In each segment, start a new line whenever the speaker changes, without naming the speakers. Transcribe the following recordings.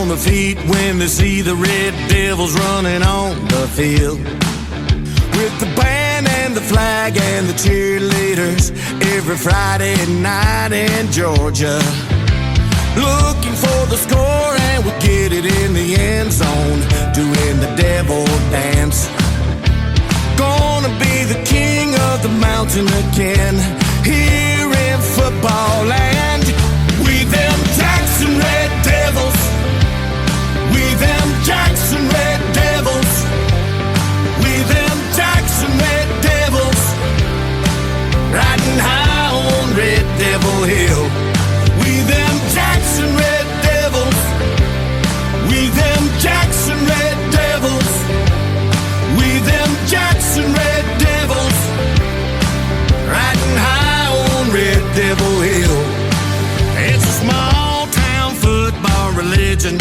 their feet when they see the Red Devils running on the field. With the band and the flag and the cheerleaders every Friday night in Georgia. Looking for the score and we get it in the end zone, doing the devil dance. Gonna be the king of the mountain again, here in football land. We them Jackson Red Devils, we them Jackson Red Devils, we them Jackson Red Devils, riding high on Red Devil Hill. We them Jackson Red Devils, we them Jackson Red Devils, we them Jackson Red Devils, riding high on Red Devil Hill. It's a small town football religion,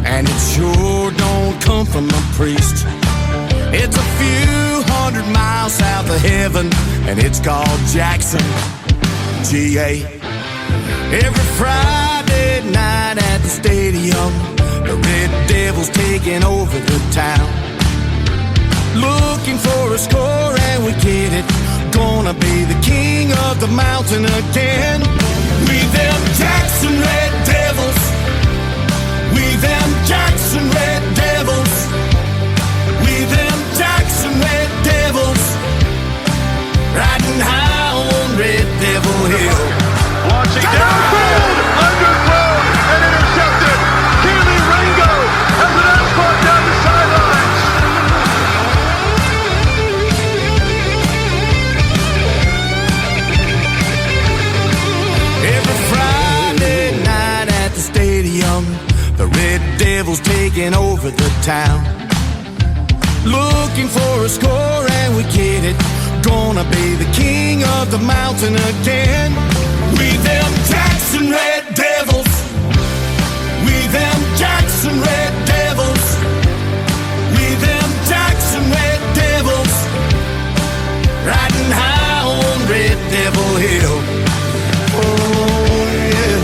and it sure don't come from a priest. It's a few hundred miles south of heaven, and it's called Jackson, GA. Every Friday night at the stadium, the Red Devils taking over the town. Looking for a score and we get it, gonna be the king of the mountain again. We them Jackson Red Devils, we them Jackson Red Devils, we them Jackson Red Devils, riding high on Red Devil Hill.
Launching downfield, underthrown and intercepted. Keely Ringo has an escort down the sidelines.
Every Friday night at the stadium, the Red Devils taking over the town. Looking for a score and we get it, gonna be the king of the mountain again. We them Jackson Red Devils, we them Jackson Red Devils, we them Jackson Red Devils, riding high on Red Devil Hill. Oh yeah.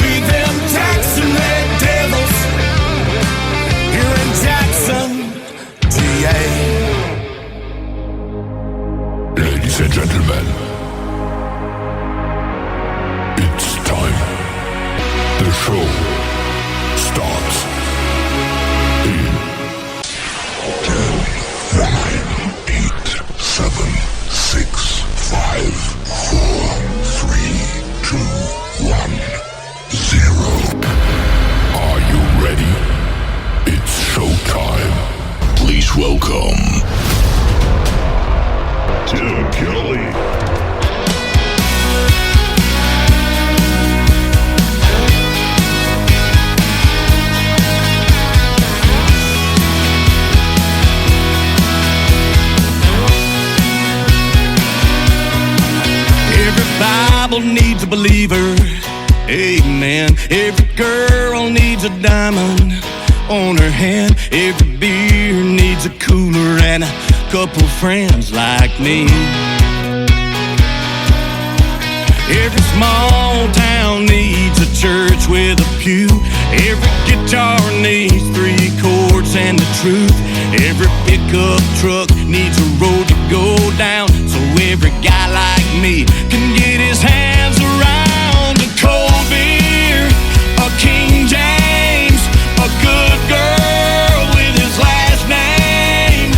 We them Jackson Red Devils, here in Jackson, GA.
Ladies and gentlemen, it's time. The show starts in 10, 9, 8, 7, 6, 5, 4, 3, 2, 1, 0. Are you ready? It's showtime. Please welcome Tim Kelly.
Every Bible needs a believer, amen. Every girl needs a diamond on her hand. Every beer needs a cooler and a couple friends like me. Every small town needs a church with a pew. Every guitar needs 3 chords and the truth. Every pickup truck needs a road to go down, so every guy like me can get his hands around a cold beer, a King James, a good girl with his last name,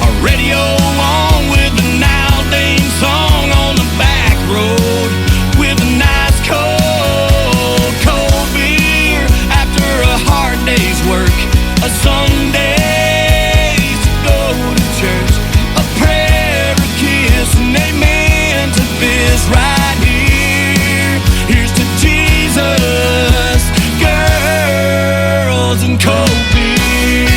a radio on with the Naldane song on the back road, with a nice cold beer after a hard day's work, a Sunday to go to church, a prayer, a kiss, and amen to this right here. Here's to Jesus, girls, and cold beer.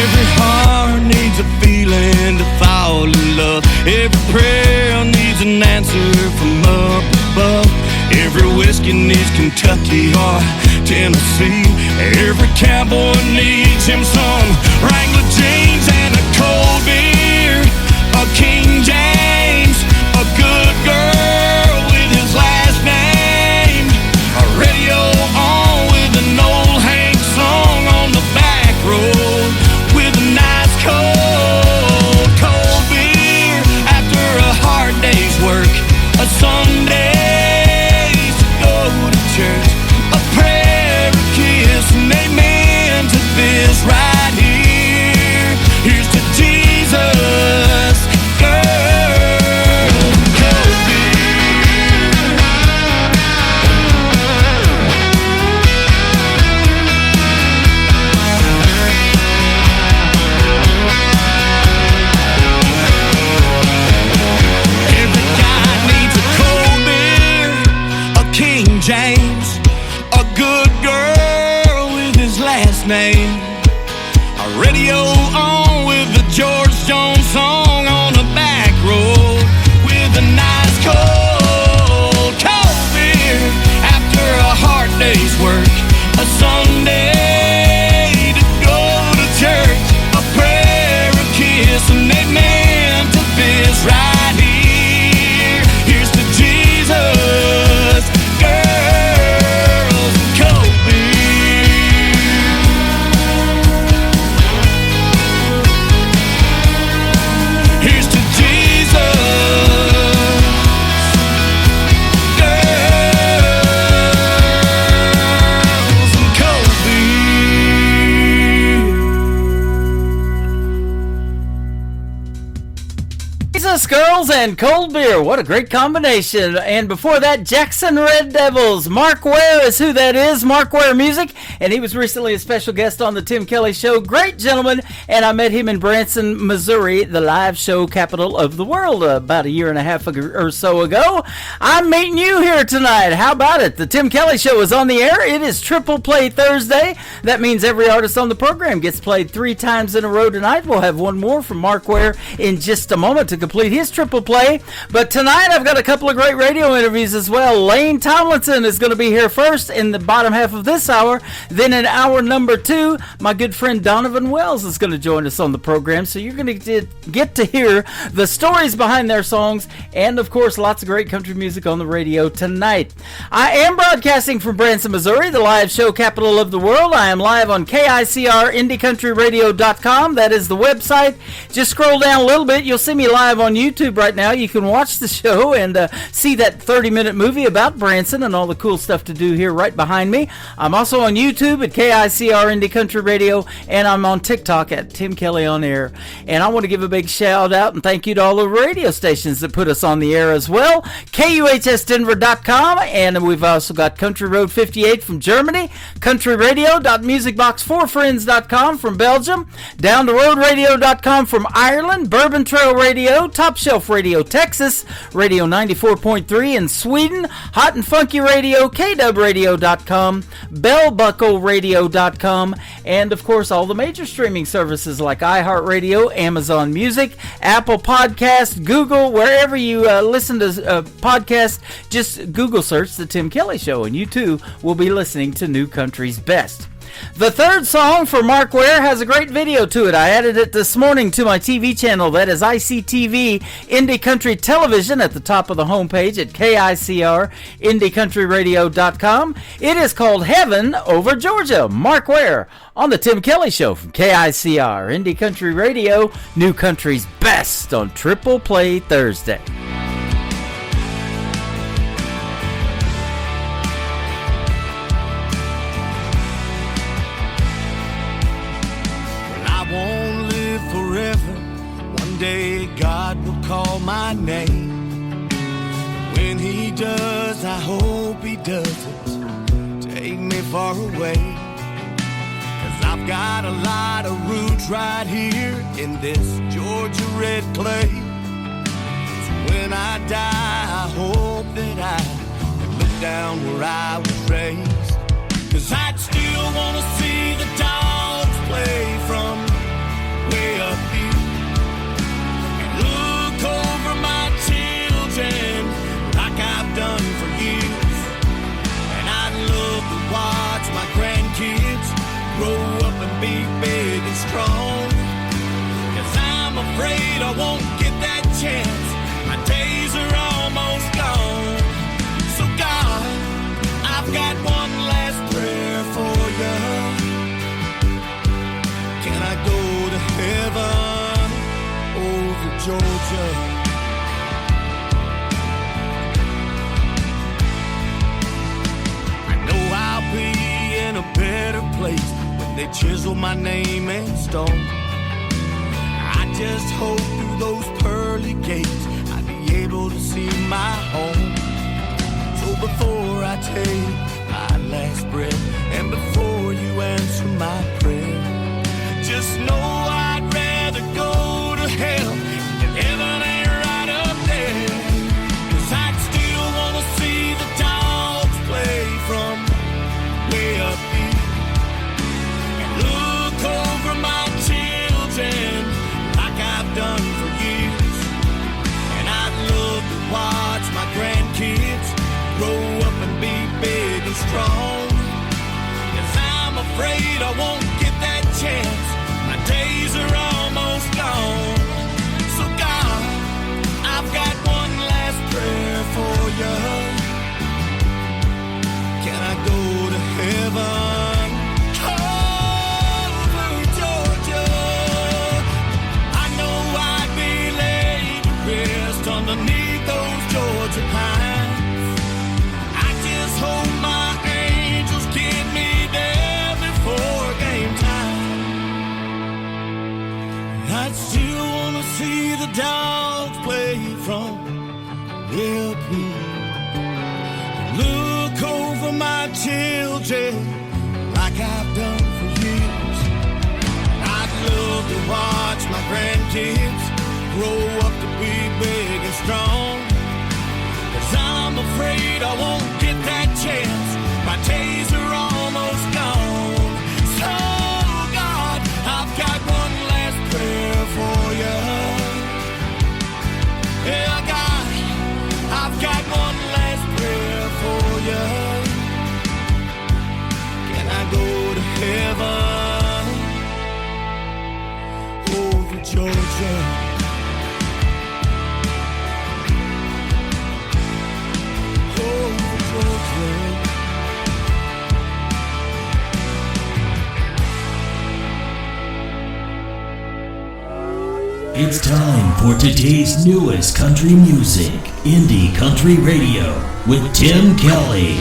Every heart needs a feeling to fall in love. Every prayer needs an answer from up above. Every whiskey needs Kentucky or Tennessee. Every cowboy needs him some Wrangler jeans and a cold beer, a King James, a good girl
Girls and cold beer. What a great combination. And before that, Jackson Red Devils. Mark Ware is who that is. Mark Ware Music. And he was recently a special guest on the Tim Kelly Show. Great gentleman. And I met him in Branson, Missouri, the live show capital of the world, about a year and a half or so ago. I'm meeting you here tonight. How about it? The Tim Kelly Show is on the air. It is Triple Play Thursday. That means every artist on the program gets played 3 times in a row tonight. We'll have one more from Mark Ware in just a moment to complete his triple play. But tonight I've got a couple of great radio interviews as well. Lane Tomlinson is going to be here first in the bottom half of this hour. Then in hour number 2, my good friend Donovan Wells is going to join us on the program. So you're going to get to hear the stories behind their songs and, of course, lots of great country music on the radio tonight. I am broadcasting from Branson, Missouri, the live show capital of the world. I am live on KICR IndieCountryRadio.com. That is the website. Just scroll down a little bit. You'll see me live on YouTube right now. You can watch the show and see that 30-minute movie about Branson and all the cool stuff to do here right behind me. I'm also on YouTube at KICR Indie Country Radio, and I'm on TikTok at Tim Kelly On Air. And I want to give a big shout out and thank you to all the radio stations that put us on the air as well. KUHSdenver.com, and we've also got Country Road 58 from Germany, countryradio.musicbox4friends.com from Belgium, downtheroadradio.com from Ireland, Bourbon Trail Radio, Top Shelf Radio Texas, Radio 94.3 in Sweden, Hot and Funky Radio, KWradio.com, BellBuckleRadio.com, and of course all the major streaming services like iHeartRadio, Amazon Music, Apple Podcast, Google, wherever you listen to podcasts, just Google search The Tim Kelly Show, and you too will be listening to New Country's Best. The third song for Mark Ware has a great video to it. I added it this morning to my TV channel. That is ICTV Indie Country Television at the top of the homepage at KICR IndieCountryRadio.com. It is called Heaven Over Georgia. Mark Ware on the Tim Kelly Show from KICR Indie Country Radio, New Country's Best on Triple Play Thursday.
One day God will call my name. When he does, I hope he doesn't take me far away. 'Cause I've got a lot of roots right here in this Georgia red clay. So when I die, I hope that I can look down where I was raised. 'Cause I'd still wanna see the dogs play from way up here. Look over my children like I've done for years. And I'd love to watch my grandkids grow up and be big and strong. 'Cause I'm afraid I won't get that chance. My days are almost gone. So God, I've got one last prayer for you. Can I go to heaven over Georgia? I know I'll be in a better place when they chisel my name in stone. I just hope through those pearly gates I'll be able to see my home. So before I take my last breath and before you answer my prayer, just know I'd rather go to hell and heaven ain't right up there. 'Cause I'd still wanna see the dogs play from way up here. And look over my children like I've done for years. And I'd love to watch my grandkids grow up and be big and strong. 'Cause I'm afraid I won't get that chance. My days are almost gone. So God, I've got one last prayer for you. Can I go to heaven over Georgia? I know I'd be laid to rest underneath those Georgia pines. I just hope my angels get me there before game time. I'd still wanna see the dogs play from way up here. Look over my children like I've done for years. I'd love to watch my grandkids grow up to be big and strong. 'Cause I'm afraid I won't get that chance. My days are almost gone. So God, I've got one last prayer for you. Yeah, God, I've got one last prayer for you. Can I go to heaven over Georgia? Over Georgia.
It's time for today's newest country music, Indie Country Radio, with Tim Kelly.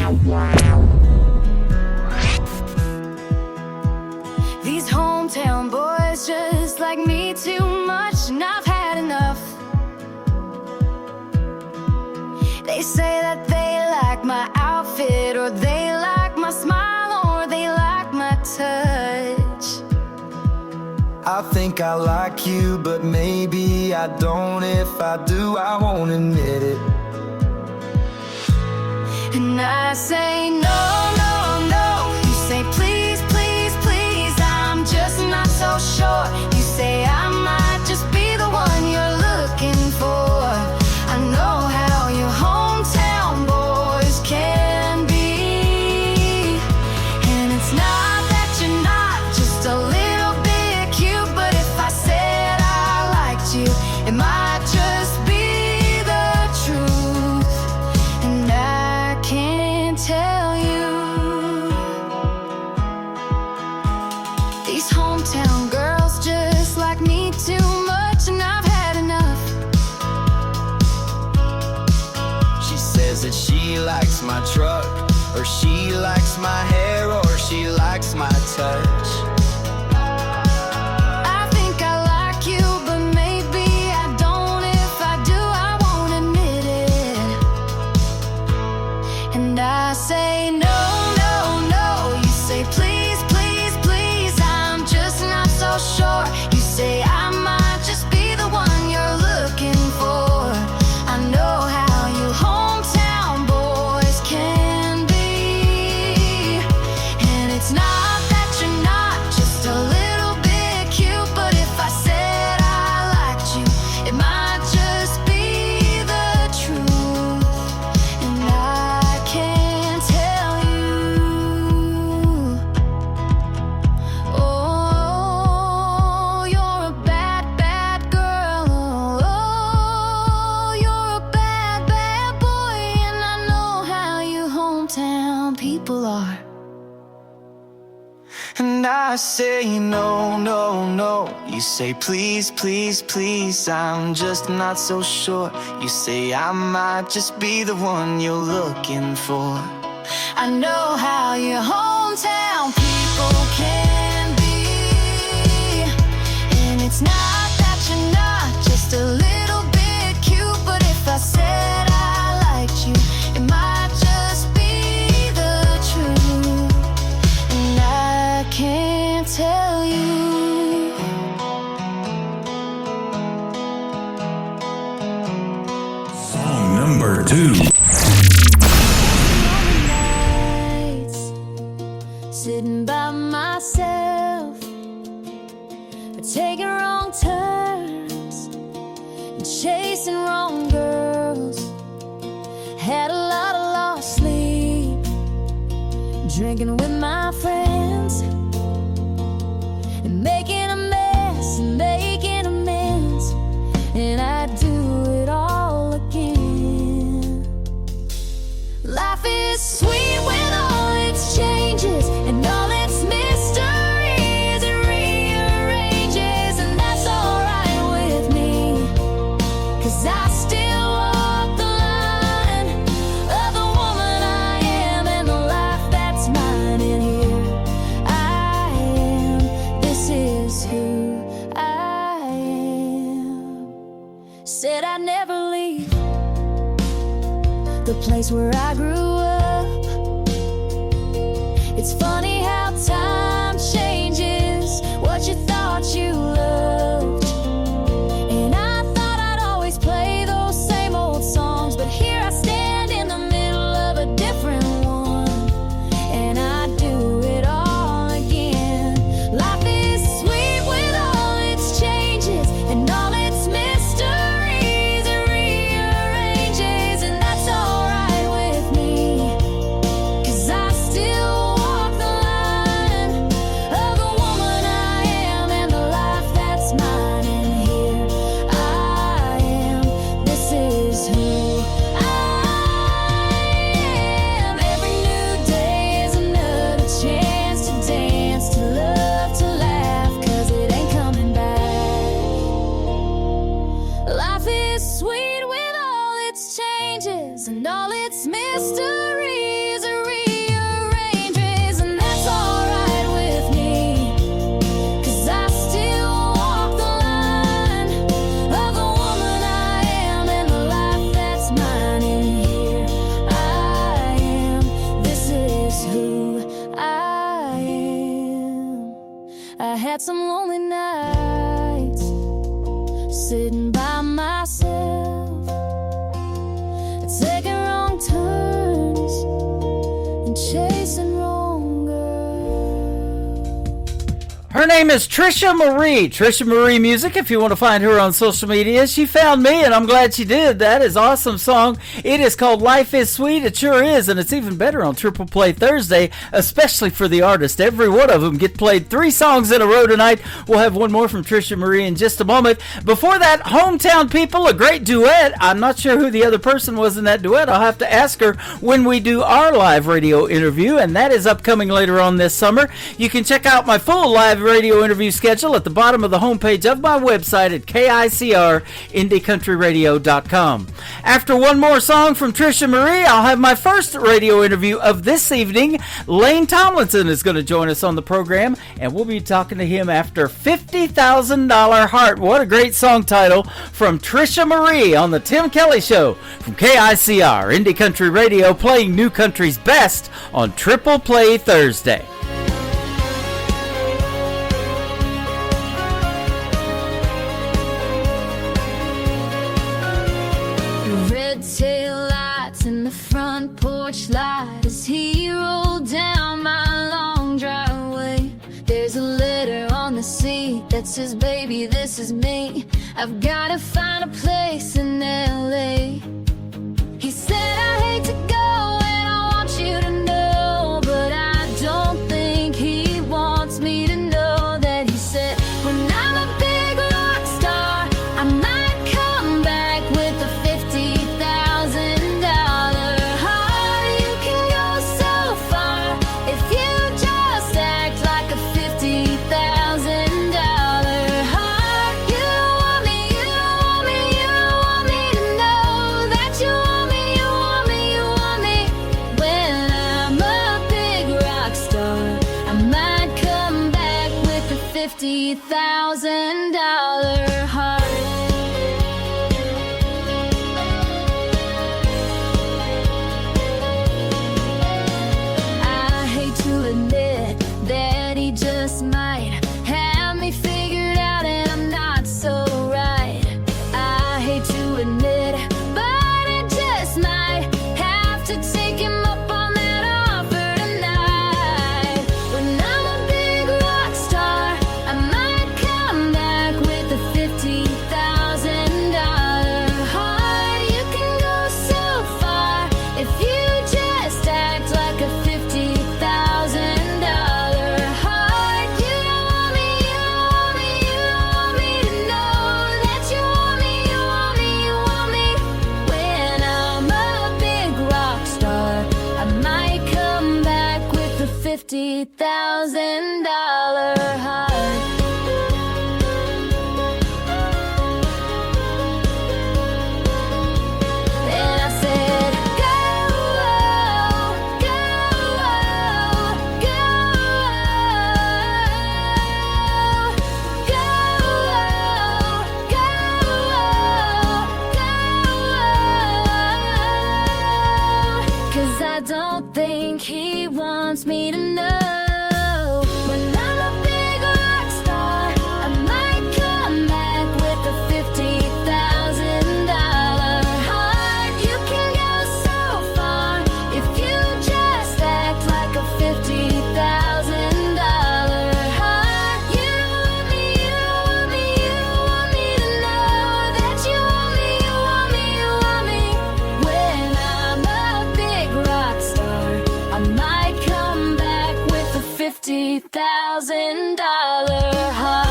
These hometown boys just like me too much, and I've had enough. They say that they like my outfit, or they like my smile, or they like my touch.
I think I like you, but maybe I don't. If I do, I won't admit it.
And I say no, no, no. You say please, please, please. I'm just not so sure. You say I might just be the one you're looking for. I know how your hometown boys can be. And it's not that you're not just a little bit cute, but if I said I liked you, it might just be the truth. And I can't tell you. These hometown girls just like me too much, and I've had enough.
She says that she likes my truck, or she likes my hair, or she likes my touch.
I think I like you, but maybe I don't. If I do, I won't admit it. And I say no, no, no. You say please, please, please. I'm just not so sure. You say I might just be the one you're looking for. I know how you hometown boys can be. And it's not that you're not just a little bit cute, but if I said I liked you, it might just be the truth. And I can't tell you. Oh, you're a bad, bad girl. Oh, you're a bad, bad boy. And I know how you hometown people are.
And I say no, no, no. You say please, please, please. I'm just not so sure. You say I might just be the one you're looking for.
I know how your hometown people can be. And it's not that you're not just a little bit cute, but if I said I liked you, it might just be the truth. And I can't tell you.
Song number 2.
Nights, sitting by myself, but taking wrong turns and chasing wrong girls. Had a lot of lost sleep, drinking with my friends, and making a mess and making amends. And I do it all again. Life is sweet when all its changes and all its mysteries it rearranges, and that's alright with me. 'Cause I still walk the line of the woman I am and the life that's mine. And here I the place where I grew up. It's funny how time changes what you thought you loved. And I thought I'd always play those same old songs, but here I stand in the middle of a different one, and I do it all again. Life is sweet with all its changes and all its mysteries. It rearranges, and that's alright with me, 'cause I still walk the line of the woman I am and the life that's mine. And here I am, this is who I am. Every new day is another chance to dance, to love, to laugh, 'cause it ain't coming back. Life is sweet with all its changes and all its mysteries. It rearranges, and that's alright with me, 'cause I still walk the line of the woman I am and the life that's mine. And here I am, this is who I am. I had some lonely nights sitting by myself, taking wrong turns and chasing wrong girls.
Her name is Trisha Marie. Trisha Marie Music, if you want to find her on social media. She found me, and I'm glad she did. That is an awesome song. It is called Life is Sweet. It sure is, and it's even better on Triple Play Thursday, especially for the artist. Every one of them get played 3 songs in a row tonight. We'll have one more from Trisha Marie in just a moment. Before that, Hometown People, a great duet. I'm not sure who the other person was in that duet. I'll have to ask her when we do our live radio interview, and that is upcoming later on this summer. You can check out my full live radio interview schedule at the bottom of the homepage of my website at KICR-IndieCountryRadio.com. After one more song from Trisha Marie, I'll have my first radio interview of this evening. Lane Tomlinson is going to join us on the program, and we'll be talking to him after $50,000 Heart. What a great song title from Trisha Marie on the Tim Kelly Show from KICR Indie Country Radio, playing new country's best on Triple Play Thursday.
Red tail lights in the front porch light as he rolled down my long driveway. There's a letter on the seat that says, "Baby, this is me. I've gotta find a place in LA." He said, "I hate to go and I want you to know, but I don't think he wants me to know that." He said, "When I'm a big rock star, I might come back with a $50,000 heart. You can go so far if you just act like a $50,000 heart. You don't want me, you don't want me, you don't want me to know that you want me, you want me, you want me. When I'm a big rock star, I might come back with a $50,000 heart." I hate to admit that he just might have me figured out and I'm not so right. I hate to admit it, but I just might have to take him up on that offer tonight. When I'm a big rock star, I might come back with a $50,000 heart. You can go so far if you just act like a $50,000 heart. You don't want me, you don't want me, you don't want me to know that you want me, you want me, you want me. When I'm a big rock star, I might come back with a $50,000 heart. Then I said, "Go, go, go, go, go, go." wants me to know. When I'm a big rock star, I might come back with a $50,000 heart. You can go so far if you just act like a $50,000 heart. You want me, you want me, you want me to know that you want me, you want me, you want me. When I'm a big rock star, I might come back with a $50,000 heart.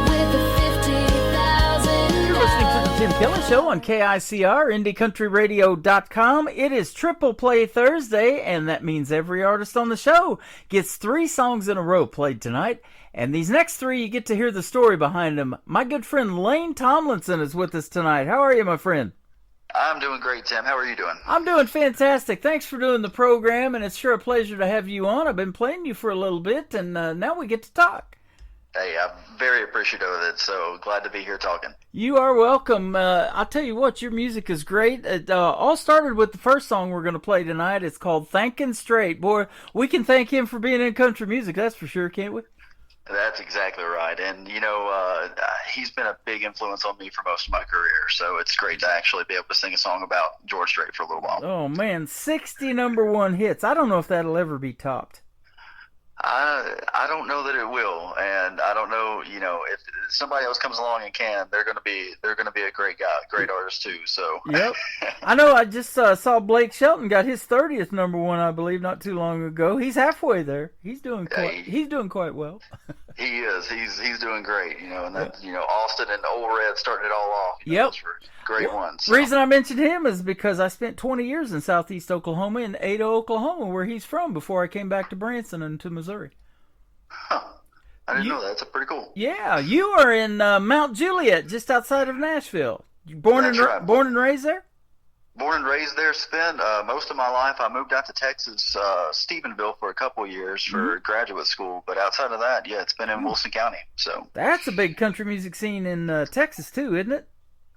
With a $50,000.
You're listening to the Tim Kelly Show on KICR, IndieCountryRadio.com. It is Triple Play Thursday, and that means every artist on the show gets 3 songs in a row played tonight. And these next 3, you get to hear the story behind them. My good friend Lane Tomlinson is with us tonight. How are you, my friend?
I'm doing great, Tim. How are you doing?
I'm doing fantastic. Thanks for doing the program, and it's sure a pleasure to have you on. I've been playing you for a little bit, and now we get to talk.
Hey, I'm very appreciative of it, so glad to be here talking.
You are welcome. I'll tell you what, your music is great. It all started with the first song we're going to play tonight. It's called Thankin' Straight. Boy, we can thank him for being in country music, that's for sure, can't we?
That's exactly right. And, he's been a big influence on me for most of my career, so it's great to actually be able to sing a song about George Strait for a little while.
Oh, man, 60 number 1 hits. I don't know if that'll ever be topped.
I don't know that it will, and I don't know, if somebody else comes along and can, they're going to be a great guy, great artist too. So
Yep. I know. I just saw Blake Shelton got his 30th number 1, I believe, not too long ago. He's halfway there. He's doing quite well.
He is. He's doing great. And that Austin and Old Red starting it all off.
Yep.
Those were great ones.
The reason I mentioned him is because I spent 20 years in southeast Oklahoma, in Ada, Oklahoma, where he's from, before I came back to Branson and to Missouri.
Huh. I didn't know that. That's pretty cool.
Yeah, you are in Mount Juliet, just outside of Nashville. You born and raised there?
Born and raised there. Spent most of my life. I moved out to Texas, Stephenville, for a couple of years for graduate school. But outside of that, yeah, it's been in Wilson County. So
that's a big country music scene in Texas too, isn't it?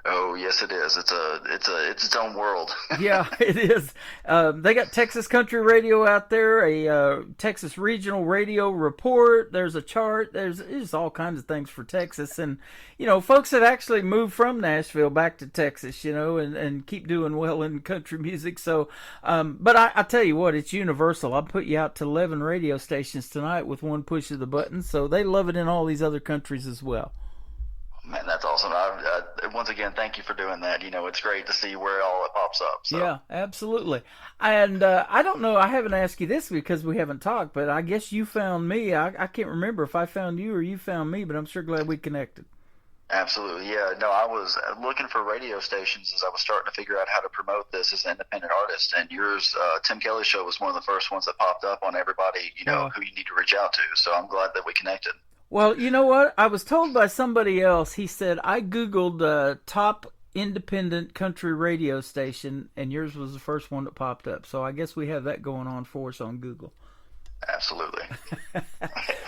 Oh yes, it is. It's its own world.
Yeah, it is. They got Texas Country Radio out there, a Texas Regional Radio Report. There's a chart. There's all kinds of things for Texas, and folks that actually moved from Nashville back to Texas, and keep doing well in country music. So, but I tell you what, it's universal. I'll put you out to 11 radio stations tonight with one push of the button, so they love it in all these other countries as well.
Man, that's awesome. Once again, thank you for doing that. It's great to see where all it pops up. So.
Yeah, absolutely. And I don't know, I haven't asked you this because we haven't talked, but I guess you found me. I can't remember if I found you or you found me, but I'm sure glad we connected.
Absolutely, yeah. No, I was looking for radio stations as I was starting to figure out how to promote this as an independent artist, and yours, Tim Kelly Show, was one of the first ones that popped up on everybody, who you need to reach out to. So I'm glad that we connected.
Well, you know what? I was told by somebody else, he said, I Googled top independent country radio station, and yours was the first one that popped up. So I guess we have that going on for us on Google.
Absolutely. And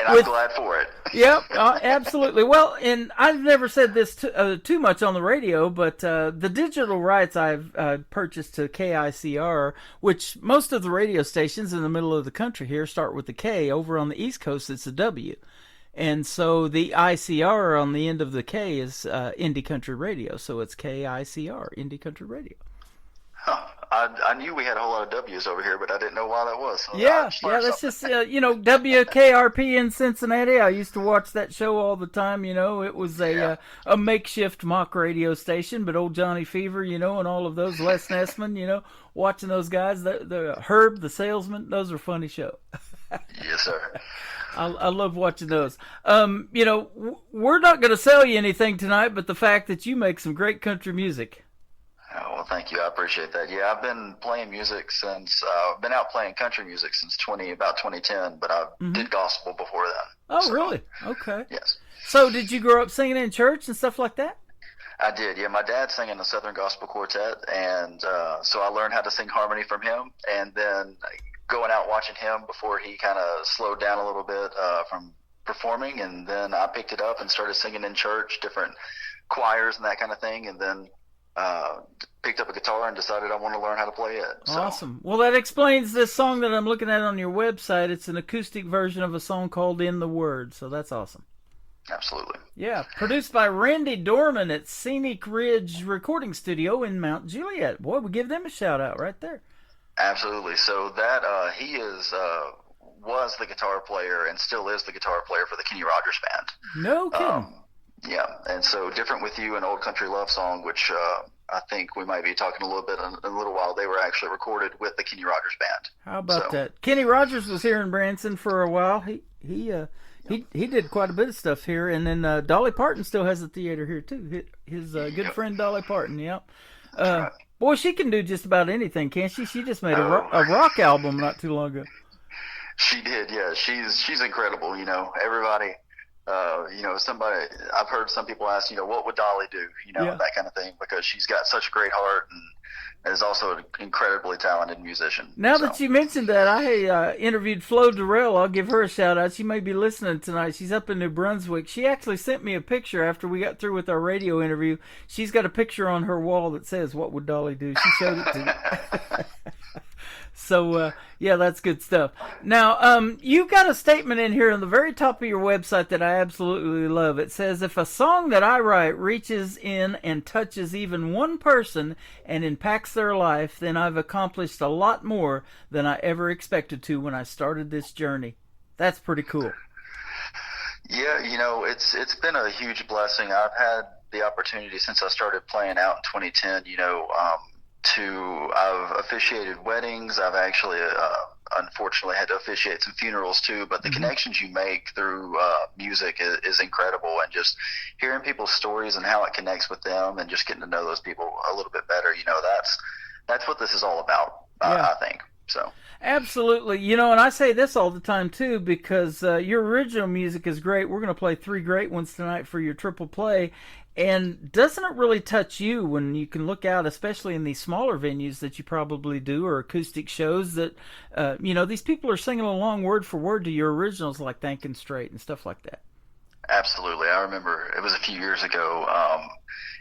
I'm glad for it.
Yep, absolutely. Well, and I've never said this too much on the radio, but the digital rights I've purchased to KICR, which most of the radio stations in the middle of the country here start with the K. Over on the East Coast, it's a W. And so the ICR on the end of the K is Indie Country Radio, so it's KICR, Indie Country Radio.
Huh. I knew we had a whole lot of W's over here, but I didn't know why that was. So
yeah, that's just, WKRP in Cincinnati. I used to watch that show all the time, It was a makeshift mock radio station, but old Johnny Fever, and all of those, Les Nessman, watching those guys, the Herb, the salesman, those are funny shows.
Yes, sir.
I love watching those. We're not going to sell you anything tonight, but the fact that you make some great country music.
Oh, well, thank you. I appreciate that. Yeah, I've been playing music since, I've been out playing country music since about 2010, but I did gospel before then.
Oh, really? Okay.
Yes.
So did you grow up singing in church and stuff like that?
I did, yeah. My dad sang in the Southern Gospel Quartet, and so I learned how to sing harmony from him, and then going out watching him before he kind of slowed down a little bit from performing, and then I picked it up and started singing in church, different choirs and that kind of thing, and then picked up a guitar and decided I want to learn how to play it. So,
Awesome. Well, that explains this song that I'm looking at on your website. It's an acoustic version of a song called In the Word, so that's awesome.
absolutely.
Yeah, produced by Randy Dorman at Scenic Ridge Recording Studio in Mount Juliet. Boy, we give them a shout out right there.
Absolutely. So that he was the guitar player and still is the guitar player for the Kenny Rogers Band.
No kidding.
Yeah, and so Different With You, an Old Country Love Song, which I think we might be talking a little bit in a little while. They were actually recorded with the Kenny Rogers Band.
How about that? Kenny Rogers was here in Branson for a while. He did quite a bit of stuff here, and then Dolly Parton still has a theater here too. His good friend Dolly Parton. Yep.
Right.
Boy, she can do just about anything, can't she? She just made a rock album not too long ago.
She did, yeah. She's incredible. Everybody. Somebody, I've heard some people ask, what would Dolly do? That kind of thing, because she's got such a great heart and is also an incredibly talented musician.
Now that you mentioned that, I interviewed Flo Durrell. I'll give her a shout out. She may be listening tonight. She's up in New Brunswick. She actually sent me a picture after we got through with our radio interview. She's got a picture on her wall that says, "What would Dolly do?" She showed it to me. So, yeah, that's good stuff. Now, you've got a statement in here on the very top of your website that I absolutely love. It says, if a song that I write reaches in and touches even one person and impacts their life, then I've accomplished a lot more than I ever expected to when I started this journey. That's pretty cool.
Yeah, it's been a huge blessing. I've had the opportunity since I started playing out in 2010, I've officiated weddings. I've actually, unfortunately, had to officiate some funerals too. But the connections you make through music is incredible, and just hearing people's stories and how it connects with them, and just getting to know those people a little bit better. That's what this is all about. I think so.
Absolutely. And I say this all the time too, because your original music is great. We're going to play 3 great ones tonight for your triple play. And doesn't it really touch you when you can look out, especially in these smaller venues that you probably do, or acoustic shows, that, these people are singing along word for word to your originals, like Thankin' Straight and stuff like that?
Absolutely. I remember it was a few years ago.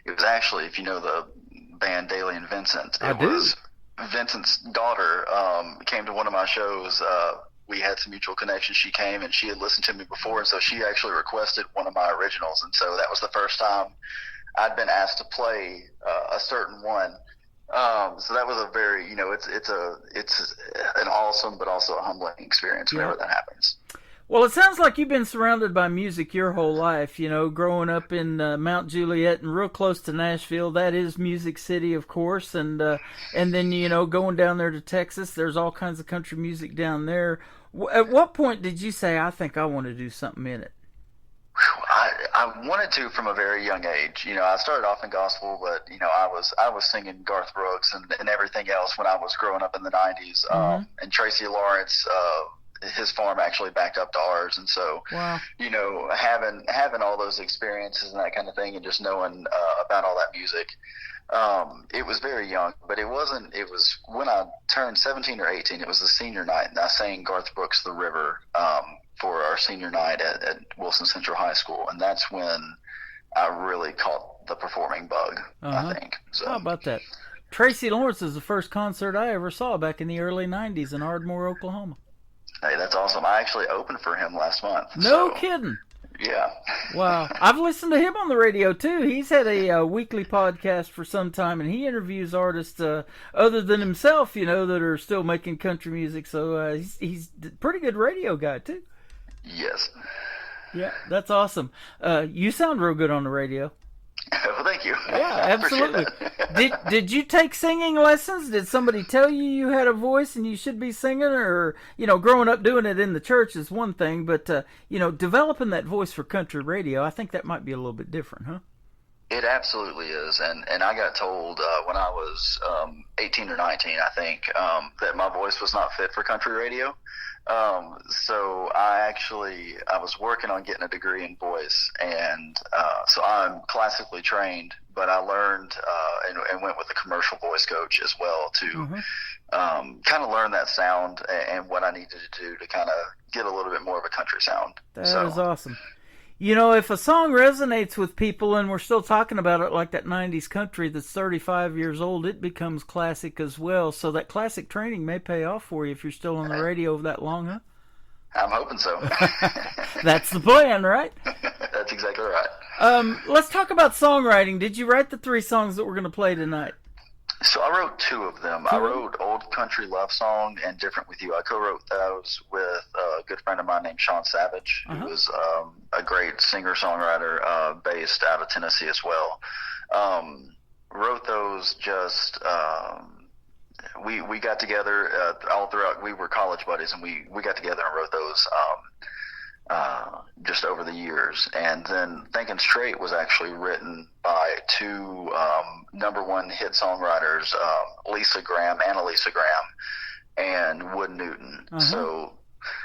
It was actually, if you know the band Daly and Vincent, was Vincent's daughter came to one of my shows. We had some mutual connections. She came and she had listened to me before, and so she actually requested one of my originals, and so that was the first time I'd been asked to play a certain one. So that was a very, it's an awesome but also a humbling experience whenever that happens.
Well, it sounds like you've been surrounded by music your whole life, growing up in Mount Juliet and real close to Nashville. That is Music City, of course, and then, going down there to Texas, there's all kinds of country music down there. At what point did you say, I think I want to do something in it?
I wanted to from a very young age. I started off in gospel, but I was singing Garth Brooks and everything else when I was growing up in the 90s. And Tracy Lawrence, his farm actually backed up to ours, and so having all those experiences and that kind of thing, and just knowing about all that music. It was very young, but it was when I turned 17 or 18, it was the senior night, and I sang Garth Brooks' The River for our senior night at Wilson Central High School, and that's when I really caught the performing bug, I think. So.
How about that? Tracy Lawrence is the first concert I ever saw back in the early 90s in Ardmore, Oklahoma.
Hey, that's awesome. I actually opened for him last month.
No kidding.
Yeah.
Wow. I've listened to him on the radio, too. He's had a weekly podcast for some time, and he interviews artists other than himself, that are still making country music. So he's a pretty good radio guy, too.
Yes.
Yeah, that's awesome. You sound real good on the radio.
Well, thank you.
Yeah, absolutely. Did you take singing lessons? Did somebody tell you you had a voice and you should be singing? Or, growing up doing it in the church is one thing, but, developing that voice for country radio, I think that might be a little bit different, huh?
It absolutely is. And I got told when I was 18 or 19, I think, that my voice was not fit for country radio. So I was working on getting a degree in voice, and so I'm classically trained, but I learned and went with a commercial voice coach as well to kind of learn that sound and what I needed to do to kind of get a little bit more of a country sound.
That is awesome. You know, if a song resonates with people and we're still talking about it like that 90s country that's 35 years old, it becomes classic as well. So that classic training may pay off for you if you're still on the radio that long, huh?
I'm hoping so.
That's the plan, right?
That's exactly right.
Let's talk about songwriting. Did you write the 3 songs that we're going to play tonight?
So I wrote 2 of them. I wrote Old Country Love Song and Different With You. I co-wrote those with a good friend of mine named Sean Savage, who was a great singer-songwriter based out of Tennessee as well. Wrote those just we got together all throughout. We were college buddies, and we got together and wrote those just over the years. And then Thinking Straight was actually written by 2 #1 hit songwriters, Lisa Graham, Annalisa Graham, and Wood Newton. So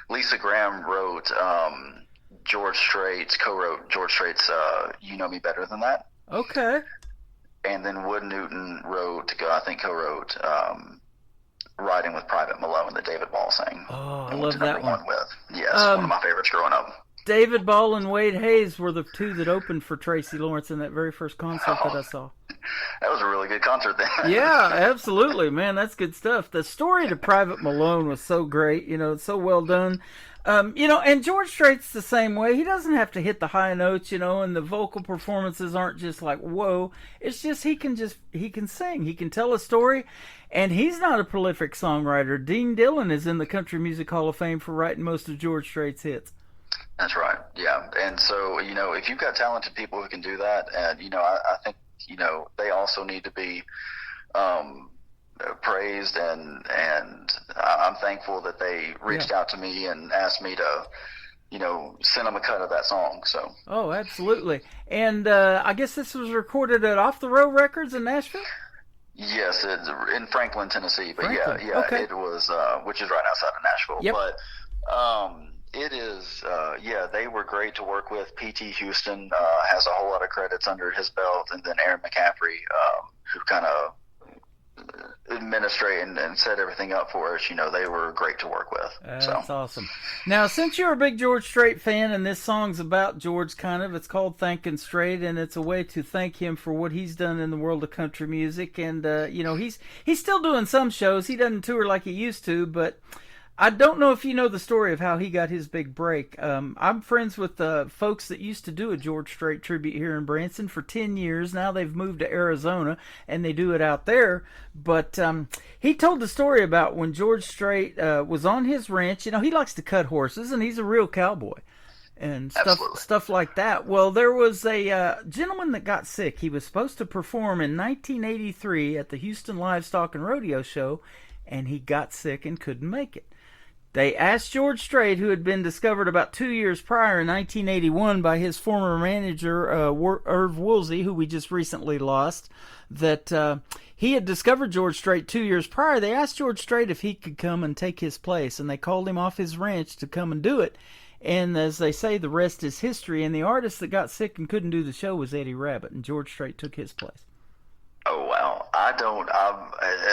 Lisa Graham wrote co-wrote George Strait's You Know Me Better Than That.
Okay.
And then Wood Newton co-wrote Riding with Private Malone that David Ball sang.
Oh, I love that one.
Yes, one of my favorites growing up.
David Ball and Wade Hayes were the 2 that opened for Tracy Lawrence in that very first concert that I saw.
That was a really good concert then.
Yeah, absolutely, man. That's good stuff. The story to Private Malone was so great. You know, it's so well done. You know, and George Strait's the same way. He doesn't have to hit the high notes, you know, and the vocal performances aren't just like, whoa. It's just he can sing. He can tell a story, and he's not a prolific songwriter. Dean Dillon is in the Country Music Hall of Fame for writing most of George Strait's hits.
That's right, yeah. And so, you know, if you've got talented people who can do that, and, you know, I think, you know, they also need to be praised, and I'm thankful that they reached out to me and asked me to, you know, send them a cut of that song. So. Oh,
absolutely. And I guess this was recorded at Off the Row Records in Nashville?
Yes, it's in Franklin, Tennessee. But
Franklin.
yeah,
okay.
It was, which is right outside of Nashville.
Yep.
But it is, they were great to work with. P.T. Houston has a whole lot of credits under his belt, and then Aaron McCaffrey, who kind of administrate and set everything up for us. You know, they were great to work with.
That's awesome. Now, since you're a big George Strait fan, and this song's about George kind of, it's called Thinking Straight, and it's a way to thank him for what he's done in the world of country music. And, you know, he's still doing some shows. He doesn't tour like he used to, but I don't know if you know the story of how he got his big break. I'm friends with folks that used to do a George Strait tribute here in Branson for 10 years. Now they've moved to Arizona, and they do it out there. But he told the story about when George Strait was on his ranch. You know, he likes to cut horses, and he's a real cowboy and stuff like that. Well, there was a gentleman that got sick. He was supposed to perform in 1983 at the Houston Livestock and Rodeo Show, and he got sick and couldn't make it. They asked George Strait, who had been discovered about 2 years prior in 1981 by his former manager, Irv Woolsey, who we just recently lost, that he had discovered George Strait 2 years prior. They asked George Strait if he could come and take his place, and they called him off his ranch to come and do it. And as they say, the rest is history. And the artist that got sick and couldn't do the show was Eddie Rabbitt, and George Strait took his place.
Oh, wow.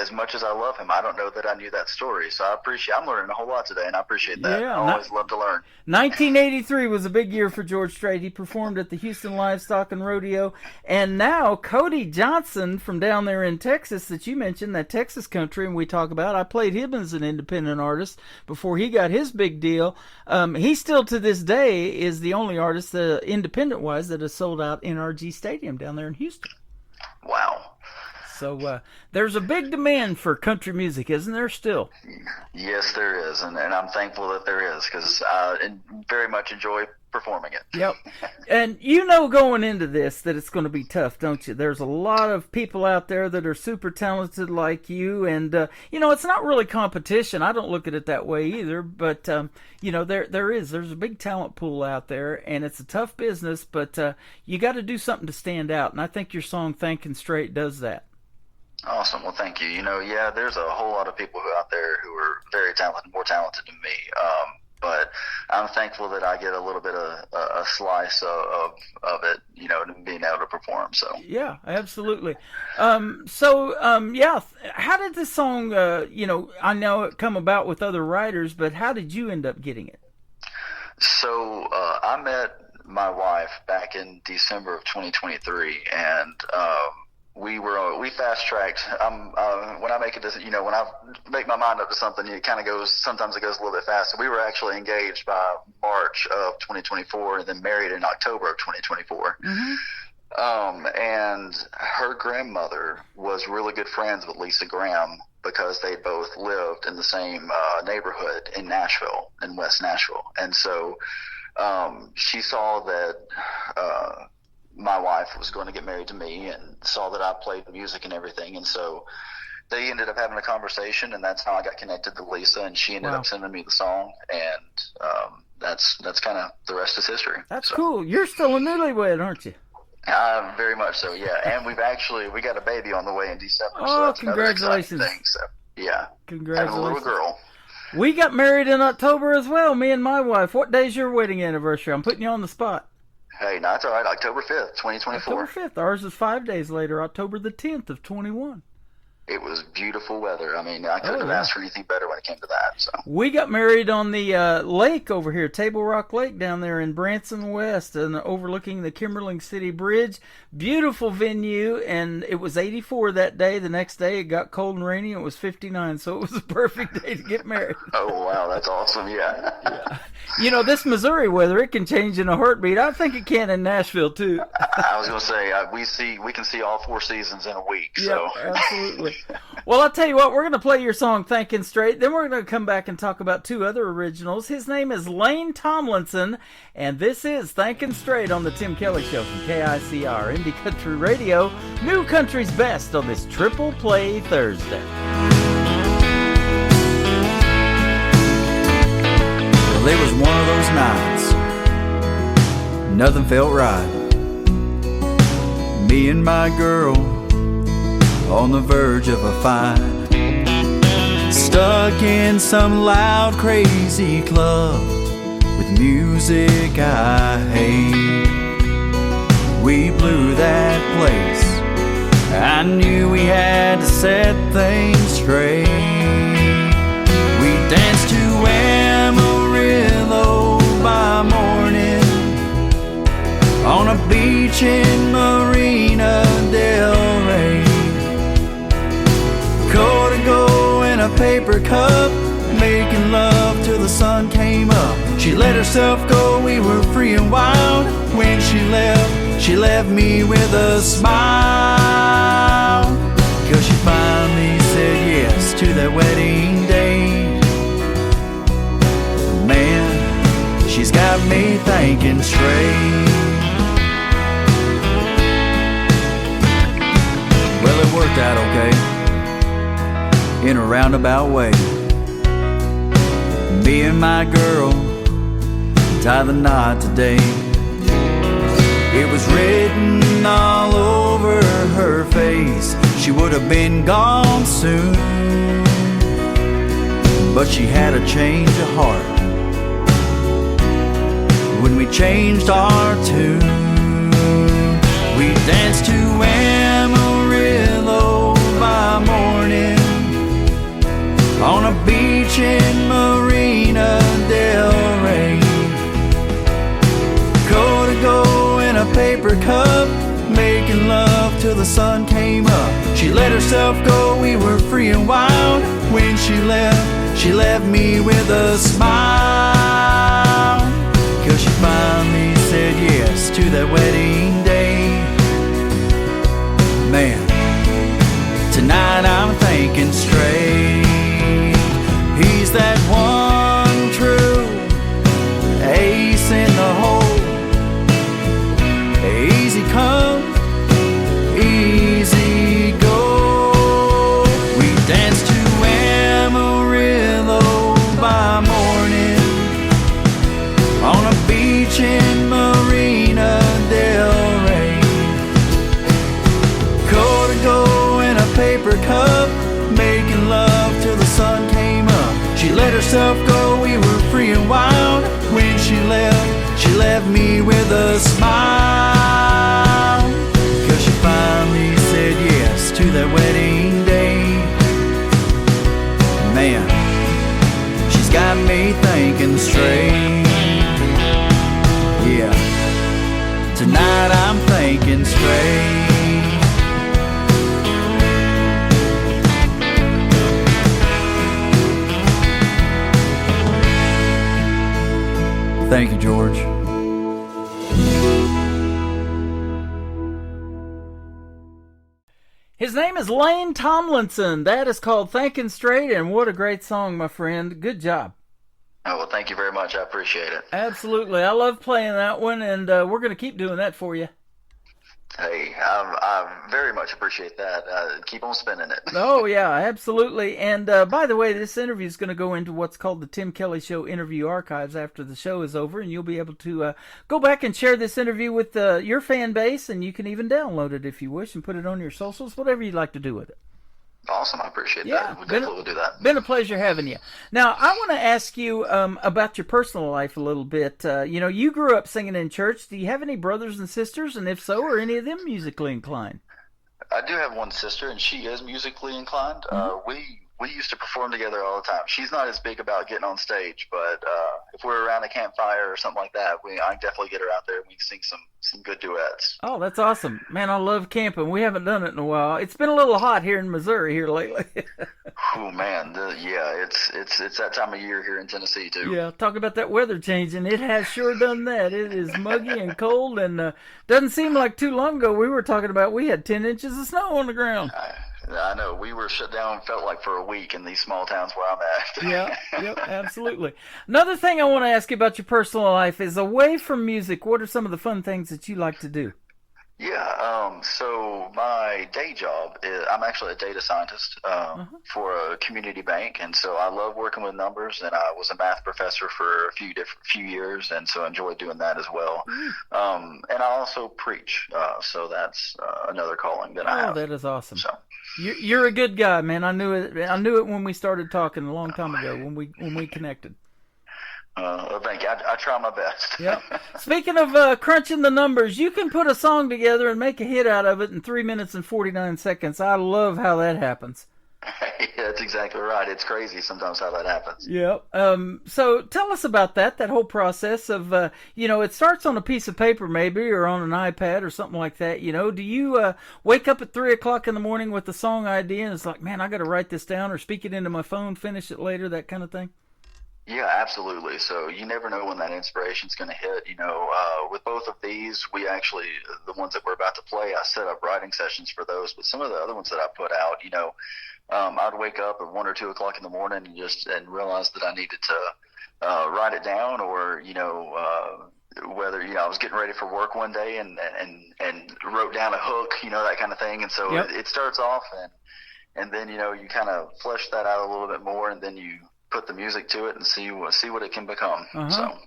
As much as I love him, I don't know that I knew that story. So I'm learning a whole lot today, and I appreciate that.
Yeah,
I always love to learn.
1983 was a big year for George Strait. He performed at the Houston Livestock and Rodeo. And now Cody Johnson from down there in Texas that you mentioned, that Texas country, and we talk about, I played him as an independent artist before he got his big deal. He still to this day is the only artist, independent-wise, that has sold out NRG Stadium down there in Houston.
Wow.
So there's a big demand for country music, isn't there still?
Yes, there is, and I'm thankful that there is, because I very much enjoy performing it.
Yep. And you know going into this that it's going to be tough, don't you? There's a lot of people out there that are super talented like you, and, you know, it's not really competition. I don't look at it that way either, but, you know, there's a big talent pool out there, and it's a tough business, but you got to do something to stand out, and I think your song Thinking Straight does that.
Awesome. Well, thank you. You know, yeah, there's a whole lot of people out there who are very talented, more talented than me. But I'm thankful that I get a little bit of a slice of it, you know, and being able to perform. So
yeah, absolutely. Yeah, how did this song, you know, I know it come about with other writers, but how did you end up getting it?
So I met my wife back in December of 2023, and we fast tracked. When I make a decision, when I make my mind up to something, it kind of goes. Sometimes it goes a little bit fast. So we were actually engaged by March of 2024, and then married in October of 2024. And her grandmother was really good friends with Lisa Graham because they both lived in the same neighborhood in Nashville, in West Nashville. And so she saw that my wife was going to get married to me, and saw that I played music and everything. And so they ended up having a conversation, and that's how I got connected to Lisa, and she ended up sending me the song, and that's kind of the rest is history.
That's cool. You're still a newlywed, aren't you?
Very much so, yeah. And we got a baby on the way in December.
Oh,
so that's
congratulations.
another exciting thing. So, yeah.
Congratulations.
Having a little girl.
We got married in October as well, me and my wife. What day's your wedding anniversary? I'm putting you on the spot.
Hey, no, it's all right. October 5th, 2024.
October 5th. Ours is 5 days later, October the 10th of 21.
It was beautiful weather. I mean, I couldn't have asked for anything better when it came to that. So
we got married on the lake over here, Table Rock Lake down there in Branson West, and overlooking the Kimberling City Bridge. Beautiful venue, and it was 84 that day. The next day it got cold and rainy. It was 59, so it was a perfect day to get married.
Oh, wow, that's awesome, yeah.
This Missouri weather, it can change in a heartbeat. I think it can in Nashville, too.
I was going to say, we can see all 4 seasons in a week. So.
Yeah, absolutely. Well, I'll tell you what, we're going to play your song, Thinking Straight. Then we're going to come back and talk about 2 other originals. His name is Lane Tomlinson, and this is Thinking Straight on the Tim Kelly Show from KICR, Indie Country Radio, New Country's Best on this Triple Play Thursday.
Well, it was one of those nights, nothing felt right. Me and my girl on the verge of a fight, stuck in some loud, crazy club with music I hate. We blew that place. I knew we had to set things straight. We danced to Amarillo by morning on a beach in Marina Del Rey. Cold to go in a paper cup, making love till the sun came up. She let herself go, we were free and wild. When she left me with a smile, 'cause she finally said yes to that wedding day. Man, she's got me thinking straight. Well, it worked out okay, in a roundabout way. Me and my girl tie the knot today. It was written all over her face. She would have been gone soon, but she had a change of heart when we changed our tune. We danced to Amarillo by morning on a beach in Marina Del Rey. Cold to go in a paper cup, making love till the sun came up. She let herself go, we were free and wild. When she left me with a smile, 'cause she finally said yes to that wedding day. Man, tonight I'm thinking straight. He's that one true ace in the hole. Easy come, easy go. We danced to Amarillo by morning on a beach in Marina Del Rey. Cold to go in a paper cup, making love till the sun came up. She let herself go, we were free and wild. When she left me with a smile, 'cause she finally said yes to that wedding day. Man, she's got me thinking straight. Yeah. Thank you, George.
His name is Lane Tomlinson. That is called Thinking Straight, and what a great song, my friend. Good job.
Oh, well, thank you very much. I appreciate it.
Absolutely. I love playing that one, and we're going to keep doing that for you.
Hey, I very much appreciate that. Keep on spinning it.
Oh, yeah, absolutely. And by the way, this interview is going to go into what's called the Tim Kelly Show interview archives after the show is over, and you'll be able to go back and share this interview with your fan base, and you can even download it if you wish and put it on your socials, whatever you'd like to do with it.
Awesome. I appreciate that. We definitely will do that.
Been a pleasure having you. Now, I want to ask you about your personal life a little bit. You grew up singing in church. Do you have any brothers and sisters? And if so, are any of them musically inclined?
I do have one sister, and she is musically inclined. We used to perform together all the time. She's not as big about getting on stage, but if we're around a campfire or something like that, I definitely get her out there and we can sing some good duets.
Oh, that's awesome. Man, I love camping. We haven't done it in a while. It's been a little hot here in Missouri here lately.
Oh, man. It's that time of year here in Tennessee, too.
Yeah, talk about that weather changing. It has sure done that. It is muggy and cold, and doesn't seem like too long ago we were talking about we had 10 inches of snow on the ground.
I know. We were shut down, felt like, for a week in these small towns where I'm at.
Yep, absolutely. Another thing I want to ask you about your personal life is, away from music, what are some of the fun things that you like to do?
Yeah, so my day job is, I'm actually a data scientist for a community bank, and so I love working with numbers, and I was a math professor for a few years, and so I enjoy doing that as well. And I also preach, so that's another calling that I have.
Oh, that is awesome.
So.
You're a good guy, man. I knew it. I knew it when we started talking a long time ago, when we connected.
Thank you. I try my best.
Yep. Speaking of crunching the numbers, you can put a song together and make a hit out of it in 3 minutes and 49 seconds. I love how that happens.
Yeah, that's exactly right. It's crazy sometimes how that happens.
Yep. So tell us about that whole process of, it starts on a piece of paper maybe, or on an iPad or something like that. Do you wake up at 3 o'clock in the morning with the song idea and it's like, man, I got to write this down, or speak it into my phone, finish it later, that kind of thing?
Yeah, absolutely. So you never know when that inspiration's going to hit. With both of these, we actually, the ones that we're about to play, I set up writing sessions for those. But some of the other ones that I put out, I'd wake up at 1 or 2 o'clock in the morning and realize that I needed to write it down, or whether I was getting ready for work one day and wrote down a hook, that kind of thing. And so it starts off, and then you kind of flesh that out a little bit more, and then you put the music to it and see what it can become. So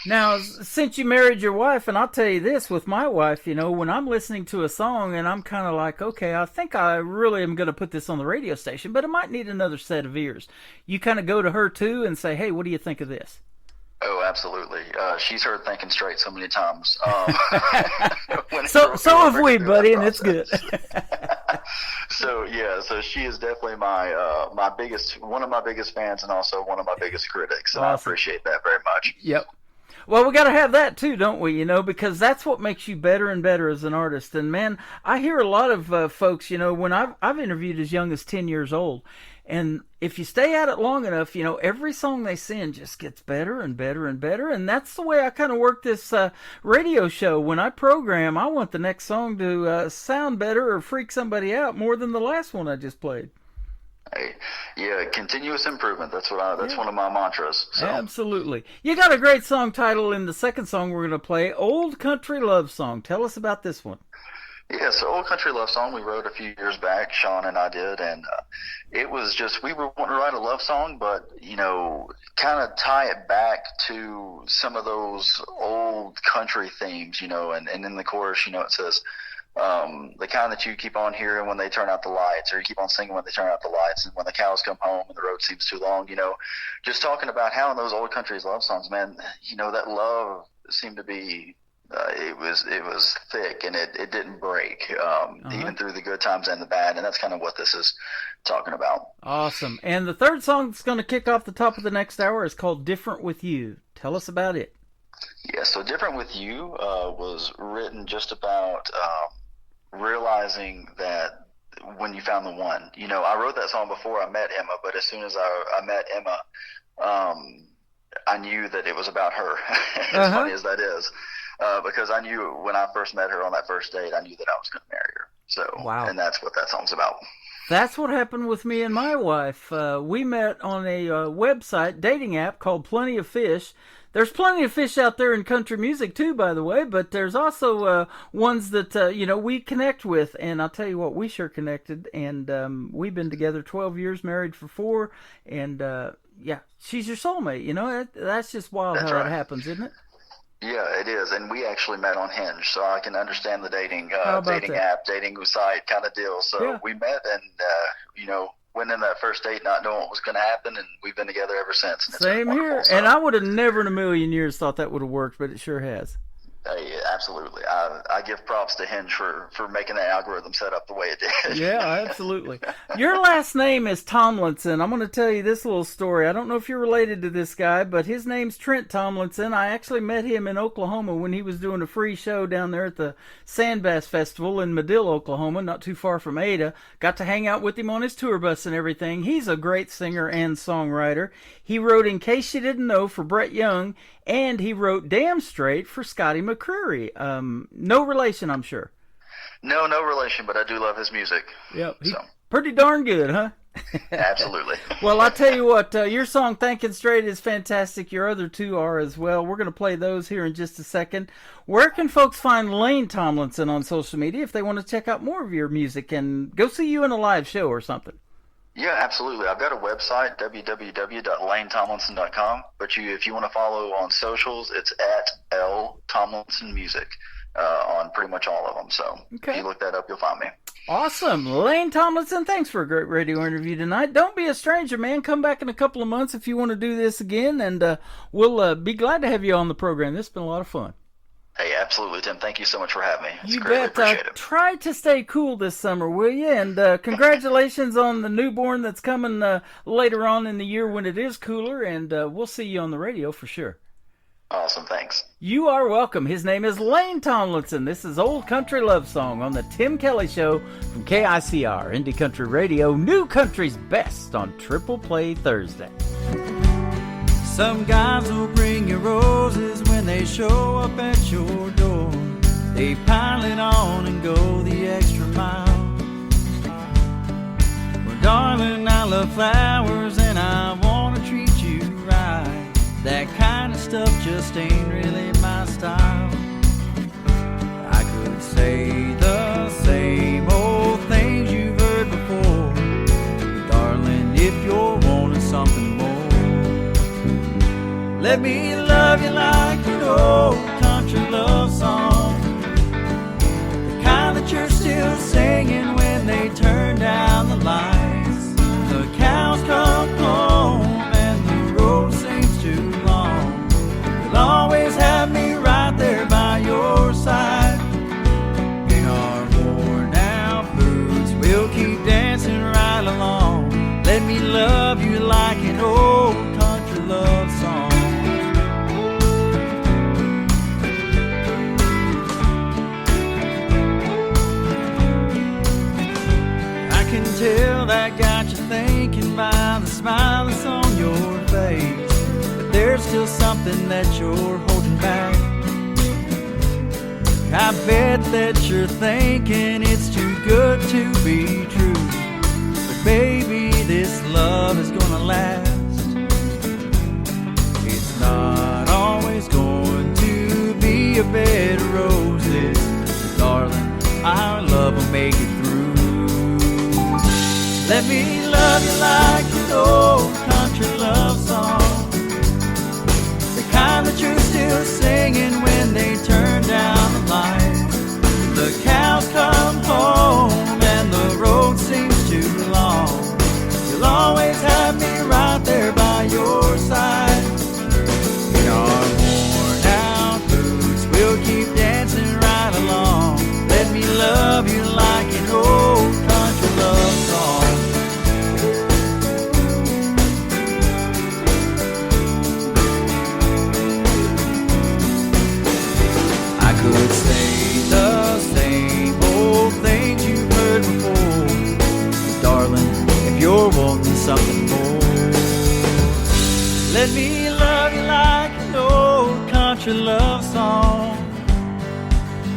now, since you married your wife, and I'll tell you this, with my wife, when I'm listening to a song and I'm kind of like, okay, I think I really am going to put this on the radio station, but it might need another set of ears. You kind of go to her too and say, hey, what do you think of this?
Oh, absolutely. She's heard Thinking Straight so many times.
So have we, buddy, and it's good.
So she is definitely one of my biggest fans, and also one of my biggest critics. And awesome. I appreciate that very much.
Yep. Well, we got to have that too, don't we? Because that's what makes you better and better as an artist. And man, I hear a lot of folks, when I've interviewed as young as 10 years old. And if you stay at it long enough, every song they sing just gets better and better and better. And that's the way I kind of work this radio show. When I program, I want the next song to sound better or freak somebody out more than the last one I just played.
Hey, yeah, continuous improvement. That's one of my mantras. So.
Absolutely. You got a great song title in the second song we're going to play, Old Country Love Song. Tell us about this one.
Yeah, so Old Country Love Song we wrote a few years back, Sean and I did, and it was just, we were wanting to write a love song, but, kind of tie it back to some of those old country themes, and in the chorus, it says, the kind that you keep on hearing when they turn out the lights, or you keep on singing when they turn out the lights, and when the cows come home and the road seems too long, just talking about how in those old country love songs, man, that love seemed to be, it was thick, and it didn't break, even through the good times and the bad, and that's kind of what this is talking about.
Awesome. And the third song that's going to kick off the top of the next hour is called Different With You. Tell us about it.
Yeah, so Different With You was written just about realizing that when you found the one. I wrote that song before I met Emma, but as soon as I met Emma, I knew that it was about her, as funny as that is, because I knew when I first met her on that first date, I knew that I was going to marry her. So,
wow.
And that's what that song's about.
That's what happened with me and my wife. We met on a website, dating app called Plenty of Fish. There's plenty of fish out there in country music too, by the way, but there's also ones that, we connect with. And I'll tell you what, we sure connected. And we've been together 12 years, married for 4. And, she's your soulmate. That's just wild how that happens, isn't it?
Yeah, it is, and we actually met on Hinge, so I can understand the dating app, dating site kind of deal. So we met, and went in that first date not knowing what was going to happen, and we've been together ever since.
Same here, and I would have never in a million years thought that would have worked, but it sure has.
Absolutely. I give props to Hinge for making that algorithm set up the way it did.
Yeah, absolutely. Your last name is Tomlinson. I'm going to tell you this little story. I don't know if you're related to this guy, but his name's Trent Tomlinson. I actually met him in Oklahoma when he was doing a free show down there at the Sandbass Festival in Medill, Oklahoma, not too far from Ada. Got to hang out with him on his tour bus and everything. He's a great singer and songwriter. He wrote In Case You Didn't Know for Brett Young, and he wrote Damn Straight for Scotty McCreery. No relation, I'm sure.
No relation, but I do love his music.
Yep, he's pretty darn good, huh?
Absolutely.
Well, I'll tell you what, your song Thinking Straight is fantastic. Your other two are as well. We're going to play those here in just a second. Where can folks find Lane Tomlinson on social media if they want to check out more of your music and go see you in a live show or something?
Yeah, absolutely. I've got a website, www.lanetomlinson.com. But if you want to follow on socials, it's at L Tomlinson Music on pretty much all of them. So if you look that up, you'll find me. Awesome.
Lane Tomlinson, thanks for a great radio interview tonight. Don't be a stranger, man. Come back in a couple of months if you want to do this again, and we'll be glad to have you on the program. This has been a lot of fun.
Hey, absolutely, Tim. Thank you so much for having me. It's
you
greatly
bet.
Appreciate it.
Try to stay cool this summer, will you? And congratulations on the newborn that's coming later on in the year when it is cooler, and we'll see you on the radio for sure.
Awesome, thanks.
You are welcome. His name is Lane Tomlinson. This is Old Country Love Song on the Tim Kelly Show from KICR, Indie Country Radio, New Country's Best on Triple Play Thursday.
Some guys will bring you roses when they show up at your door. They pile it on and go the extra mile. Well, darling, I love flowers and I want to treat you right. That kind of stuff just ain't really my style. I could say the same old things you've heard before. Darling, if you're wanting something more, let me love you like an old country love song, the kind that you're still singing when they turn down the lights. The cows come home and the road seems too long. You'll always have me right there by your side. In our worn out boots, we'll keep dancing right along. Let me love you like an old country love song. Tell that got you thinking by the smile that's on your face, but there's still something that you're holding back. I bet that you're thinking it's too good to be true, but baby, this love is gonna last. It's not always going to be a bed of roses, darling, our love will make it through. Let me love you like an old country love song, the kind that you're still singing when they turn down the lights. The cows come home and the road seems too long. You'll always have me right there by your side. In our worn out boots, we'll keep dancing right along. Let me love you like an old country love song. Could say the same old things you've heard before, darling, if you're wanting something more. Let me love you like country love song.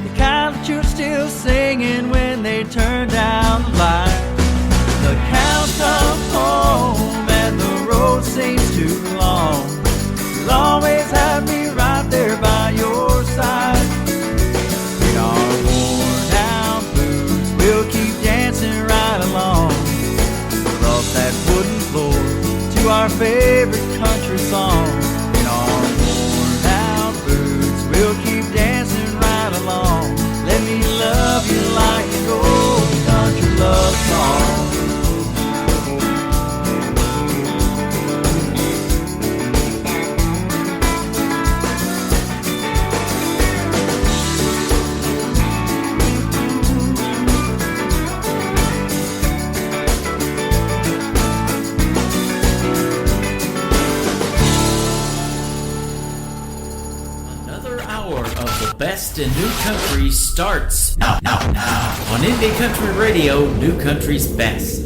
The kind that you're still singing when they turn down the light. The cows come home and the road seems too long. You'll always have me right there by your side. In our worn out boots, we'll keep dancing right along across that wooden floor to our favorite country song. In our worn out boots, we'll keep dancing right along. Let me love you like an old country love song.
Best in New Country starts now on Indie Country Radio, New Country's best.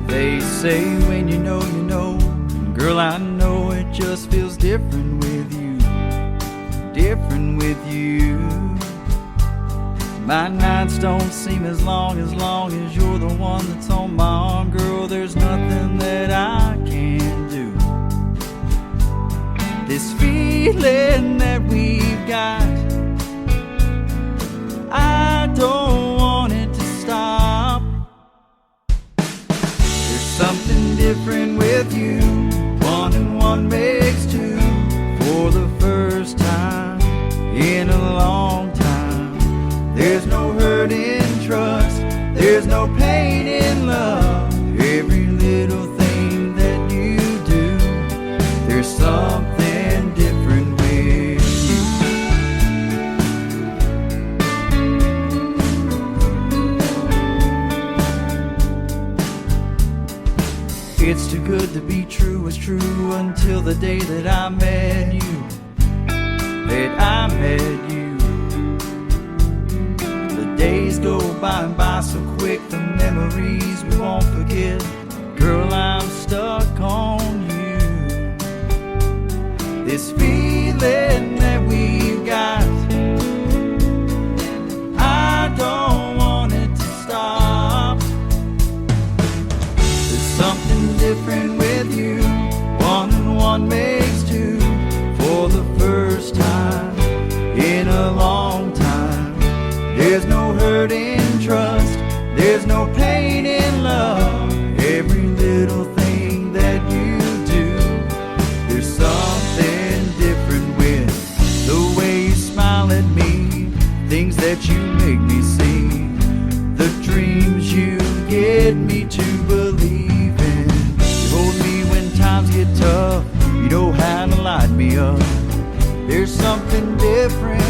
They say when you know, girl, I know it just feels different with you. Different with you. My nights don't seem as long as you're the one that's on my arm. Girl, there's nothing that I can do. This feeling that we've got, I don't want it to stop. There's something different with you. One and one makes two. For the first time in a long time, there's no hurt in trust, there's no pain in love. Every little thing that you do, there's something different with you. It's too good to be true, it's true until the day that I met you. That I met you. The days go by and by so quick, the memories we won't forget. Girl, I'm stuck on you. This feeling that we've got, I don't want it to stop. There's something different with you. One and one makes two. For the first time in a long time, there's no hurt in trust, there's no pain in love. Every little thing that you do, there's something different with the way you smile at me, things that you make me see, the dreams you get me to believe in. You hold me when times get tough, you know how to light me up. There's something different,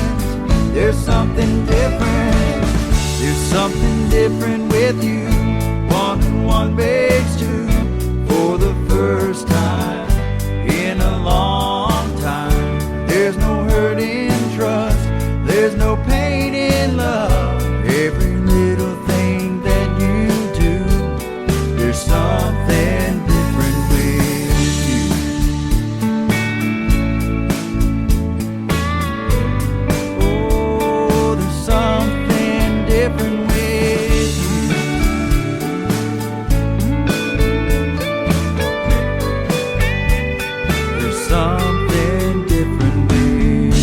there's something different, there's something different with you. One and one makes two. For the first time in a long time, there's no hurt in trust, there's no pain in love. Every little thing that you do, there's something different with you. Oh, there's something different with you. There's something different with you.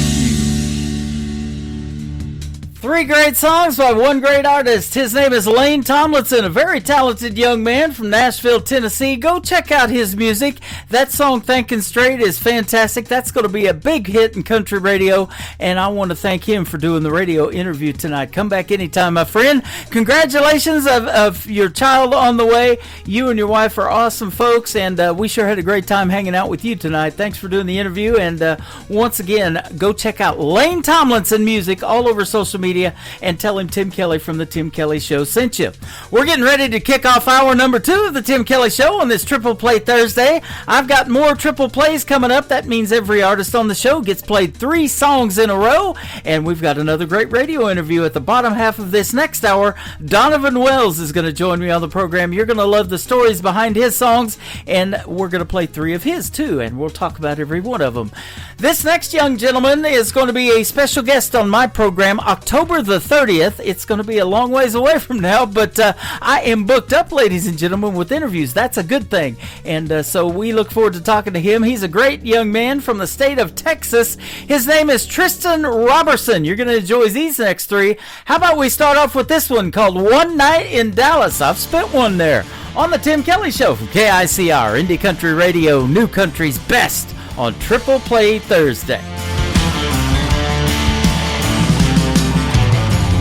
Three great songs by one great artist. His name is Lane Tomlinson, a very talented young man from Nashville, Tennessee. Go check out his music. That song, Thinking Straight, is fantastic. That's going to be a big hit in country radio, and I want to thank him for doing the radio interview tonight. Come back anytime, my friend. Congratulations of your child on the way. You and your wife are awesome folks, and we sure had a great time hanging out with you tonight. Thanks for doing the interview, and once again, go check out Lane Tomlinson music all over social media. and tell him Tim Kelly from the Tim Kelly Show sent you. We're getting ready to kick off hour number 2 of the Tim Kelly Show on this Triple Play Thursday. I've got more triple plays coming up. That means every artist on the show gets played 3 songs in a row, and we've got another great radio interview at the bottom half of this next hour. Donovan Wells is going to join me on the program. You're going to love the stories behind his songs, and we're going to play 3 of his too, and we'll talk about every one of them. This next young gentleman is going to be a special guest on my program October the 30th. It's going to be a long ways away from now, but I am booked up, ladies and gentlemen, with interviews. That's a good thing, and so we look forward to talking to him. He's a great young man from the state of Texas. His name is Tristan Robertson. You're going to enjoy these next 3. How about we start off with this one called One Night in Dallas? I've spent one there on the Tim Kelly Show from KICR, Indie Country Radio, New Country's best on Triple Play Thursday.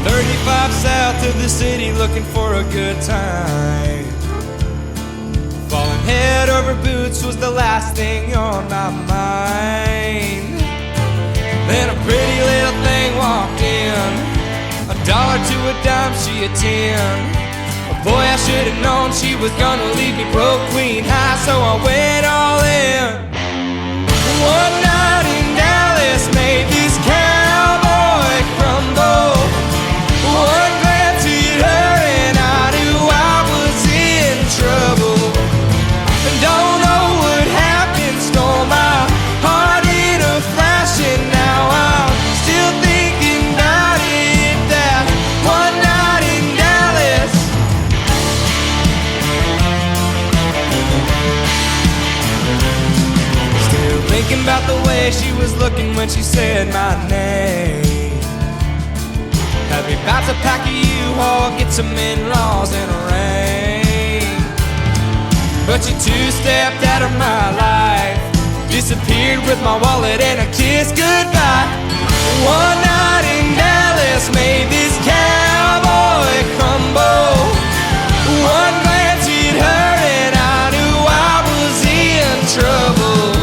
35 south of the city looking for a good time. Falling head over boots was the last thing on my mind. Then a pretty little thing walked in, $1 to a dime, she a 10. Boy, I should have known she was gonna leave me broke, queen high, so I went all in. One night in Dallas made this cowboy crumble. One glance hit her and I knew I was in trouble. And don't know what happened, stole my heart in a flash, and now I'm still thinking about it, that one night in Dallas. Still thinking about the way she was looking when she said my name. Had me about to pack a U-Haul, get some in-laws and a rain. But you two-stepped out of my life, disappeared with my wallet and a kiss goodbye. One night in Dallas made this cowboy crumble. One glance hit her and I knew I was in trouble.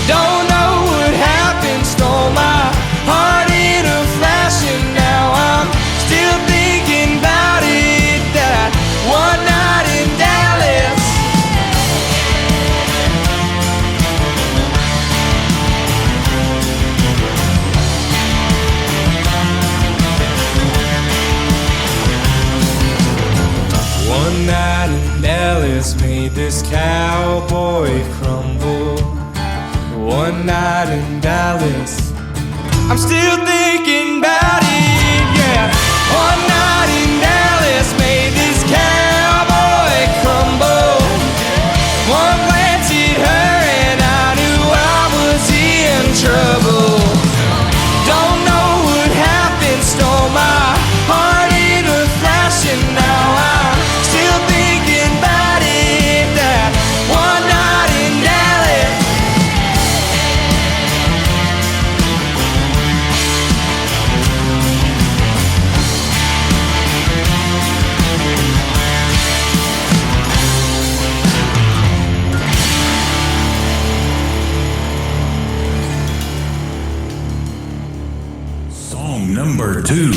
Don't know what happened, stole my heart in a flash, and now I'm still thinking about it, that one night in Dallas. One night in Dallas made this cowboy crumble. One night in Dallas, I'm still thinking about it, yeah. One night in Dallas made this cowboy crumble. One glance hit her and I knew I was in trouble. Don't know what happened, stole my heart in a flash, and now I'm still thinking about it, that one night in Dallas.
Song number 2.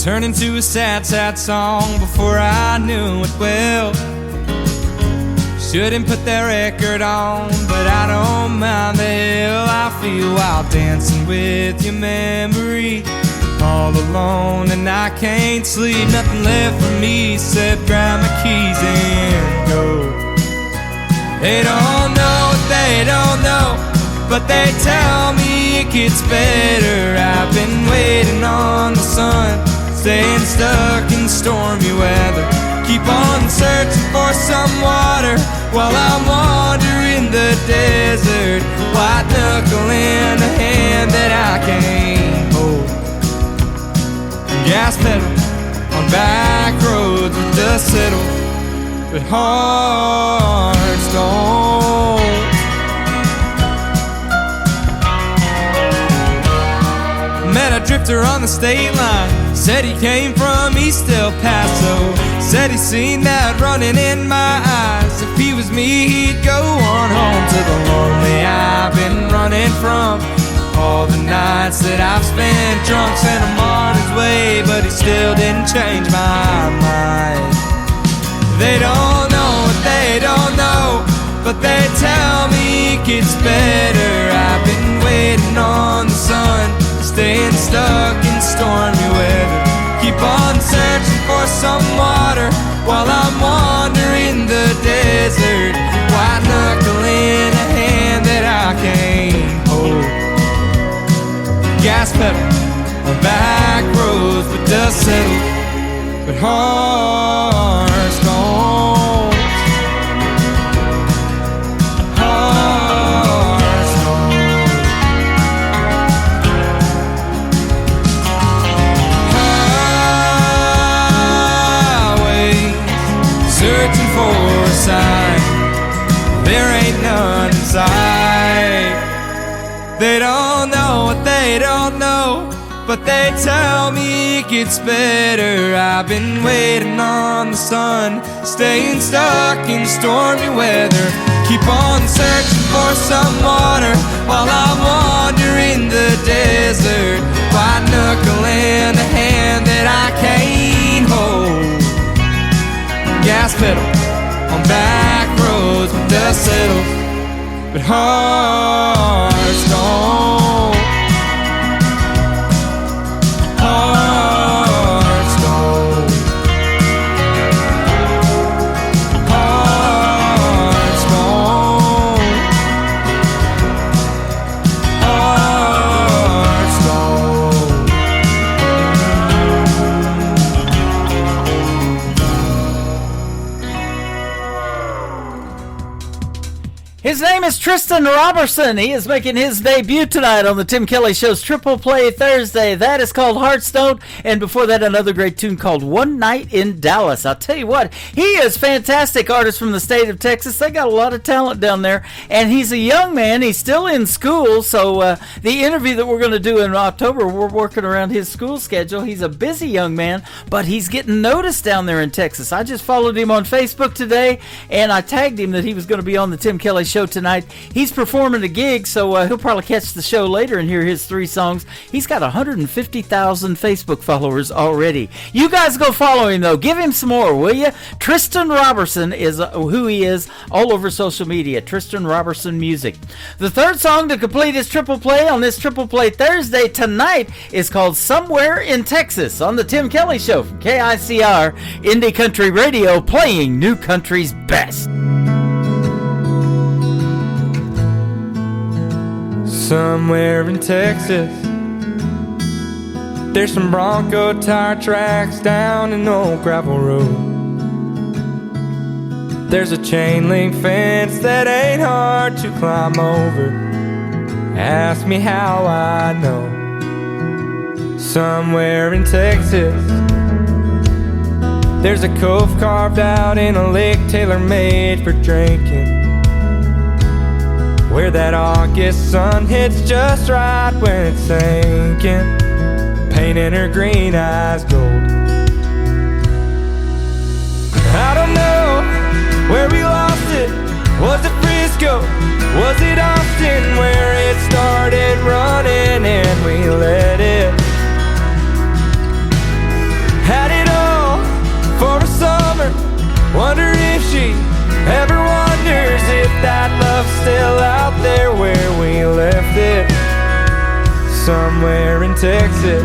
Turned into a sad, sad song before I knew it well. Shouldn't put that record on, but I don't mind the hell I feel while dancing with your memory. All alone and I can't sleep, nothing left for me except grab my keys and go. They don't know what they don't know, but they tell me it gets better. I've been waiting on the sun, staying stuck in stormy weather. Keep on searching for some water while I'm wandering the desert. White knuckle in a hand that I can't hold. Gas pedal on back roads with dust settled. but hearts don't. Met a drifter on the state line, said he came from East El Paso, said he seen that running in my eyes. If he was me, he'd go on home to the lonely I've been running from. All the nights that I've spent drunk sent him on his way, but he still didn't change my mind. They don't know what they don't know, but they tell me it gets better. I've been waiting on the sun, staying stuck in stormy weather. Keep on searching for some water while I'm wandering the desert. White knuckle in a hand that I can't hold. Gas pedal on back roads, but dust settle, but hearts don't. Hearts don't. Highways searching for a sign, there ain't none in sight. They don't know what they don't know, but they tell me it gets better. I've been waiting on the sun, staying stuck in stormy weather. Keep on searching for some water while I'm wandering the desert. White knuckle in a hand that I can't hold. Gas pedal on back roads when dust settles, but hearts don't. Hearts don't. Hearts don't. Hearts don't.
His name is Tristan Robertson. He is making his debut tonight on the Tim Kelly Show's Triple Play Thursday. That is called Heartstone, and before that, another great tune called One Night in Dallas. I'll tell you what, he is fantastic artist from the state of Texas. They got a lot of talent down there, and he's a young man. He's still in school, so the interview that we're going to do in October, we're working around his school schedule. He's a busy young man, but he's getting noticed down there in Texas. I just followed him on Facebook today, and I tagged him that he was going to be on the Tim Kelly Show tonight. He's performing a gig, so he'll probably catch the show later and hear his 3 songs. He's got 150,000 Facebook followers already. You guys go follow him, though. Give him some more, will you? Tristan Robertson is who he is all over social media. Tristan Robertson Music. The third song to complete his triple play on this Triple Play Thursday tonight is called Somewhere in Texas on the Tim Kelly Show from KICR Indie Country Radio, playing new country's best.
Somewhere in Texas, there's some Bronco tire tracks down an old gravel road. There's a chain link fence that ain't hard to climb over. Ask me how I know. Somewhere in Texas, there's a cove carved out in a lake tailor-made for drinking, where that August sun hits just right when it's sinking, painting her green eyes gold. I don't know where we lost it. Was it Frisco? Was it Austin, where it started running and we let it? Had it all for a summer. Wonder if she ever wonders if that love's still out there where we left it. Somewhere in Texas,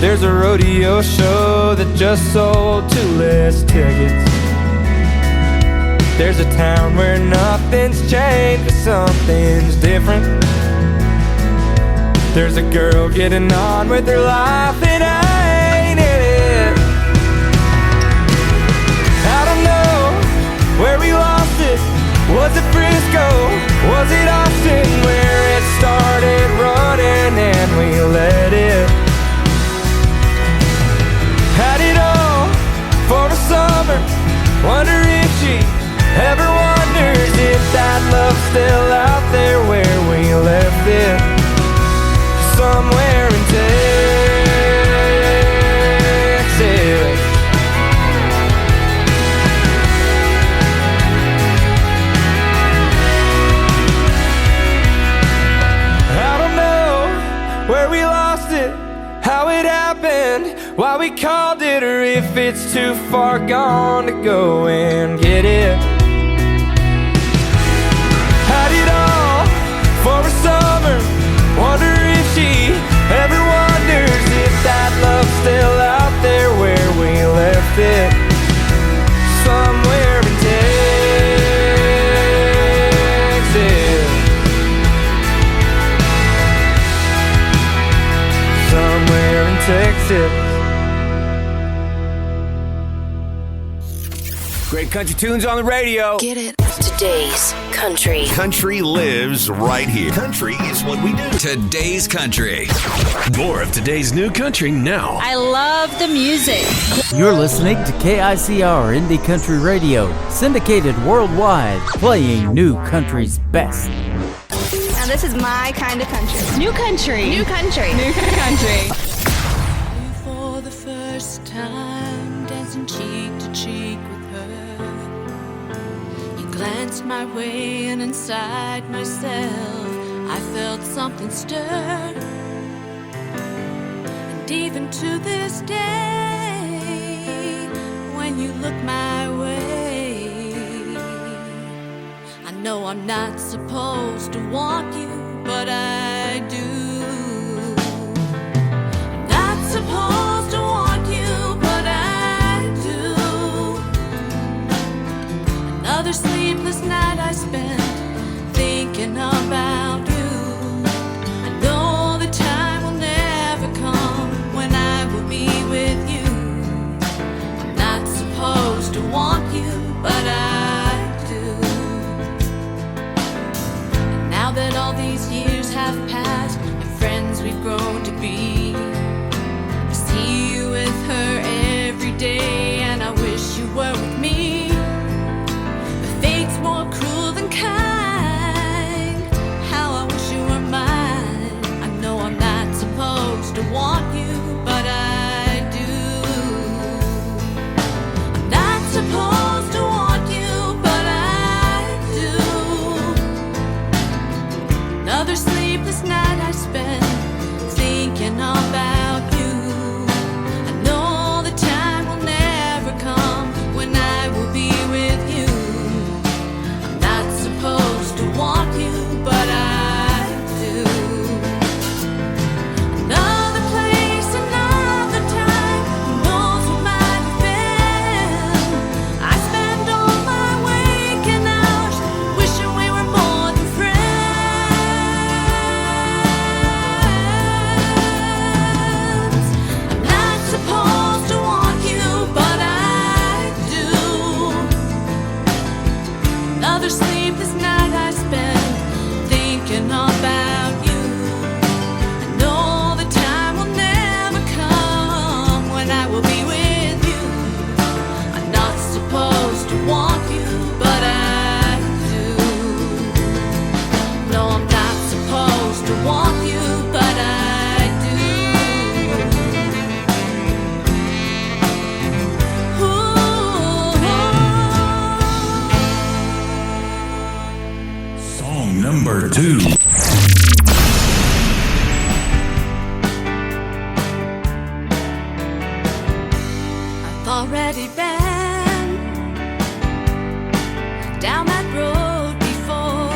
there's a rodeo show that just sold 2 less tickets. There's a town where nothing's changed, but something's different. There's a girl getting on with her life, and I ain't in it. I don't know where we lost it. Was it Frisco? Was it Austin, where it started running and we let it? Had it all for a summer. that love's still out there where we left it, somewhere in Texas. I don't know where we lost it, how it happened, why we called it, or if it's too far gone to go and get it. Had it all for a summer, wonder if she ever wonders if that love's still out there where we left it, somewhere in Texas. Somewhere in Texas.
Great country tunes on the radio.
Get it?
Today's country.
Country lives right here. Country is what we do.
Today's country. More of today's new country now.
I love the music.
You're listening to KICR Indie Country Radio, syndicated worldwide, playing new country's best.
Now this is my kind of country. New country. New country. New country.
For the first time, dancing cheek to cheek with her, you glanced my way and inside myself I felt something stir. And even to this day, when you look my way, I know I'm not supposed to want you, but I do. Not supposed to want you, but I do. Another sleepless night I spent thinking about you. I know the time will never come when I will be with you. I'm not supposed to want you, but I do. And now that all these years have passed and friends we've grown to be, I see you with her every day and I wish you were with me. But fate's more cruel than kind. How I wish you were mine. I know I'm not supposed to want you, but I do. I'm not supposed to want you, but I do. Another sleepless night I spent thinking about you. I know the time will never come when I will be with you. I'm not supposed to want you, but I do. Another place, another time, who knows what might have been. I spend all my waking hours wishing we were more than friends. I'm not supposed to want you, but I do. Another sleepless night I spent thinking about you. I know the time will never come when I will be with you. I'm not supposed to want you, but I do. No, I'm not supposed to want you, but I do.
Song number 2.
I've already been down that road before,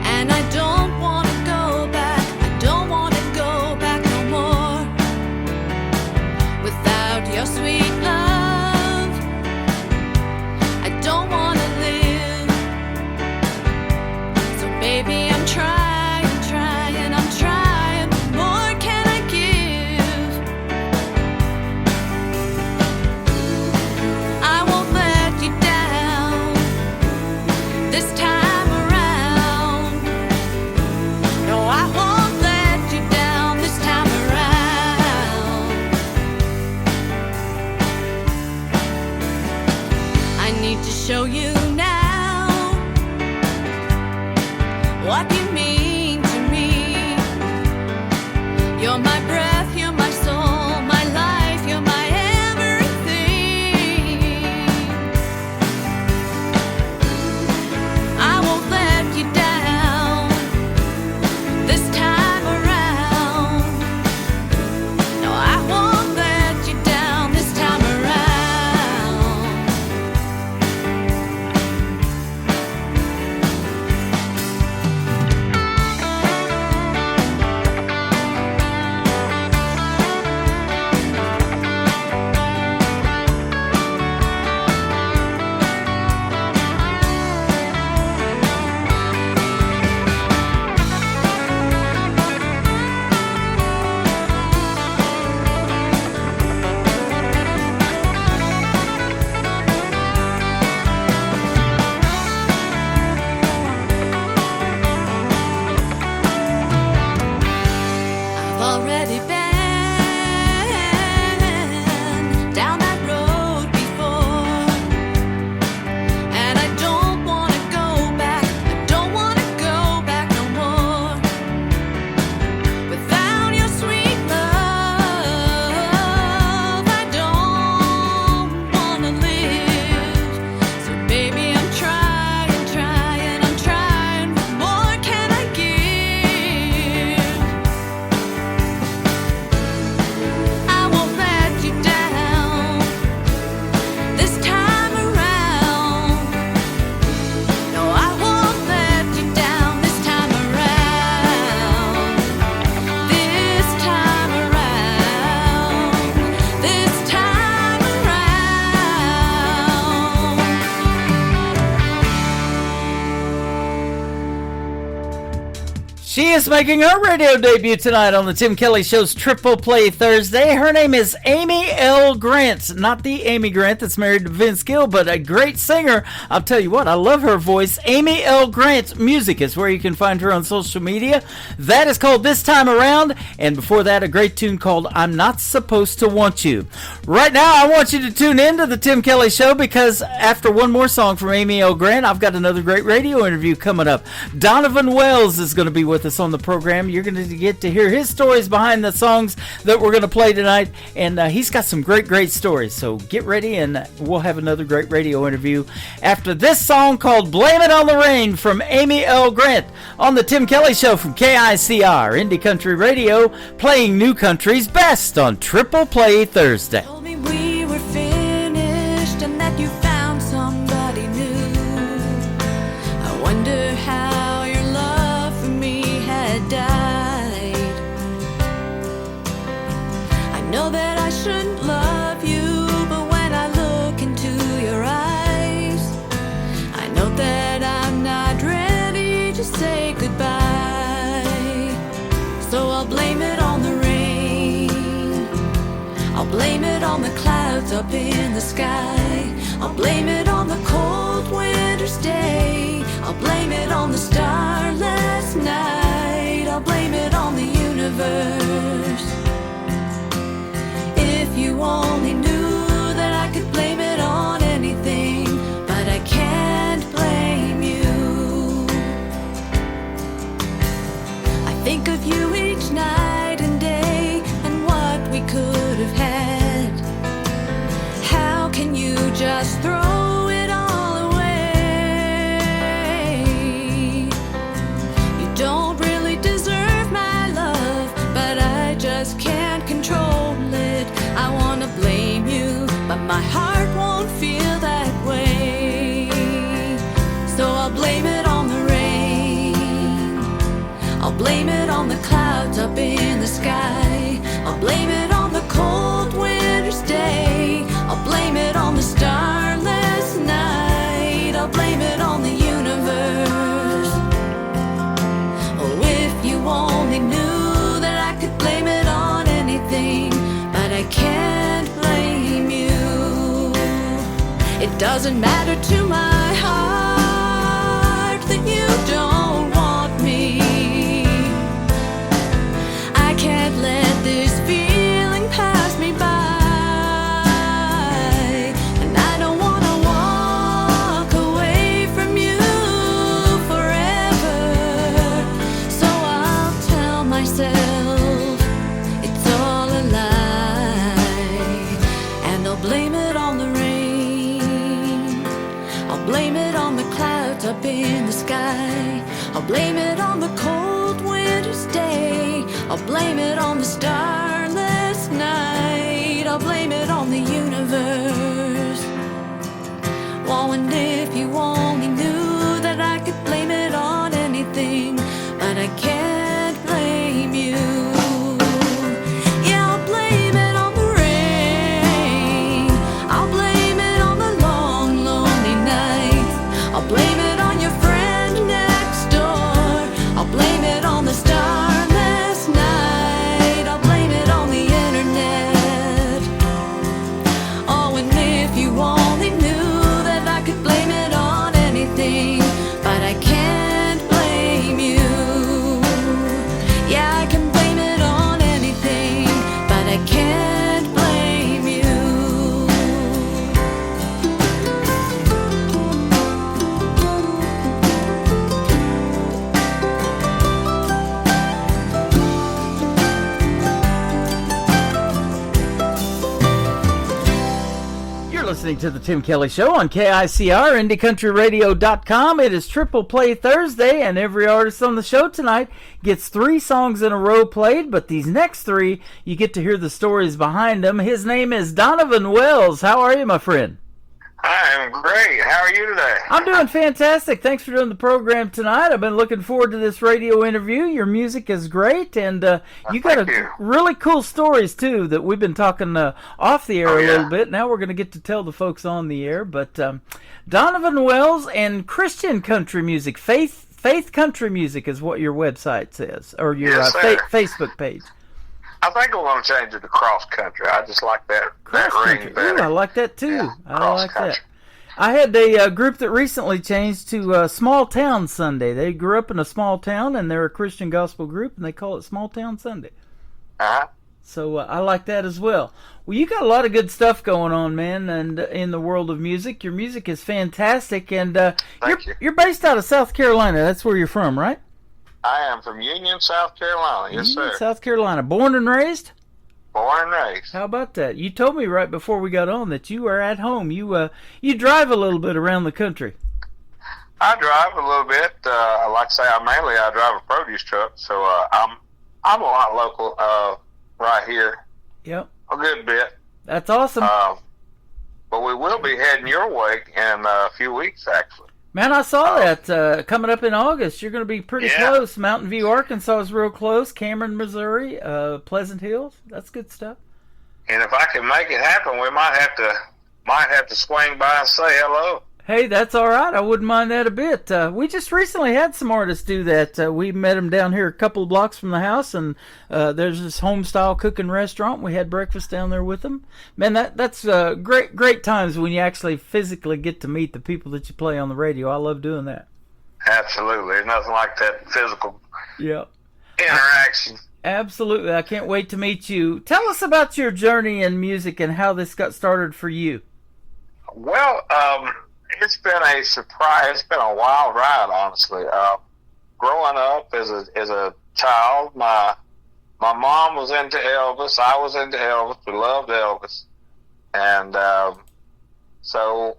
and I don't want to go back. I don't want to go back no more. Without your sweet love, I don't want to live. So baby, I'm trying, trying, I'm trying. What more can I give? I won't let you down this time around. No, I won't let you down this time around. I need to show you now what you mean to me. You're my breath, you're my soul, my life, you're my everything. I won't let you down this time around. No, I won't let you down this time around. I've already been down that road before, and I don't want to go back. I don't want to go back no more. Without your sweet love, I don't want to live. So baby, I'm trying. What more can I give? I won't let you down this time around. No, I won't let you down this time around. This time around. This time around.
She is making her radio debut tonight on the Tim Kelly Show's Triple Play Thursday. Her name is Amy L. Grant. Not the Amy Grant that's married to Vince Gill, but a great singer. I'll tell you what, I love her voice. Amy L. Grant Music is where you can find her on social media. That is called This Time Around. And before that, a great tune called I'm Not Supposed to Want You. Right now, I want you to tune in to the Tim Kelly Show because after one more song from Amy L. Grant, I've got another great radio interview coming up. Donovan Wells is going to be with us on the program. You're going to get to hear his stories behind the songs that we're going to play tonight, and he's got some great stories. So get ready, and we'll have another great radio interview after this song called Blame It on the Rain from Amy L. Grant on the Tim Kelly Show from KICR Indie Country Radio, playing new country's best on Triple Play Thursday.
Told me we were finished and that you found somebody new. I wonder how your love for me had died. I know that I shouldn't love you, but when I look into your eyes, I know that I'm not ready to say goodbye. So I'll blame it on the rain. I'll blame it on the clouds up in the sky. I'll blame it on the cold winter's day. I'll blame it on the starless night. I'll blame it on the universe. If you only knew that I could blame it on anything, but I can't blame you. I think of you each night and day and what we could have had. How can you just throw it all away? You don't really deserve my love, but I just can't control it. I wanna blame you, but my heart won't feel that way. So I'll blame it on the rain. I'll blame it on the clouds up in the sky. I'll blame it on the cold winter's day. I'll blame it on the starless night. I'll blame it on the universe. Oh, if you only knew that I could blame it on anything, but I can't blame you. It doesn't matter to my heart that you don't want me. I can't let this feeling pass me by. And I don't wanna walk away from you forever. up in the sky. I'll blame it on the cold winter's day. I'll blame it on the starless night. I'll blame it on the universe. Oh, and if you only knew that I could blame it on anything, but I can't blame you. Yeah, I'll blame it on the rain. I'll blame it on the long, lonely nights. I'll blame it on your friend next door. I'll blame it on the starless night. I'll blame it on the internet. Oh, and if you only knew that I could blame it on anything, but I can't blame you. Yeah, I can blame it on anything, but I can't blame you.
You're listening to the Tim Kelly Show on KICR, IndieCountryRadio.com. It is Triple Play Thursday, and every artist on the show tonight gets 3 songs in a row played, but these next 3, you get to hear the stories behind them. His name is Donovan Wells. How are you, my friend?
I am great. How are you today?
I'm doing fantastic. Thanks for doing the program tonight. I've been looking forward to this radio interview. Your music is great, and you got really cool stories, too, that we've been talking off the air a little bit. Now we're going to get to tell the folks on the air. But Donovan Wells and Christian country music, faith country music is what your website says, or your Facebook page.
I think I'm going to change it to cross country. I just like that ring better.
Ooh, I like that too.
Yeah,
I like that. I had a group that recently changed to Small Town Sunday. They grew up in a small town, and they're a Christian gospel group, and they call it Small Town Sunday.
Uh-huh.
So I like that as well. Well, you got a lot of good stuff going on, man, and in the world of music. Your music is fantastic, and you're based out of South Carolina. That's where you're from, right?
I am from Union, South Carolina. Yes, sir.
South Carolina. Born and raised?
Born and raised.
How about that? You told me right before we got on that you are at home. You drive a little bit around the country.
I drive a little bit. Like I say, I drive a produce truck, so I'm a lot local right here.
Yep.
A good bit.
That's awesome.
But we will be heading your way in a few weeks, actually.
Man, I saw that coming up in August. You're going to be pretty close. Mountain View, Arkansas is real close. Cameron, Missouri, Pleasant Hills. That's good stuff.
And if I can make it happen, we might have to swing by and say hello.
Hey, that's all right. I wouldn't mind that a bit. We just recently had some artists do that. We met them down here a couple of blocks from the house, and there's this home-style cooking restaurant. We had breakfast down there with them. Man, that's great times when you actually physically get to meet the people that you play on the radio. I love doing that.
Absolutely. There's nothing like that physical interaction.
Absolutely. I can't wait to meet you. Tell us about your journey in music and how this got started for you.
Well, it's been a surprise. It's been a wild ride, honestly. Growing up as a child, my mom was into Elvis. I was into Elvis. We loved Elvis, and so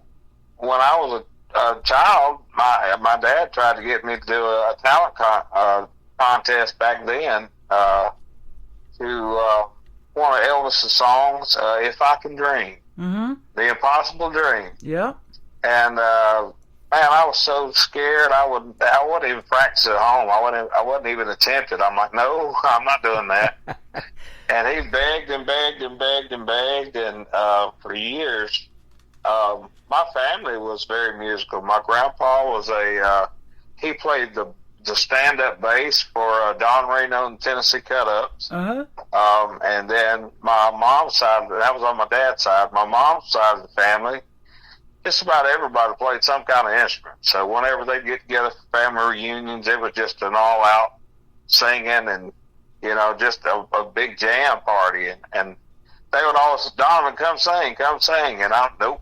when I was a child, my dad tried to get me to do a talent contest back then to one of Elvis's songs, "If I Can Dream," "The Impossible Dream."
Yeah.
And man, I was so scared. I wouldn't even practice at home. I wouldn't even attempt it. I'm like, no, I'm not doing that. And he begged and begged and begged and begged, and for years, my family was very musical. My grandpa was he played the stand-up bass for Don Reno and Tennessee Cut-Ups. And then my mom's side, that was on my dad's side. My mom's side of the family, just about everybody played some kind of instrument. So whenever they'd get together for family reunions, it was just an all-out singing and, just a big jam party. And they would always say, "Donovan, come sing. And nope,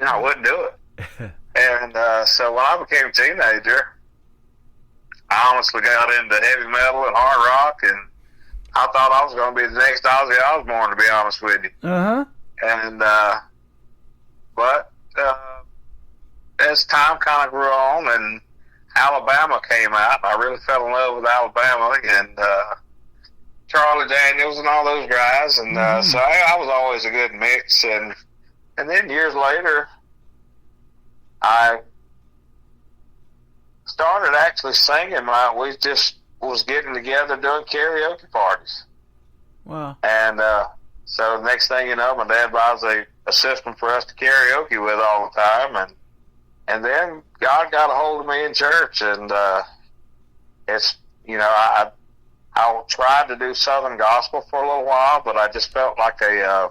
I wouldn't do it. And so when I became a teenager, I honestly got into heavy metal and hard rock, and I thought I was going to be the next Ozzy Osbourne, to be honest with you. And but as time kind of grew on, and Alabama came out, and I really fell in love with Alabama and Charlie Daniels and all those guys, and so I was always a good mix. And then years later, I started actually singing. We just was getting together doing karaoke parties.
Wow!
And so the next thing you know, my dad buys a system for us to karaoke with all the time, and then God got a hold of me in church, and it's, you know, I tried to do Southern gospel for a little while, but I just felt like a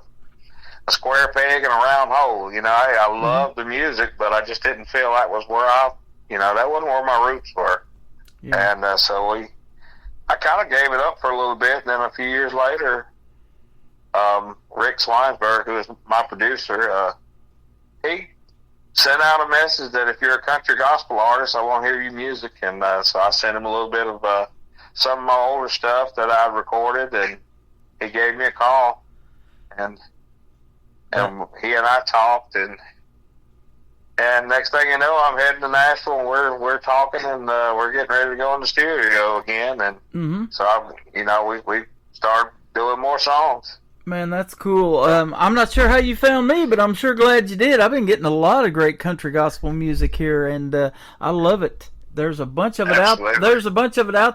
square peg in a round hole. You know, I loved the music, but I just didn't feel that was where that wasn't where my roots were. Yeah. And so I kind of gave it up for a little bit, and then a few years later, Rick Swinesburg, who is my producer, he sent out a message that if you're a country gospel artist, I want to hear your music. And so I sent him a little bit of some of my older stuff that I recorded, and he gave me a call, and he and I talked, and next thing you know, I'm heading to Nashville, and we're talking, and we're getting ready to go in the studio again, and so we started doing more songs.
Man, that's cool. I'm not sure how you found me, but I'm sure glad you did. I've been getting a lot of great country gospel music here, and I love it. There's a bunch of it out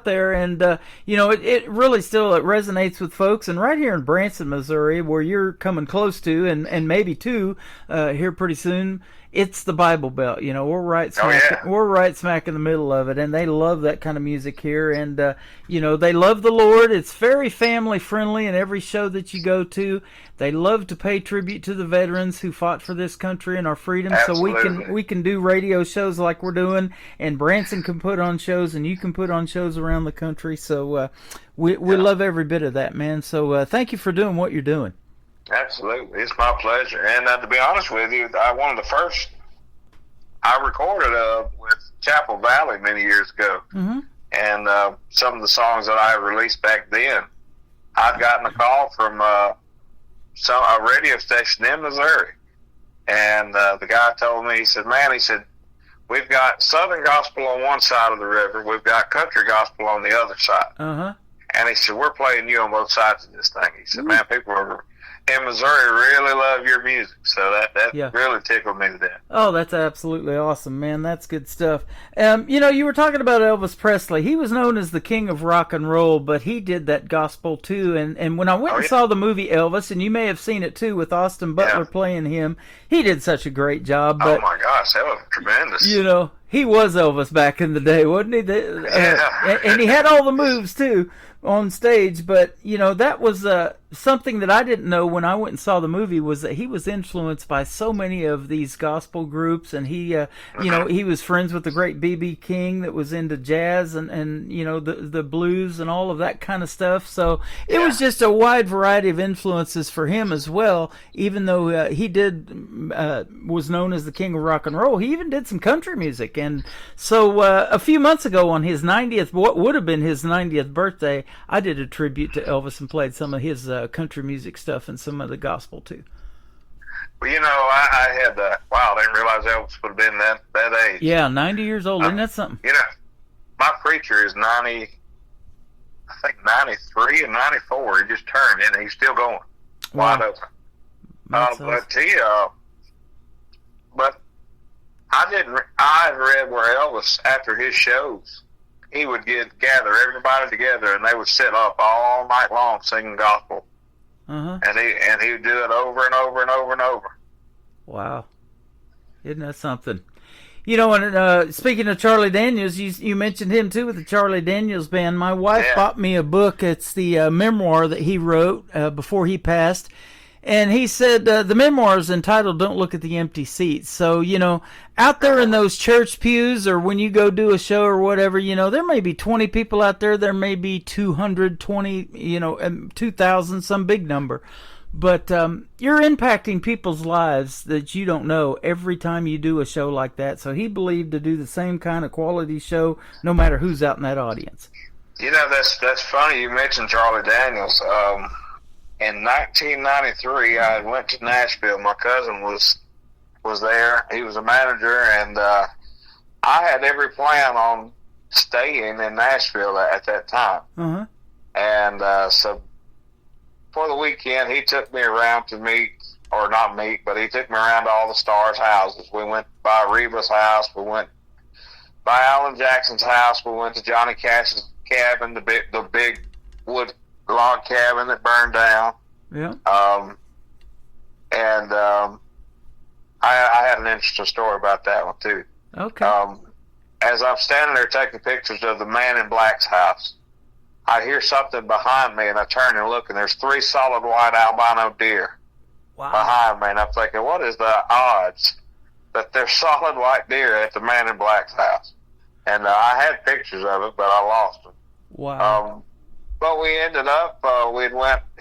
there, and it really still resonates with folks. And right here in Branson, Missouri, where you're coming close to, and maybe to here pretty soon, it's the Bible Belt. You know, we're right smack in the middle of it, and they love that kind of music here. And they love the Lord. It's very family friendly in every show that you go to. They love to pay tribute to the veterans who fought for this country and our freedom.
Absolutely.
So we can do radio shows like we're doing, and Branson can put on shows, and you can put on shows around the country. So we love every bit of that, man. So thank you for doing what you're doing.
Absolutely. It's my pleasure. And to be honest with you, one of the first I recorded with Chapel Valley many years ago.
Mm-hmm.
And some of the songs that I released back then, I'd gotten a call from a radio station in Missouri. And the guy told me, he said, we've got Southern gospel on one side of the river. We've got country gospel on the other side.
Uh-huh.
And he said, we're playing you on both sides of this thing. He said, man, people in Missouri really love your music. So that really tickled me to death.
Oh, that's absolutely awesome, man. That's good stuff. You were talking about Elvis Presley. He was known as the king of rock and roll, but he did that gospel too. And when I went and saw the movie Elvis, and you may have seen it too with Austin Butler playing him, he did such a great job. But,
oh my gosh, that was tremendous.
He was Elvis back in the day, wasn't he? And he had all the moves too on stage, but that was something that I didn't know when I went and saw the movie, was that he was influenced by so many of these gospel groups, and he he was friends with the great B.B. King that was into jazz and the blues and all of that kind of stuff. So it was just a wide variety of influences for him as well. Even though he was known as the king of rock and roll, he even did some country music. And so a few months ago on his 90th, what would have been his 90th birthday, I did a tribute to Elvis and played some of his country music stuff and some of the gospel too.
Well, I had I didn't realize Elvis would have been that age.
Yeah, 90 years old. Isn't that something?
My preacher is 90, I think 93 and 94. He just turned, and he's still going.
Wow.
Wide open. But I read where Elvis, after his shows, he would gather everybody together, and they would sit up all night long singing gospel.
Uh-huh.
And he would do it over and over and over and over.
Wow. Isn't that something? And speaking of Charlie Daniels, you mentioned him too with the Charlie Daniels Band. My wife bought me a book. It's the memoir that he wrote before he passed. And he said the memoir is entitled "Don't Look at the Empty Seats." So, out there in those church pews, or when you go do a show or whatever, there may be 20 people out there. There may be 220, 2,000, some big number. But you're impacting people's lives that you don't know every time you do a show like that. So he believed to do the same kind of quality show no matter who's out in that audience.
That's funny you mentioned Charlie Daniels. In 1993, I went to Nashville. My cousin was there. He was a manager, and I had every plan on staying in Nashville at that time.
Uh-huh.
And so for the weekend, he took me around to meet, or not meet, but he took me around to all the stars' houses. We went by Reba's house. We went by Alan Jackson's house. We went to Johnny Cash's cabin, the big wood log cabin that burned down.
Yeah.
I had an interesting story about that one too.
Okay.
As I'm standing there taking pictures of the Man in Black's house, I hear something behind me, and I turn and look, and there's 3 solid white albino deer behind me, and I'm thinking, what is the odds that there's solid white deer at the Man in Black's house? And I had pictures of it, but I lost them.
Wow.
But we ended up,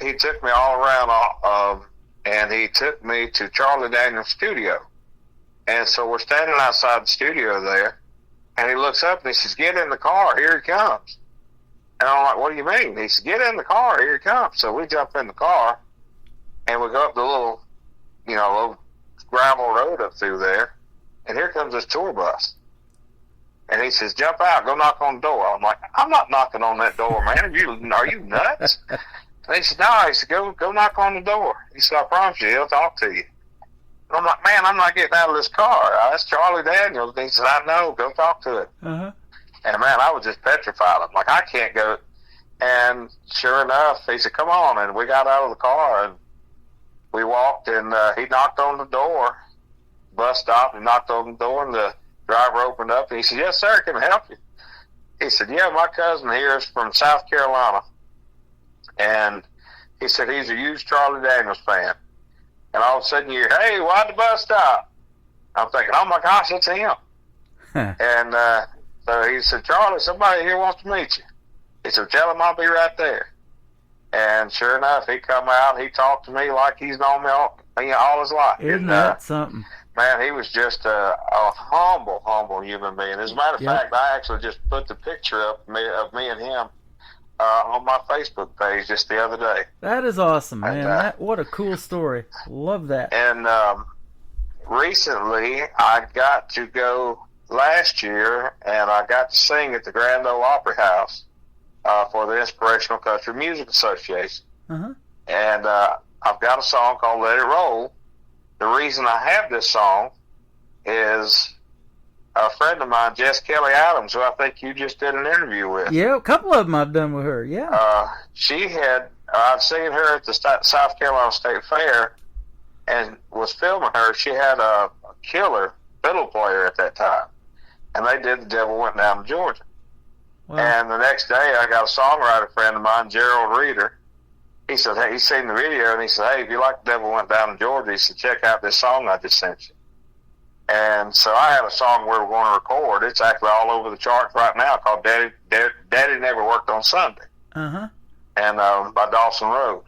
he took me all around, and he took me to Charlie Daniels' studio. And so we're standing outside the studio there, and he looks up and he says, "Get in the car, here he comes." And I'm like, "What do you mean?" He said, "Get in the car, here he comes." So we jump in the car, and we go up the little gravel road up through there, and here comes this tour bus. And he says, "Jump out, go knock on the door." I'm like, "I'm not knocking on that door, man. Are you nuts?" And he said, "No." He said, go knock on the door." He said, "I promise you, he'll talk to you." And I'm like, "Man, I'm not getting out of this car. That's Charlie Daniels." And he said, "I know, go talk to it."
Uh-huh.
And man, I was just petrified. I'm like, I can't go. And sure enough, he said, "Come on." And we got out of the car, and we walked, and he knocked on the door. Bus stopped, and knocked on the door, and the driver opened up, and he said, "Yes, sir, can I help you?" He said, "Yeah, my cousin here is from South Carolina." And he said he's a huge Charlie Daniels fan. And all of a sudden you hear, "Hey, why'd the bus stop?" I'm thinking, oh my gosh, it's him. And so he said, "Charlie, somebody here wants to meet you." He said, "Tell him I'll be right there." And sure enough, he come out, he talked to me like he's known me all his life.
Isn't that something?
Man, he was just a humble human being. As a matter of fact, I actually just put the picture up of me and him on my Facebook page just the other day.
That is awesome, man. What a cool story. Love that.
And recently, I got to go last year, and I got to sing at the Grand Ole Opry House for the Inspirational Country Music Association.
Uh-huh.
And I've got a song called "Let It Roll." The reason I have this song is a friend of mine, Jess Kelly Adams, who I think you just did an interview with.
Yeah, a couple of them I've done with her, yeah.
I've seen her at the South Carolina State Fair and was filming her. She had a killer fiddle player at that time, and they did "The Devil Went Down to Georgia." Wow. And the next day, I got a songwriter friend of mine, Gerald Reeder. He said, hey, he's seen the video, and he said, "Hey, if you like "The Devil Went Down to Georgia," he said, "check out this song I just sent you." And so I had a song we were going to record. It's actually all over the charts right now, called Daddy Never Worked on Sunday.
Uh-huh.
And by Dawson Road.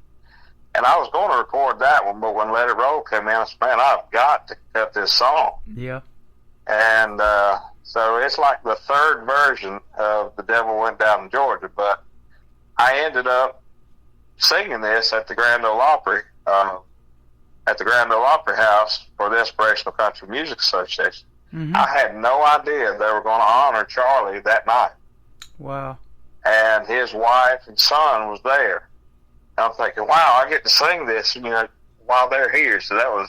And I was going to record that one, but when "Let It Roll" came in, I said, "Man, I've got to cut this song."
Yeah.
And so it's like the third version of "The Devil Went Down to Georgia," but I ended up singing this at the Grand Ole Opry, House for the Inspirational Country Music Association.
Mm-hmm.
I had no idea they were going to honor Charlie that night.
Wow.
And his wife and son was there. And I'm thinking, wow, I get to sing this, while they're here. So that was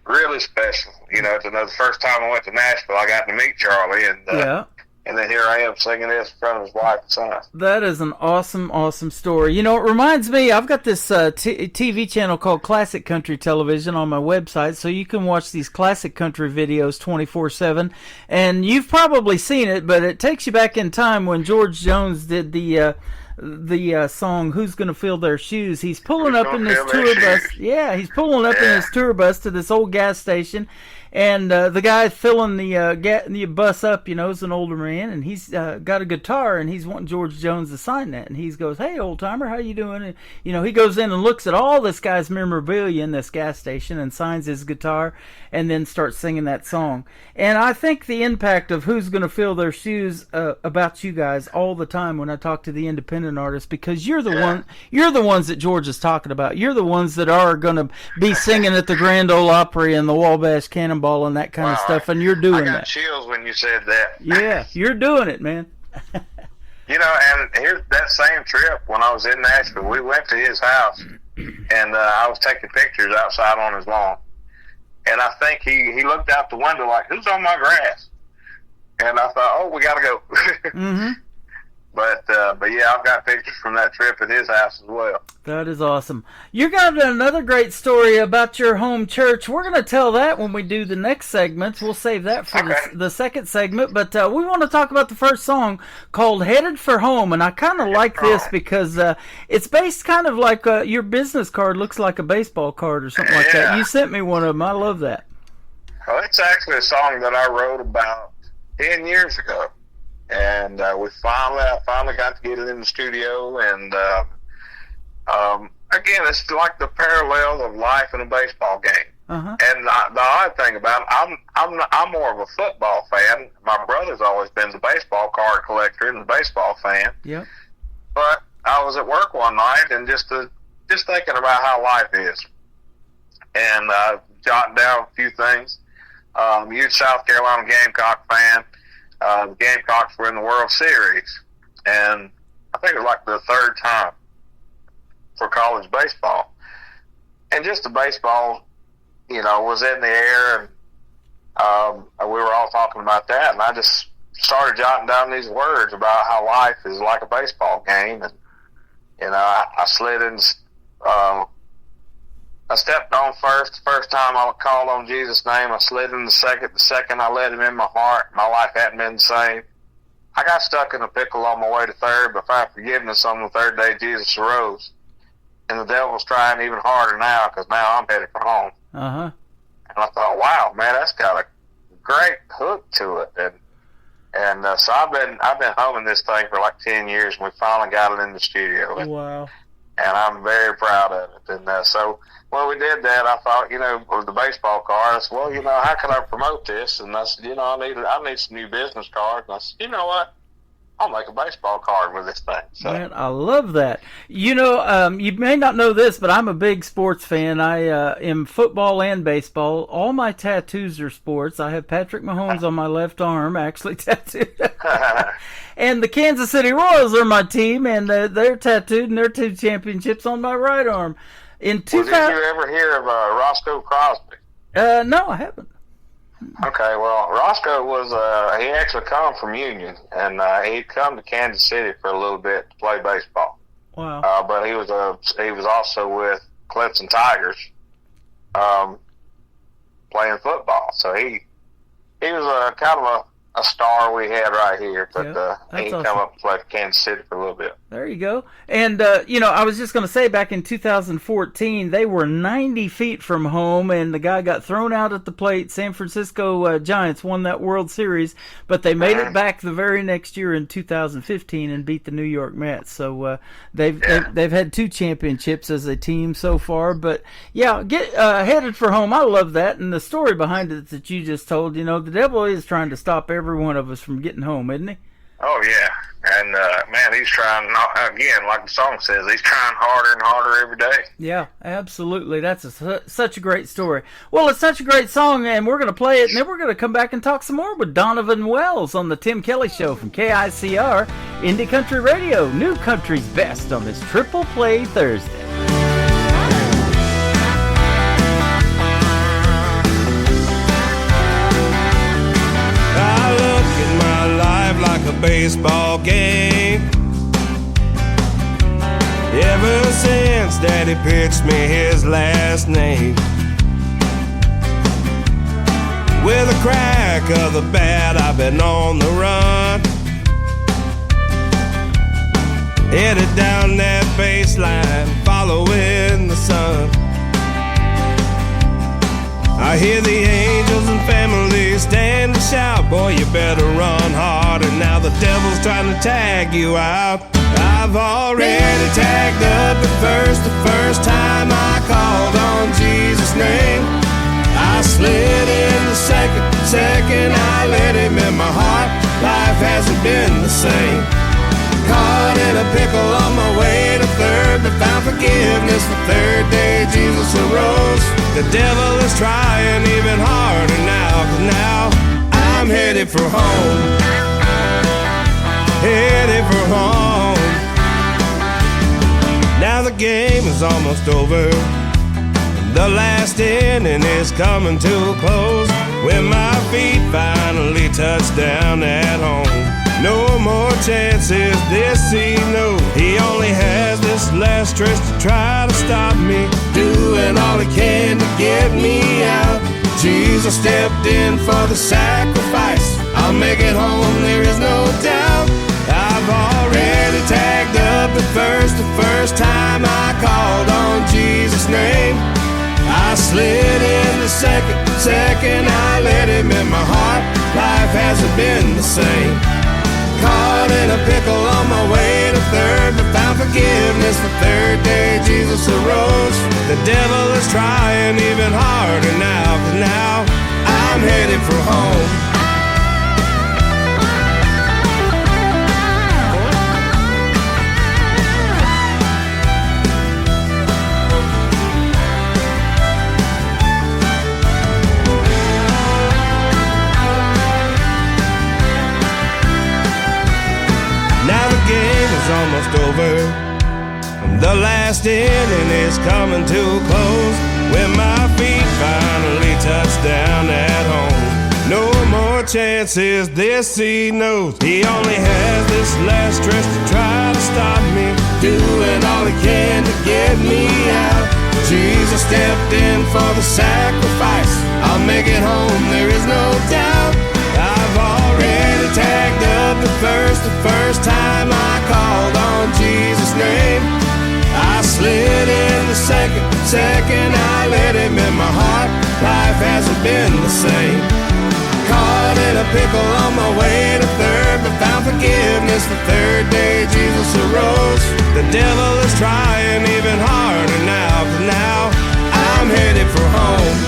really special. To know the first time I went to Nashville, I got to meet Charlie, and then here I am singing this in front of his wife and son.
That is an awesome, awesome story. It reminds me, I've got this TV channel called Classic Country Television on my website, so you can watch these classic country videos 24/7. And you've probably seen it, but it takes you back in time when George Jones did the song "Who's Gonna Fill Their Shoes." He's pulling up in his tour bus. Yeah, he's pulling up in his tour bus to this old gas station. And the guy filling the bus up, is an older man, and he's got a guitar, and he's wanting George Jones to sign that. And he goes, "Hey, old timer, how you doing?" And he goes in and looks at all this guy's memorabilia in this gas station and signs his guitar, and then starts singing that song. And I think the impact of "Who's Gonna Fill Their Shoes" about you guys all the time when I talk to the independent independent artists, because you're the ones that George is talking about. You're the ones that are going to be singing at the Grand Ole Opry and the Wabash Cannonball and that kind of stuff, and you're doing that.
I got chills when you said that.
Yeah, you're doing it, man.
You know, and here's that same trip when I was in Nashville. We went to his house, and I was taking pictures outside on his lawn. And I think he looked out the window like, who's on my grass? And I thought, oh, we got to go.
Mm-hmm.
But yeah, I've got pictures from that trip at his house as well.
That is awesome. You got another great story about your home church. We're going to tell that when we do the next segment. We'll save that for the second segment. But we want to talk about the first song called Headed for Home. And I kind of like this because it's based kind of like your business card looks like a baseball card or something like that. You sent me one of them. I love that.
Well, it's actually a song that I wrote about 10 years ago. And I finally got to get it in the studio, and again, it's like the parallel of life in a baseball game.
Uh-huh.
And the odd thing about it, I'm more of a football fan. My brother's always been the baseball card collector and the baseball fan.
Yep.
But I was at work one night and just thinking about how life is, and jotting down a few things. Huge South Carolina Gamecock fan. The Gamecocks were in the World Series, and I think it was like the third time for college baseball. And just the baseball, was in the air, and we were all talking about that, and I just started jotting down these words about how life is like a baseball game. And, I slid in, I stepped on first. The first time I called on Jesus' name, I slid in the second. The second I let him in my heart, my life hadn't been the same. I got stuck in a pickle on my way to third, but found forgiveness on the third day Jesus arose. And the devil's trying even harder now, because now I'm headed for home.
Uh-huh.
And I thought, wow, man, that's got a great hook to it. And so I've been humming this thing for like 10 years, and we finally got it in the studio.
Wow.
And I'm very proud of it. And so when we did that, I thought, with the baseball card, I said, well, how can I promote this? And I said, I need some new business cards. And I said, you know what? I'll make a baseball card with this thing. So.
Man, I love that. You may not know this, but I'm a big sports fan. I am football and baseball. All my tattoos are sports. I have Patrick Mahomes on my left arm, actually tattooed. And the Kansas City Royals are my team, and they're tattooed, and they're 2 championships on my right arm.
Did you ever hear of Roscoe Crosby?
No, I haven't.
Okay, well, Roscoe was, he actually come from Union, and he'd come to Kansas City for a little bit to play baseball.
Wow.
But he was also with Clemson Tigers, playing football. So he was kind of a star we had right here, but he
awesome.
come up and played for Kansas City for a little bit.
There you go. And, I was just going to say, back in 2014, they were 90 feet from home, and the guy got thrown out at the plate. San Francisco Giants won that World Series, but they made it back the very next year in 2015 and beat the New York Mets. So they've had 2 championships as a team so far. But, yeah, get headed for home. I love that. And the story behind it that you just told, the devil is trying to stop every one of us from getting home, isn't he?
Oh, yeah. And, man, he's trying, again, like the song says, he's trying harder and harder every day.
Yeah, absolutely. That's such a great story. Well, it's such a great song, and we're going to play it, and then we're going to come back and talk some more with Donovan Wells on the Tim Kelly Show from KICR, Indie Country Radio, New Country's Best on this Triple Play Thursday.
Like a baseball game. Ever since Daddy pitched me his last name, with a crack of the bat, I've been on the run, headed down that baseline, following the sun. I hear the angels and family stand and shout, boy, you better run harder, now the devil's trying to tag you out. I've already tagged up at first, the first time I called on Jesus' name. I slid in the second I let him in my heart. Life hasn't been the same. Caught in a pickle
forgiveness. The third day Jesus arose. The devil is trying even harder now, 'cause now I'm headed for home. Headed for home. Now the game is almost over. The last inning is coming to a close. When my feet finally touch down at home, no more chances this he knows. He only has this last stretch to try to stop me, doing all he can to get me out. Jesus stepped in for the sacrifice. I'll make it home, there is no doubt. I've already tagged up the first time I called on Jesus' name. I slid in the second I let him in my heart. Life hasn't been the same. Caught in a pickle on my way to third, but found forgiveness. The third day Jesus arose. The devil is trying even harder now, 'cause now I'm headed for home. Almost over. The last inning is coming to a close. When my feet finally touch down at home, no more chances this he knows. He only has this last stretch to try to stop me, doing all he can to get me out. Jesus stepped in for the sacrifice. I'll make it home, there is no doubt. I've already tagged up the first time I called on Jesus' name. I slid in the second I let him in my heart. Life hasn't been the same. Caught in a pickle on my way to third, but found forgiveness. The third day Jesus arose. The devil is trying even harder now, 'cause now I'm headed for home.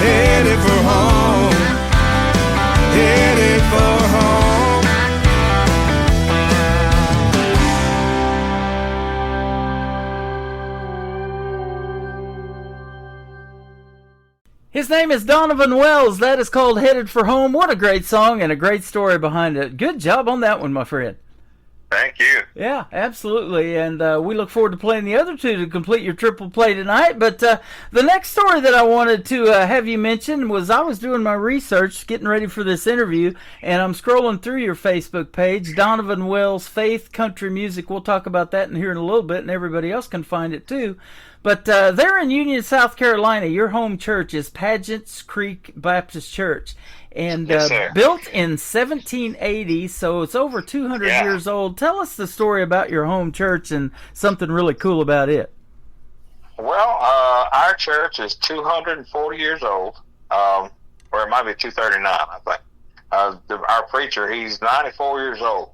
Headed for home. Headed for home.
His name is Donovan Wells. That is called Headed for Home. What a great song and a great story behind it. Good job on that one, my friend.
Thank you.
Yeah, absolutely. And we look forward to playing the other two to complete your triple play tonight. But the next story that I wanted to have you mention was I was doing my research, getting ready for this interview, and I'm scrolling through your Facebook page, Donovan Wells Faith Country Music. We'll talk about that in here in a little bit, and everybody else can find it too. But there in Union, South Carolina, your home church is Pageants Creek Baptist Church. And
yes,
built in 1780, so it's over 200 years old. Tell us the story about your home church and something really cool about it.
Well, our church is 240 years old, or it might be 239, I think. Our preacher, he's 94 years old,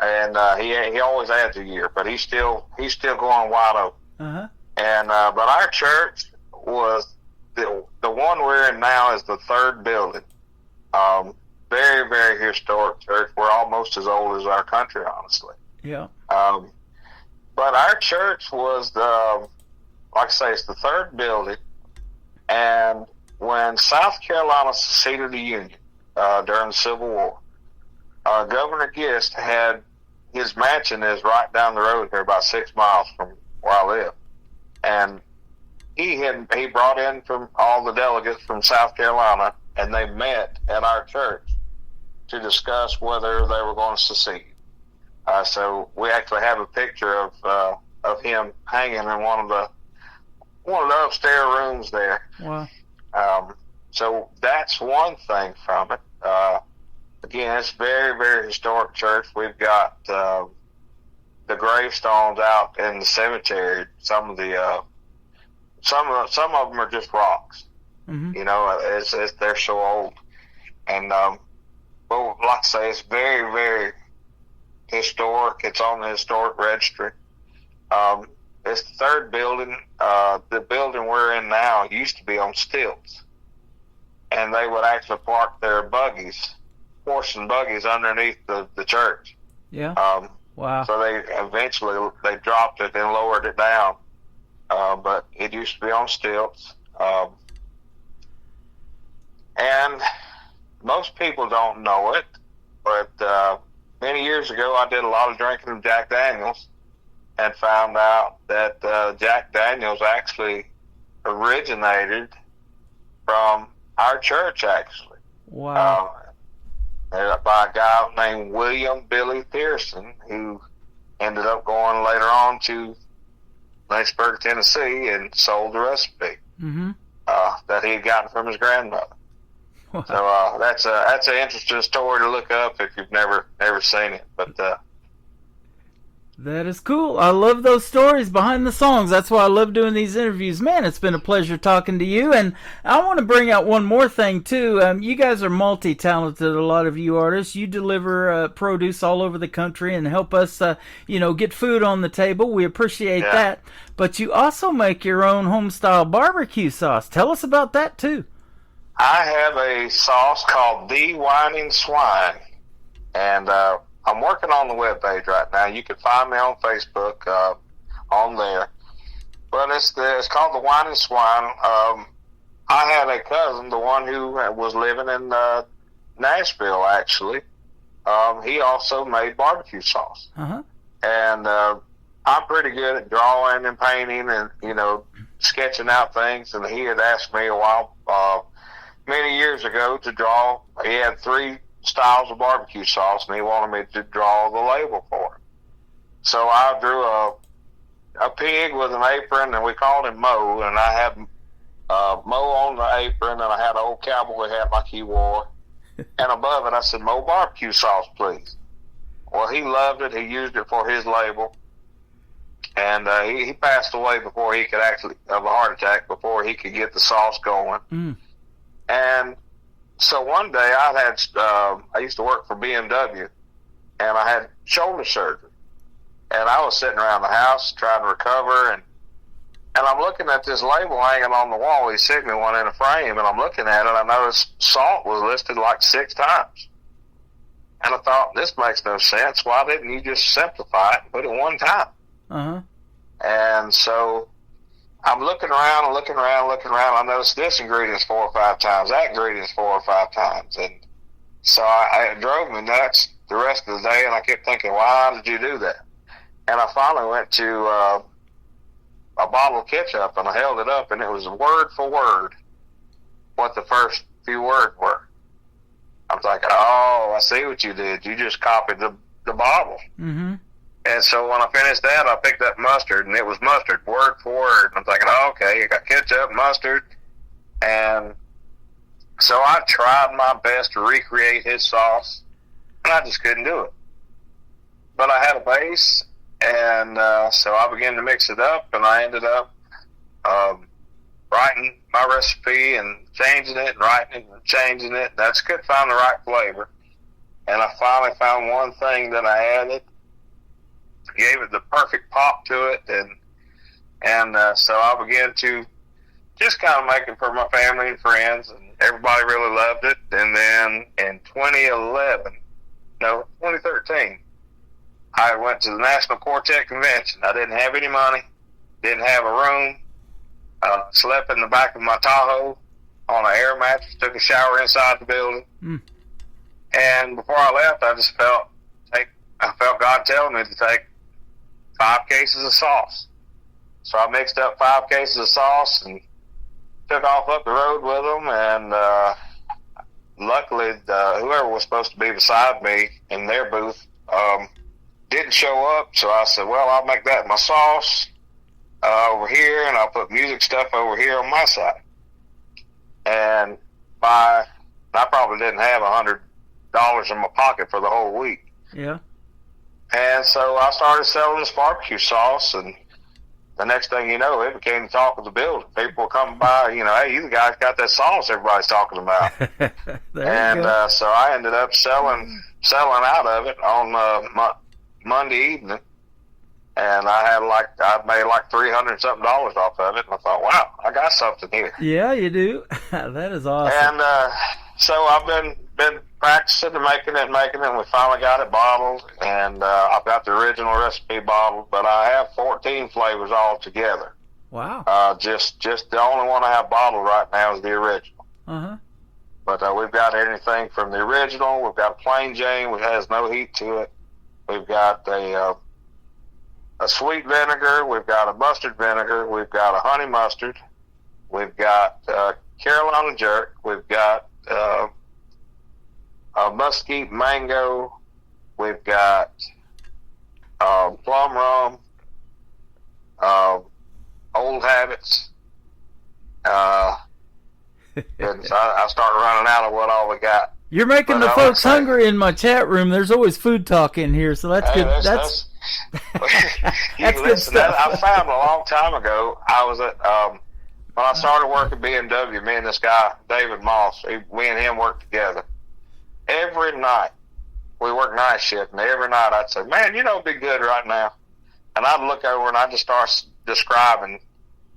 and he always adds a year, but he's still going wide open.
Uh-huh.
And but our church was the one we're in now is the third building. Very, very historic church. We're almost as old as our country, honestly.
Yeah.
But our church was like I say, it's the third building. And when South Carolina seceded the Union during the Civil War, Governor Gist had his mansion is right down the road here, about 6 miles from where I live, and he brought in from all the delegates from South Carolina, and they met at our church to discuss whether they were going to secede. So we actually have a picture of him hanging in one of the upstairs rooms there.
Wow.
So that's one thing from it. Again, it's very, very historic church. We've got the gravestones out in the cemetery. Some of them are just rocks.
Mm-hmm.
You know, they're so old. And well, like I say, it's very, very historic. It's on the historic registry. It's the third building. The building we're in now used to be on stilts, and they would actually park their horse and buggies underneath the church.
Yeah. Wow.
So they eventually dropped it and lowered it down. But it used to be on stilts. And most people don't know it, but many years ago I did a lot of drinking of Jack Daniels and found out that Jack Daniels actually originated from our church, actually.
Wow.
By a guy named William Billy Pearson, who ended up going later on to Lynchburg, Tennessee, and sold the recipe that he had gotten from his grandmother.
Wow.
So that's an interesting story to look up if you've never seen it. But
that is cool. I love those stories behind the songs. That's why I love doing these interviews. Man, it's been a pleasure talking to you. And I want to bring out one more thing, too. You guys are multi-talented, a lot of you artists. You deliver produce all over the country and help us, get food on the table. We appreciate that. But you also make your own home-style barbecue sauce. Tell us about that, too.
I have a sauce called The Whining Swine. And I'm working on the webpage right now. You can find me on Facebook on there. But it's called The Whining Swine. I had a cousin, the one who was living in Nashville, actually. He also made barbecue sauce. And I'm pretty good at drawing and painting and, sketching out things. And he had asked me a while, many years ago, to draw. He had 3 styles of barbecue sauce, and he wanted me to draw the label for it. So I drew a pig with an apron, and we called him Mo, and I had Mo on the apron, and I had an old cowboy hat like he wore, and above it I said, "Mo barbecue sauce, please." Well, he loved it. He used it for his label, and he passed away before he could of a heart attack, before he could get the sauce going. And so one day I used to work for BMW, and I had shoulder surgery, and I was sitting around the house trying to recover, and I'm looking at this label hanging on the wall. He sent me one in a frame, and I'm looking at it, and I noticed salt was listed like 6 times. And I thought, this makes no sense. Why didn't you just simplify it and put it 1 time? And so I'm looking around and looking around. I noticed this ingredient's 4 or 5 times, that ingredient's 4 or 5 times. And so it drove me nuts the rest of the day, and I kept thinking, why did you do that? And I finally went to a bottle of ketchup, and I held it up, and it was word for word what the first few words were. I was like, oh, I see what you did. You just copied the bottle. And so when I finished that, I picked up mustard, and it was mustard, word for word. I'm thinking, oh, okay, you got ketchup, mustard. And so I tried my best to recreate his sauce, and I just couldn't do it. But I had a base, and so I began to mix it up, and I ended up writing my recipe and changing it and writing it and changing it. And I just couldn't find the right flavor. And I finally found one thing that I added, gave it the perfect pop to it, and so I began to just kind of make it for my family and friends, and everybody really loved it. And then in 2013, I went to the National Quartet Convention. I didn't have any money, didn't have a room, slept in the back of my Tahoe on an air mattress, took a shower inside the building. And before I left, I just felt God telling me to take 5 cases of sauce. So I mixed up 5 cases of sauce and took off up the road with them. And luckily, whoever was supposed to be beside me in their booth didn't show up. So I said, well, I'll make that my sauce over here, and I'll put music stuff over here on my side. And I probably didn't have $100 in my pocket for the whole week. And so I started selling this barbecue sauce, and the next thing you know, it became the talk of the building. People were coming by, hey, you the guys got that sauce everybody's talking about. So I ended up selling out of it on Monday evening, and I made like $300 something off of it, and I thought, wow, I got something here.
Yeah, you do. That is awesome.
And so I've been practicing and making it, and we finally got it bottled, and I've got the original recipe bottled, but I have 14 flavors all together.
Wow.
Just the only one I have bottled right now is the original.
Uh-huh.
But we've got anything from the original. We've got a plain Jane, which has no heat to it. We've got a sweet vinegar. We've got a mustard vinegar. We've got a honey mustard. We've got Carolina jerk. We've got a mesquite mango. We've got plum rum. Old habits. And so I start running out of what all we got.
You're making the folks hungry in my chat room. There's always food talk in here, so that's good. That's good stuff.
I found a long time ago, I was at, when I started working at BMW, me and this guy, David Moss, we and him worked together. Every night, we worked night shift, and every night I'd say, man, you know it'd be good right now. And I'd look over and I'd just start describing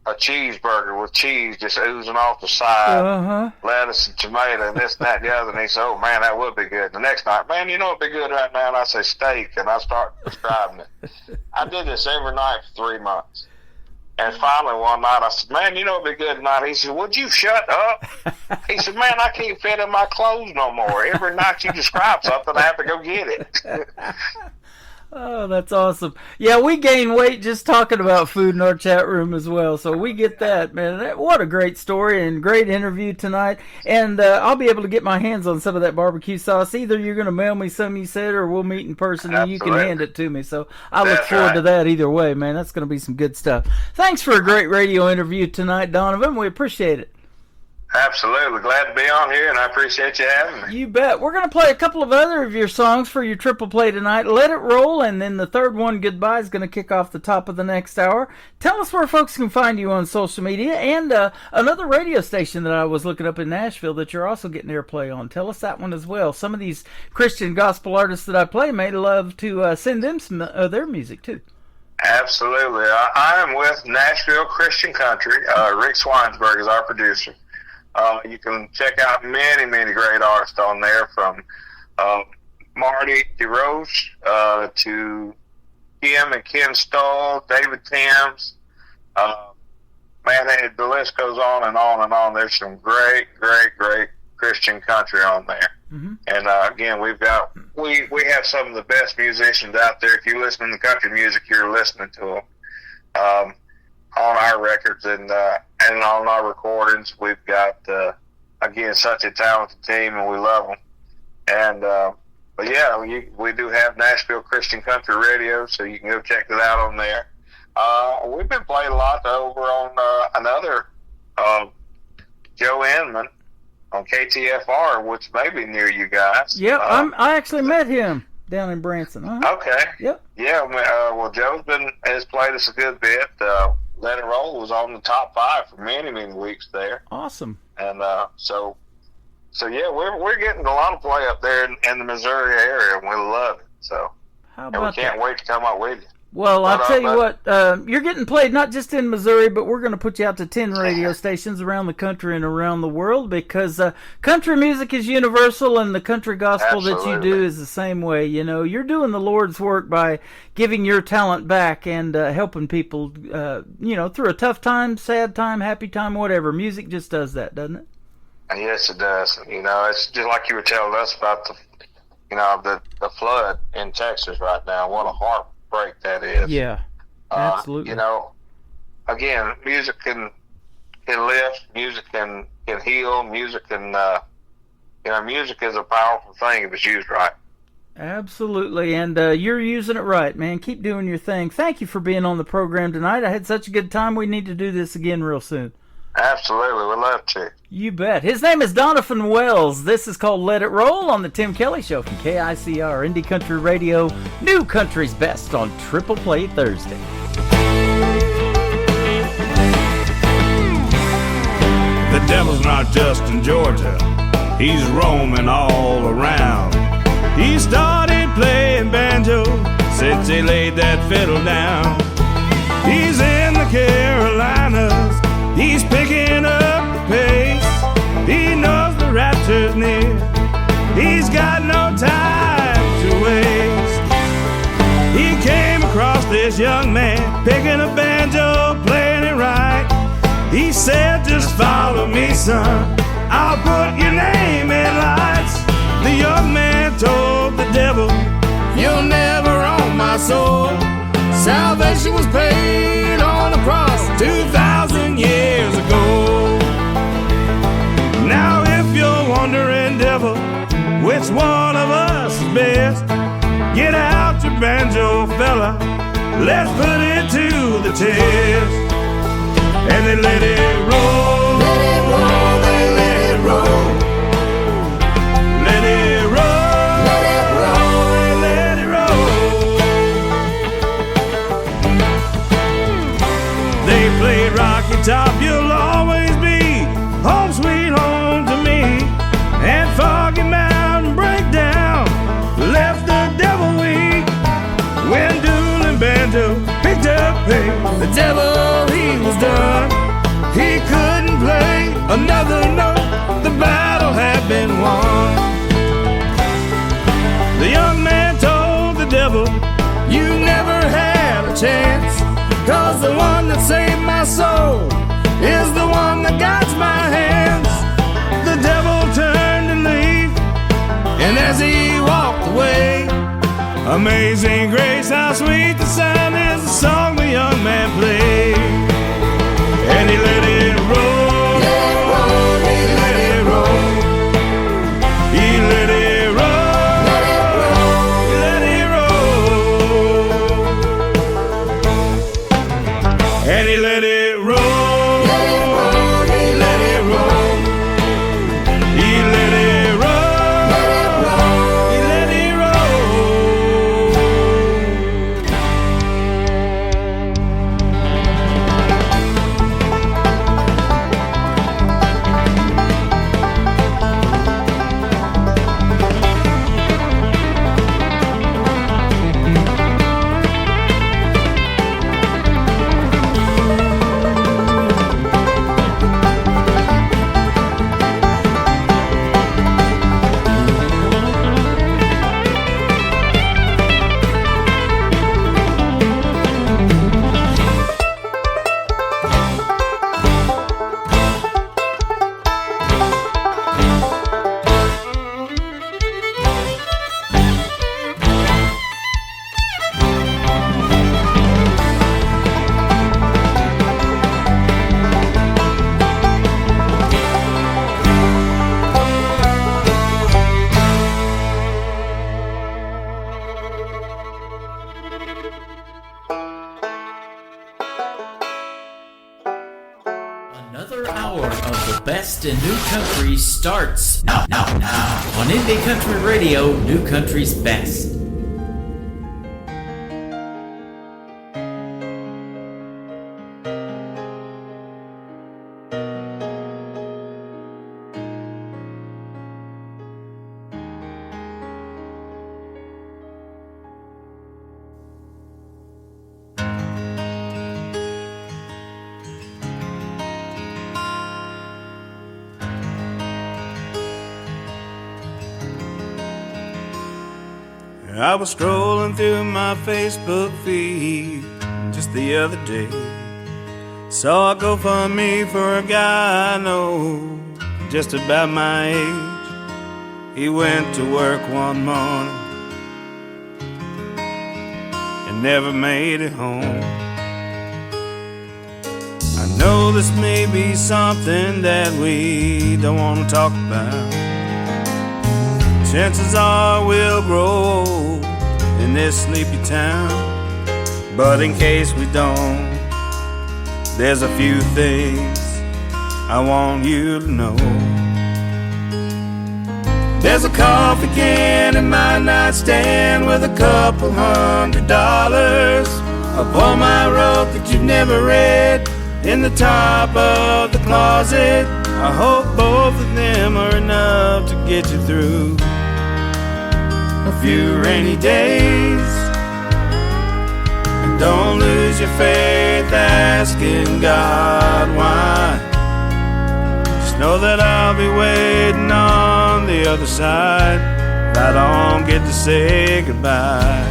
a cheeseburger with cheese just oozing off the side, lettuce and tomato and this, that, and the other. And he said, oh, man, that would be good. The next night, man, you know it'd be good right now. And I say steak, and I start describing it. I did this every night for 3 months. And finally one night I said, man, you know it'd be good tonight. He said, would you shut up? He said, man, I can't fit in my clothes no more. Every night you describe something, I have to go get it.
Oh, that's awesome. Yeah, we gain weight just talking about food in our chat room as well, so we get that, man. What a great story and great interview tonight. And I'll be able to get my hands on some of that barbecue sauce. Either you're going to mail me some, you said, or we'll meet in person and you can hand it to me. So I look forward to that either way, man. That's going to be some good stuff. Thanks for a great radio interview tonight, Donovan. We appreciate it.
Absolutely. Glad to be on here, and I appreciate you having me.
You bet. We're going to play a couple of other of your songs for your triple play tonight. Let It Roll, and then the third one, Goodbye, is going to kick off the top of the next hour. Tell us where folks can find you on social media, and another radio station that I was looking up in Nashville that you're also getting airplay on. Tell us that one as well. Some of these Christian gospel artists that I play may love to send them some their music, too.
Absolutely. I am with Nashville Christian Country. Rick Swinesburg is our producer. You can check out many, many great artists on there, from Marty DeRoche to Kim and Ken Stoll, David Timms. Man, the list goes on and on and on. There's some great, great, great Christian country on there. Mm-hmm. And again, we have some of the best musicians out there. If you listen to country music, you're listening to them. On our records and on our recordings, we've got again such a talented team, and we love them. And but yeah, we do have Nashville Christian Country Radio, so you can go check it out on there. We've been playing a lot over on another Joe Inman on KTFR, which may be near you guys.
Yeah, I actually met him down in Branson.
Okay.
Yep.
Yeah. Well, Joe's has played us a good bit. Let It Roll was on the top 5 for many, many weeks there.
Awesome.
And so yeah, we're getting a lot of play up there in the Missouri area, and we love it. So
how about
we can't wait to come up with you.
Well, I'll tell you what, you're getting played not just in Missouri, but we're going to put you out to 10 radio stations around the country and around the world, because country music is universal, and the country gospel that you do is the same way. You know, you're doing the Lord's work by giving your talent back and helping people, through a tough time, sad time, happy time, whatever. Music just does that, doesn't it?
Yes, it does. You know, it's just like you were telling us about the flood in Texas right now. What a heartbreak that is.
Yeah, absolutely.
Again, music can lift, music can heal, music can music is a powerful thing if it's used right.
Absolutely, and you're using it right, man. Keep doing your thing. Thank you for being on the program tonight. I had such a good time. We need to do this again real soon.
Absolutely, we'd love to.
You bet. His name is Donovan Wells. This is called Let It Roll on the Tim Kelly Show from KICR Indie Country Radio. New country's best on Triple Play Thursday.
The devil's not just in Georgia, he's roaming all around. He started playing banjo since he laid that fiddle down. He's in the Carolinas, he's picking up the pace. He knows the rapture's near. He's got this young man picking a banjo, playing it right. He said, just follow me, son, I'll put your name in lights. The young man told the devil, you'll never own my soul. Salvation was paid on the cross 2,000 years ago. Now if you're wondering, devil, which one of us is best, get out your banjo, fella, let's put it to the test. And they let it roll, let it roll, they let it roll. Let it roll, let it roll, they let it roll. They played Rocky Top, you'll always be home sweet home to me. And Foggy Mountain Breakdown left the devil weak. When Doolin Banjo picked up pace, the devil, he was done. He couldn't play another note, the battle had been won. The young man told the devil, you never had a chance, 'cause the one that saved my soul is the one that guides my hands. The devil turned and left, and as he walked away, Amazing Grace, how sweet the sound is, the song the young man played. And he let it roll, let it roll, he let it roll. He let it roll, let it roll, he let it roll. And he let it roll, let it roll, he let it roll. He let it roll, let it roll, he let it
Another hour of the best in new country starts now on Indie Country Radio, New Country's Best.
I was strolling through my Facebook feed just the other day. Saw a GoFundMe for a guy I know just about my age. He went to work one morning and never made it home. I know this may be something that we don't want to talk about. Chances are we'll grow old in this sleepy town. But in case we don't, there's a few things I want you to know. There's a coffee can in my nightstand with a couple $100. A poem I wrote that you've never read in the top of the closet. I hope both of them are enough to get you through a few rainy days. And don't lose your faith asking God why. Just know that I'll be waiting on the other side if I don't get to say goodbye.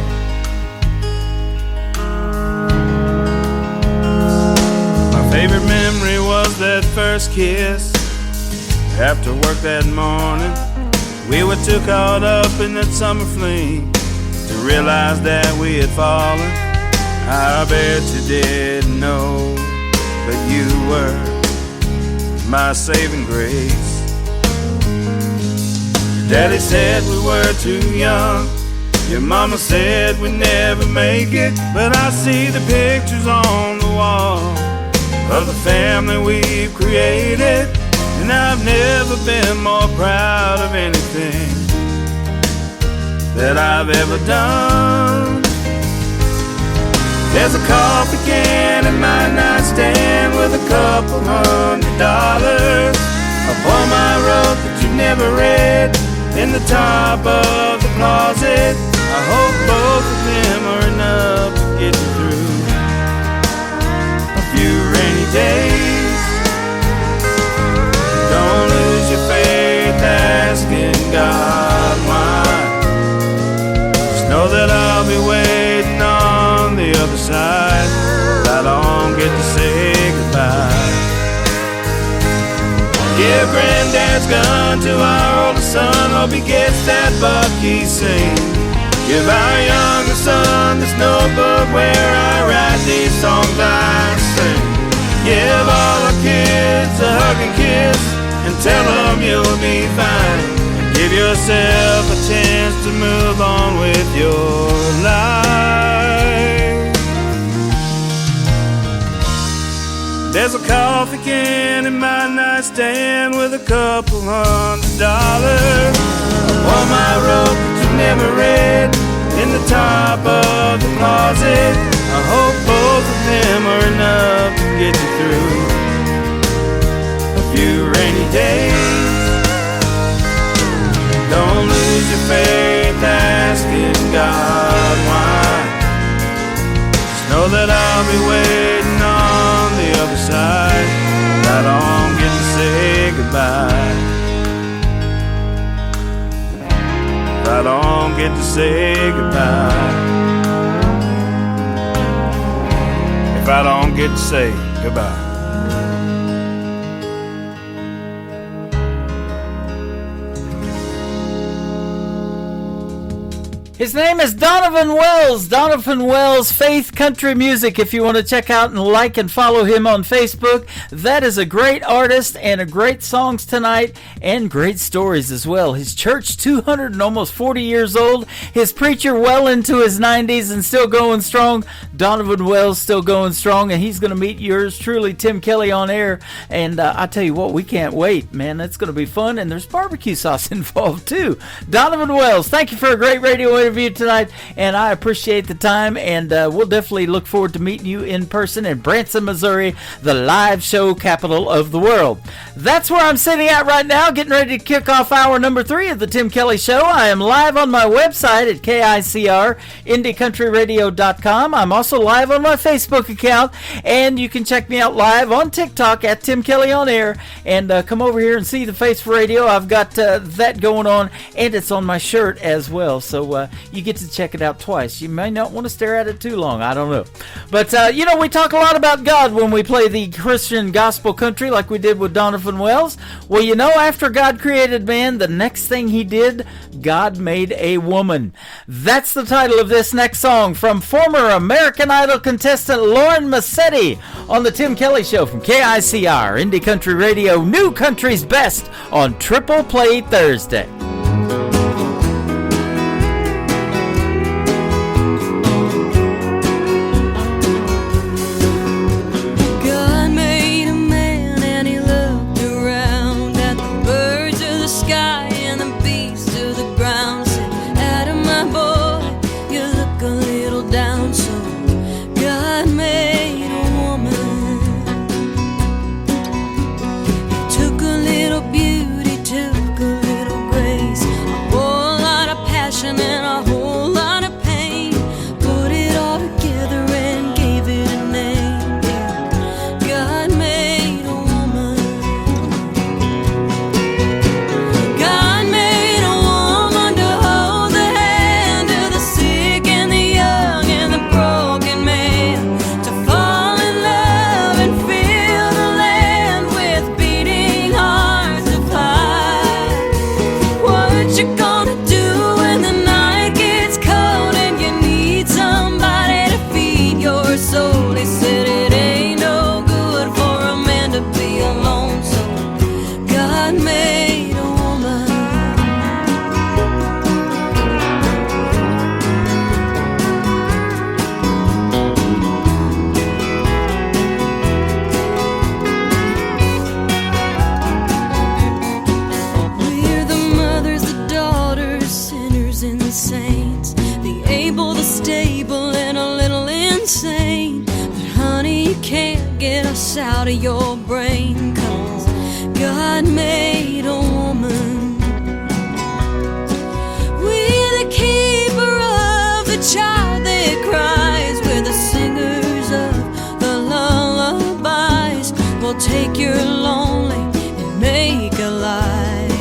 Favorite memory was that first kiss. After work that morning, we were too caught up in that summer fling to realize that we had fallen. I bet you didn't know, but you were my saving grace. Daddy said we were too young. Your mama said we'd never make it. But I see the pictures on the wall of the family we've created, and I've never been more proud of anything that I've ever done. There's a coffee can in my nightstand with a couple $100. A poem I wrote that you never read in the top of the closet. I hope both of them are enough to get you through a few rainy days. Don't lose your faith asking God why. Just know that I'll be waiting on the other side. I don't get to say goodbye. Give Granddad's gun to our oldest son. Hope he gets that buck he's seen. Give our youngest son this notebook where I write these songs I sing. Give all our kids a hug and kiss and tell them you'll be fine. And give yourself a chance to move on with your life. There's a coffee can in my nightstand with a couple $100. A poem I wrote that you never read in the top of the closet. I hope both of them are enough to get you through a few rainy days. Don't lose your faith asking God why. Just know that I'll be waiting on the other side. I don't get to say goodbye. I don't get to say goodbye. If I don't get to say goodbye.
His name is Donovan Wells. Donovan Wells, Faith Country Music. If you want to check out and like and follow him on Facebook, that is a great artist and a great songs tonight and great stories as well. His church, 200 and almost 40 years old. His preacher, well into his 90s and still going strong. Donovan Wells still going strong, and he's going to meet yours truly, Tim Kelly, on air. And I tell you what, we can't wait, man. That's going to be fun, and there's barbecue sauce involved too. Donovan Wells, thank you for a great radio interview tonight, and I appreciate the time, and we'll definitely look forward to meeting you in person in Branson, Missouri, the live show capital of the world. That's where I'm sitting at right now, getting ready to kick off hour number 3 of the Tim Kelly Show. I am live on my website at KICR, IndieCountryRadio.com. I'm also live on my Facebook account, and you can check me out live on TikTok at Tim Kelly on Air, and come over here and see the face for radio. I've got that going on, and it's on my shirt as well, so you get to check it out twice. You may not want to stare at it too long. I don't know. But, we talk a lot about God when we play the Christian gospel country like we did with Donovan Wells. Well, after God created man, the next thing he did, God made a woman. That's the title of this next song from former American Idol contestant Lauren Massetti on the Tim Kelly Show from KICR, Indie Country Radio, New Country's Best on Triple Play Thursday.
Took a little beauty, took a little grace.
wash out of your brain, 'cause God made a woman. We're the keeper of the child that cries. We're the singers of the lullabies. We'll take your lonely and make alive.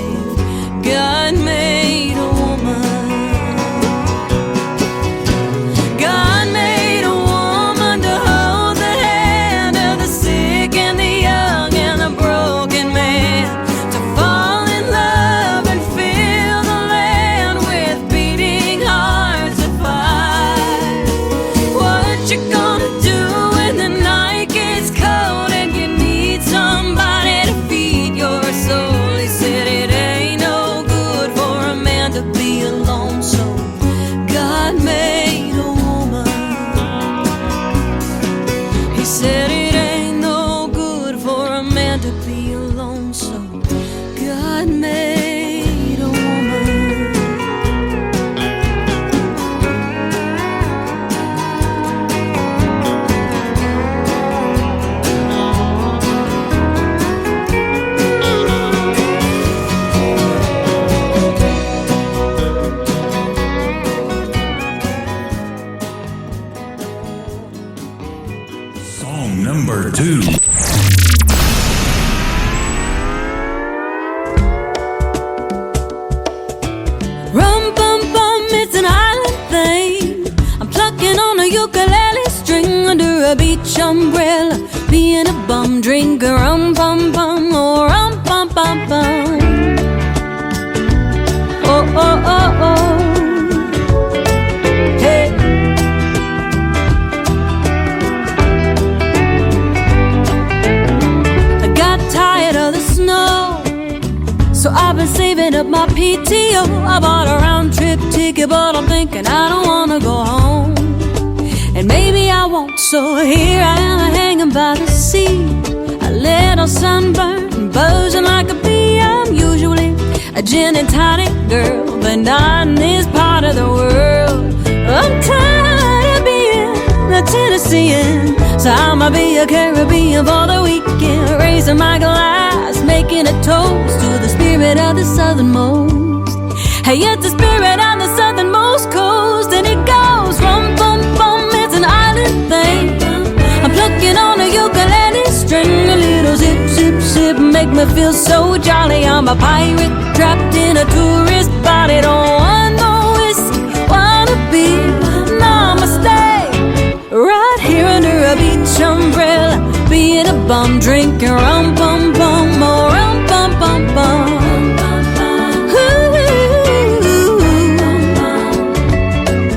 God made a woman. God made a woman to hold the hand of the sick and the young and the broken man, to fall in love and fill the land with beating hearts of fire. What you gonna do when the night gets cold and you need somebody to feed your soul? He said it ain't no good for a man to be alone, so God made a woman. He said it ain't no good for a man to be alone, so God made a woman.
Song number 2.
Rum bum bum, it's an island thing. I'm plucking on a ukulele string under a beach umbrella, being a bum drinker. Rum bum bum, oh rum bum bum bum. Oh oh oh oh. Hey. I got tired of the snow, so I've been saving up my PTO. I bought a round trip ticket, but I'm thinking I don't wanna go home. And maybe I won't, so here I am hanging by the sea, a little sunburned, buzzing like a bee. I'm usually a gin and tonic girl, but not in this part of the world. I'm tired of being a Tennessean, so I'ma be a Caribbean for the weekend, raising my glass, making a toast to the spirit of the southernmost. Hey, it's the spirit on the southernmost coast, and it goes rum bum bum, it's an island thing. I'm plucking on a ukulele string, a little zip zip zip, make me feel so jolly. I'm a pirate trapped in a tourist body, don't want no whiskey, wanna be namaste. Right here under a beach umbrella, being a bum drinking rum bum bum, oh rum bum bum bum. Ooh,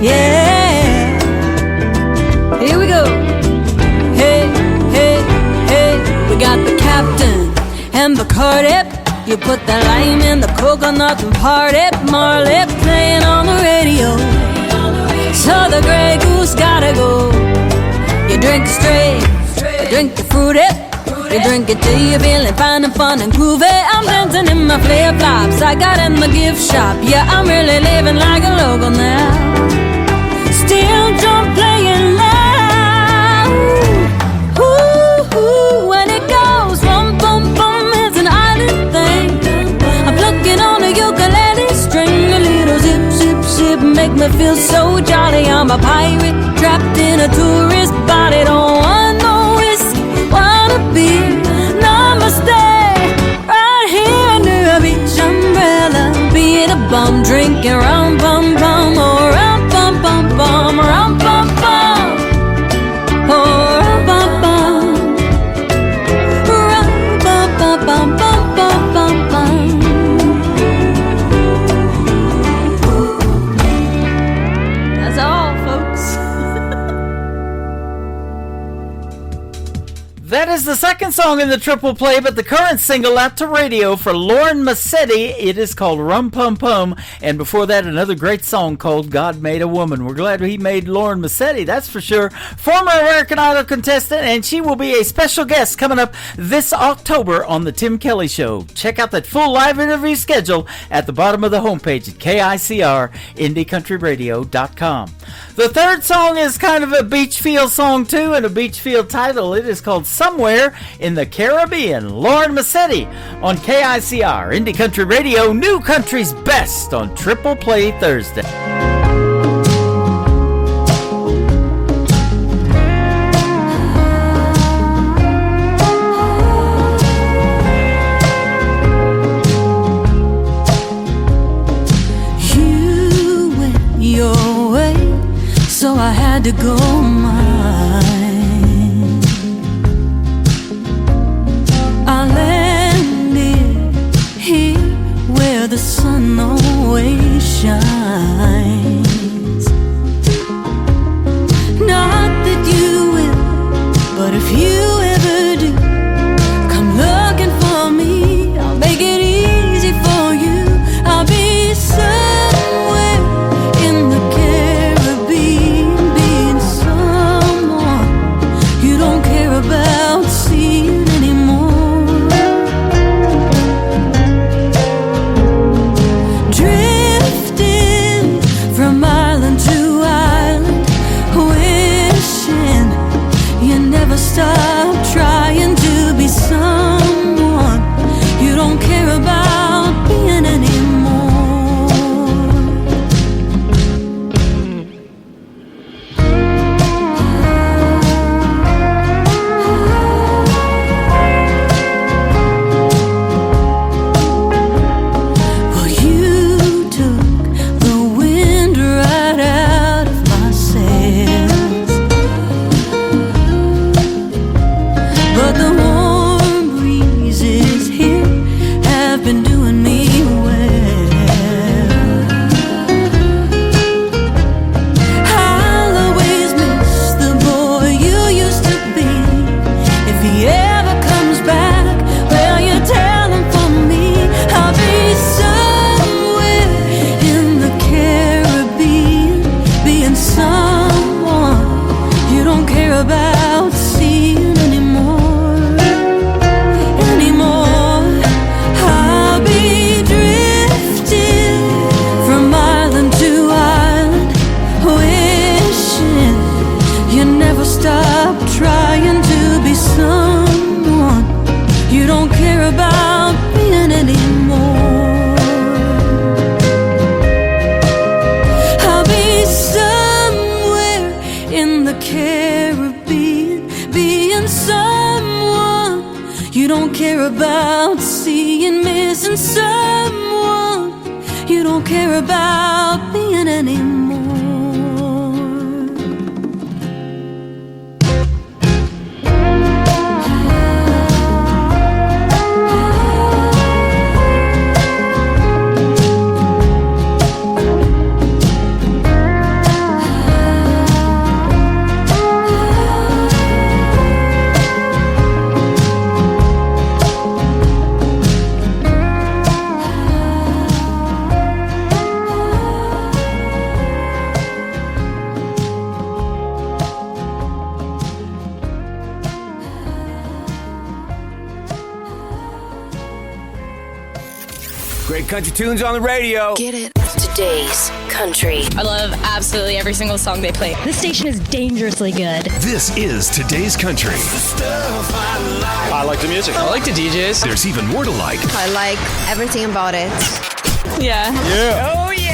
yeah. Here we go. Hey, hey, hey. We got the captain and the Cardiff. You put the lime in the coconut and party. Marley playing on the radio, so the Grey Goose gotta go. You drink it straight, you drink it fruity, you drink it till you're feeling fine and fun and groovy. I'm dancing in my flip-flops I got in the gift shop. Yeah, I'm really living like a local now. Still drum playing loud. Ooh, ooh, when it goes rum bum bum, it's an island thing. I'm plucking on a ukulele string, a little zip zip zip, make me feel so jolly. I'm a pirate trapped in a tourist body, don't want no whiskey, wanna be namaste. Right here under a beach umbrella, being a bum drinking rum bum bum, oh rum bum bum bum, rum bum bum, oh rum bum bum, rum bum bum bum bum bum bum bum. That's all, folks.
That is the second song in the triple play, but the current single out to radio for Lauren Massetti. It is called Rum Pum Pum, and before that, another great song called God Made a Woman. We're glad he made Lauren Massetti, that's for sure. Former American Idol contestant, and she will be a special guest coming up this October on The Tim Kelly Show. Check out that full live interview schedule at the bottom of the homepage at KICR-IndieCountryRadio.com. The third song is kind of a beach feel song too, and a beach feel title. It is called Somewhere somewhere in the Caribbean. Lauren Massetti on KICR, Indie Country Radio, New Country's Best on Triple Play Thursday.
Your way, so I had to go mine. I landed here where the sun always shines. Not that you will, but if you ever do, come looking for me. I'll make it easy for you. I'll be somewhere in the Caribbean, being someone you don't care about seeing anymore. Drifting from island to island, wishing you never stop trying to be someone you don't care about being anymore. Well, you took the wind right out of my sails, but the warm breezes here have been doing me well. I'll always miss the boy you used to be. If he ever comes back, well, you tell him for me. I'll be somewhere in the Caribbean, being someone you don't care about seeing anymore. I'll be drifting from island to island, wishing you never stop trying to be someone you don't care about being anymore. I'll be somewhere in the Caribbean, being someone you don't care about seeing, missing someone you don't care about being anymore.
Great country tunes on the radio.
Get it? Today's country.
I love absolutely every single song they play. This station is dangerously good.
This is Today's Country.
I like the music. I like the DJs.
There's even more to like.
I like everything about it.
Yeah.
Yeah.
Oh, yeah.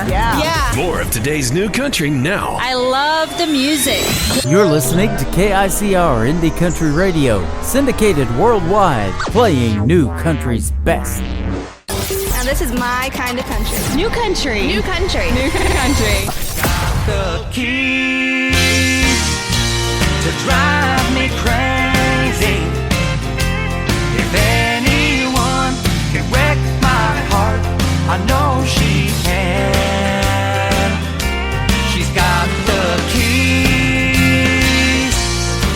Yeah.
More of today's new country now.
I love the music.
You're listening to KICR Indie Country Radio, syndicated worldwide, playing New Country's best.
And this is my kind of country. New country. New country. New country.
The keys to drive me crazy. If anyone can wreck my heart, I know she can. She's got the keys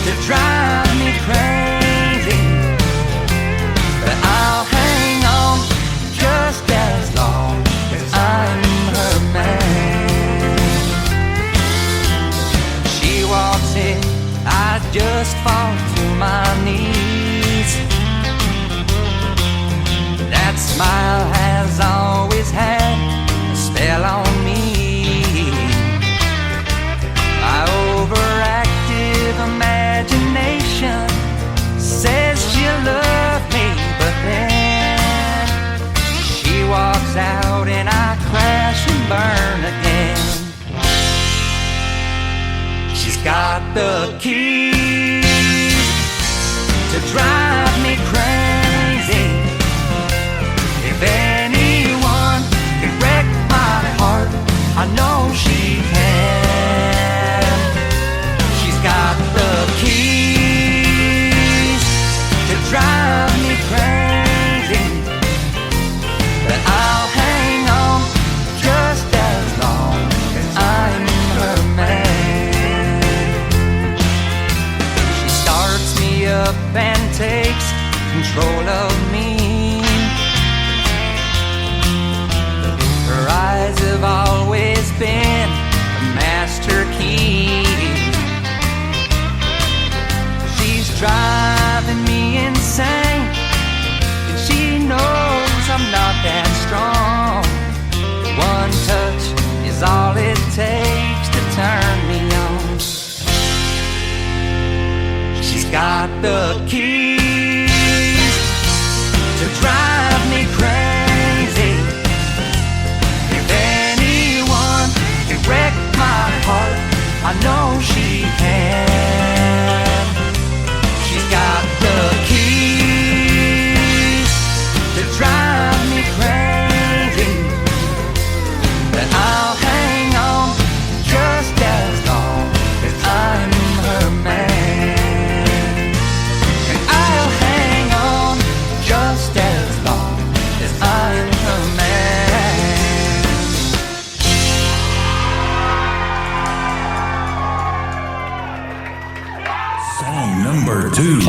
to drive me crazy, but I'll hang on just as long as I'm her man. She walks in, I just fall to my knees. That smile has always had a spell on me. My overactive imagination crash and burn again. She's got the keys to drive me crazy. If anyone can wreck my heart, I know she can. She's got the keys to drive me crazy, but I'll hang on just as long as I'm her man. She starts me up and takes control of me. Her eyes have always been a master key. She's driving me insane, and she knows I'm not that strong. One touch is all it takes to turn me on. She's got the keys to drive me crazy. If anyone can wreck my heart, I know she can. She's got the keys to drive me crazy, but I'll hang on just as long as I'm her man. And I'll hang on just as long as I'm her man.
Song number 2.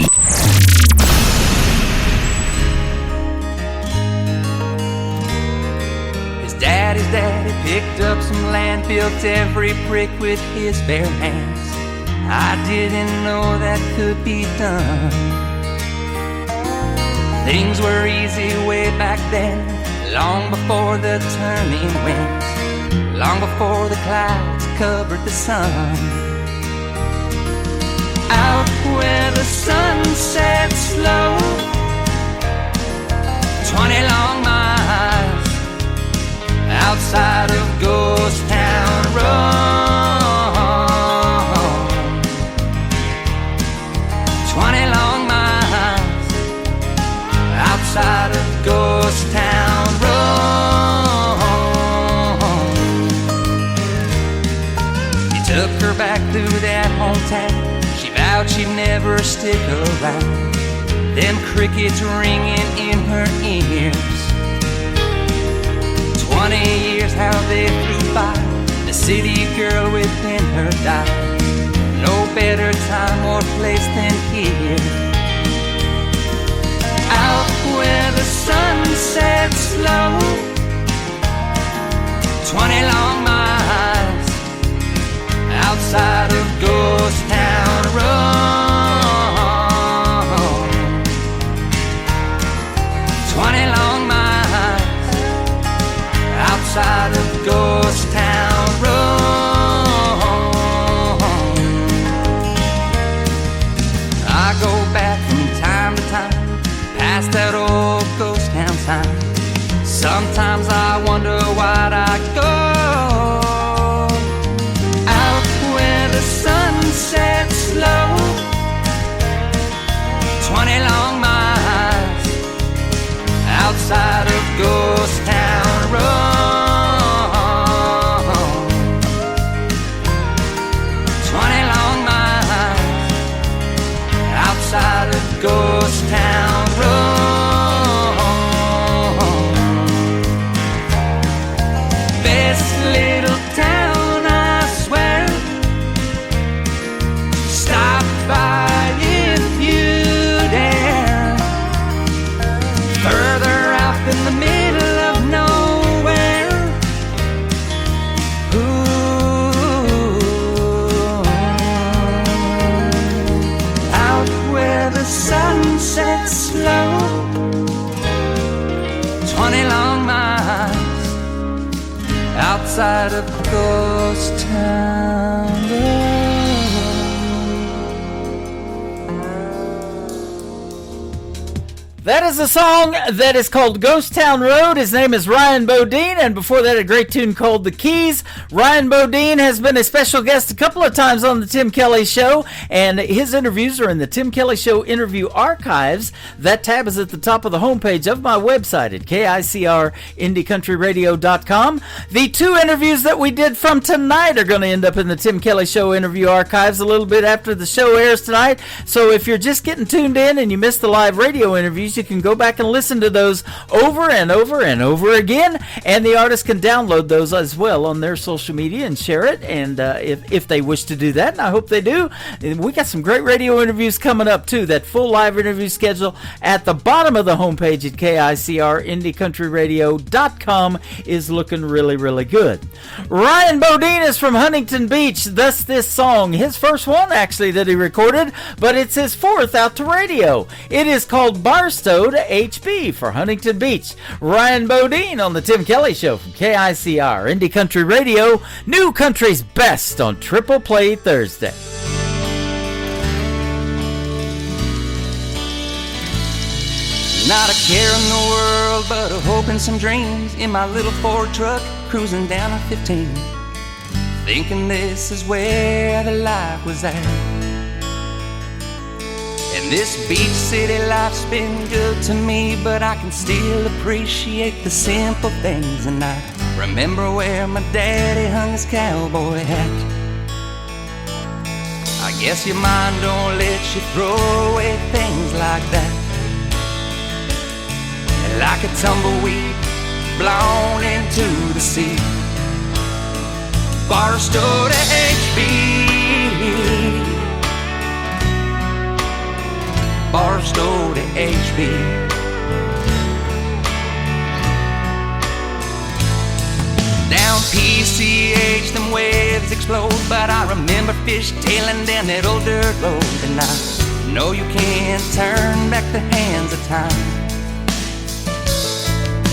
His daddy picked up some land, built every brick with his bare hands. I didn't know that could be done. Things were easy way back then, long before the turning winds, long before the clouds covered the sun. Out where the sun sets slow, 20 long miles outside of Ghost Town Road. 20 long miles outside of Ghost Town Road. He took her back through that hometown. She vowed she'd never stick around. Them crickets ringing in her ears. 20 years how they flew by, the city girl within her died. No better time or place than here, out where the sun sets slow. 20 long miles outside of Ghost Town Road. 20 long miles outside of Ghost Town Road. I go back from time to time, past that old ghost town sign. Sometimes I wonder why'd I go out where the sun sets slow. 20 long miles outside of Ghost Town Road. 20 long miles outside of Ghost Town Road. Best little town, I swear. Stop by if you dare. Further out in the middle of nowhere. Ooh. Out where the sun sets slow. 20 long miles outside of Ghost Town Road.
That is a song that is called Ghost Town Road. His name is Ryan Bodine, and before that, a great tune called The Keys. Ryan Bodine has been a special guest a couple of times on the Tim Kelly Show, and his interviews are in the Tim Kelly Show interview archives. That tab is at the top of the homepage of my website at KICRIndieCountryRadio.com. The two interviews that we did from tonight are going to end up in the Tim Kelly Show interview archives a little bit after the show airs tonight. So if you're just getting tuned in and you missed the live radio interviews, you can go back and listen to those over and over and over again, and the artists can download those as well on their social media and share it, and if they wish to do that, and I hope they do. We got some great radio interviews coming up too. That full live interview schedule at the bottom of the homepage at KICRIndieCountryRadio.com is looking really, really good. Ryan Bodine is from Huntington Beach, thus this song, his first one actually that he recorded, but it's his fourth out to radio. It is called Barstow to HB for Huntington Beach. Ryan Bodine on the Tim Kelly Show from KICR Indie Country Radio, New Country's best on Triple Play Thursday.
Not a care in the world, but a hope and some dreams in my little Ford truck, cruising down on 15, thinking this is where the life was at. And this beach city life's been good to me, but I can still appreciate the simple things. And I remember where my daddy hung his cowboy hat. I guess your mind don't let you throw away things like that. Like a tumbleweed blown into the sea. Barstow to HB, Barstow to HB. Down PCH, them waves explode, but I remember fishtailing down that old dirt road. And I know you can't turn back the hands of time.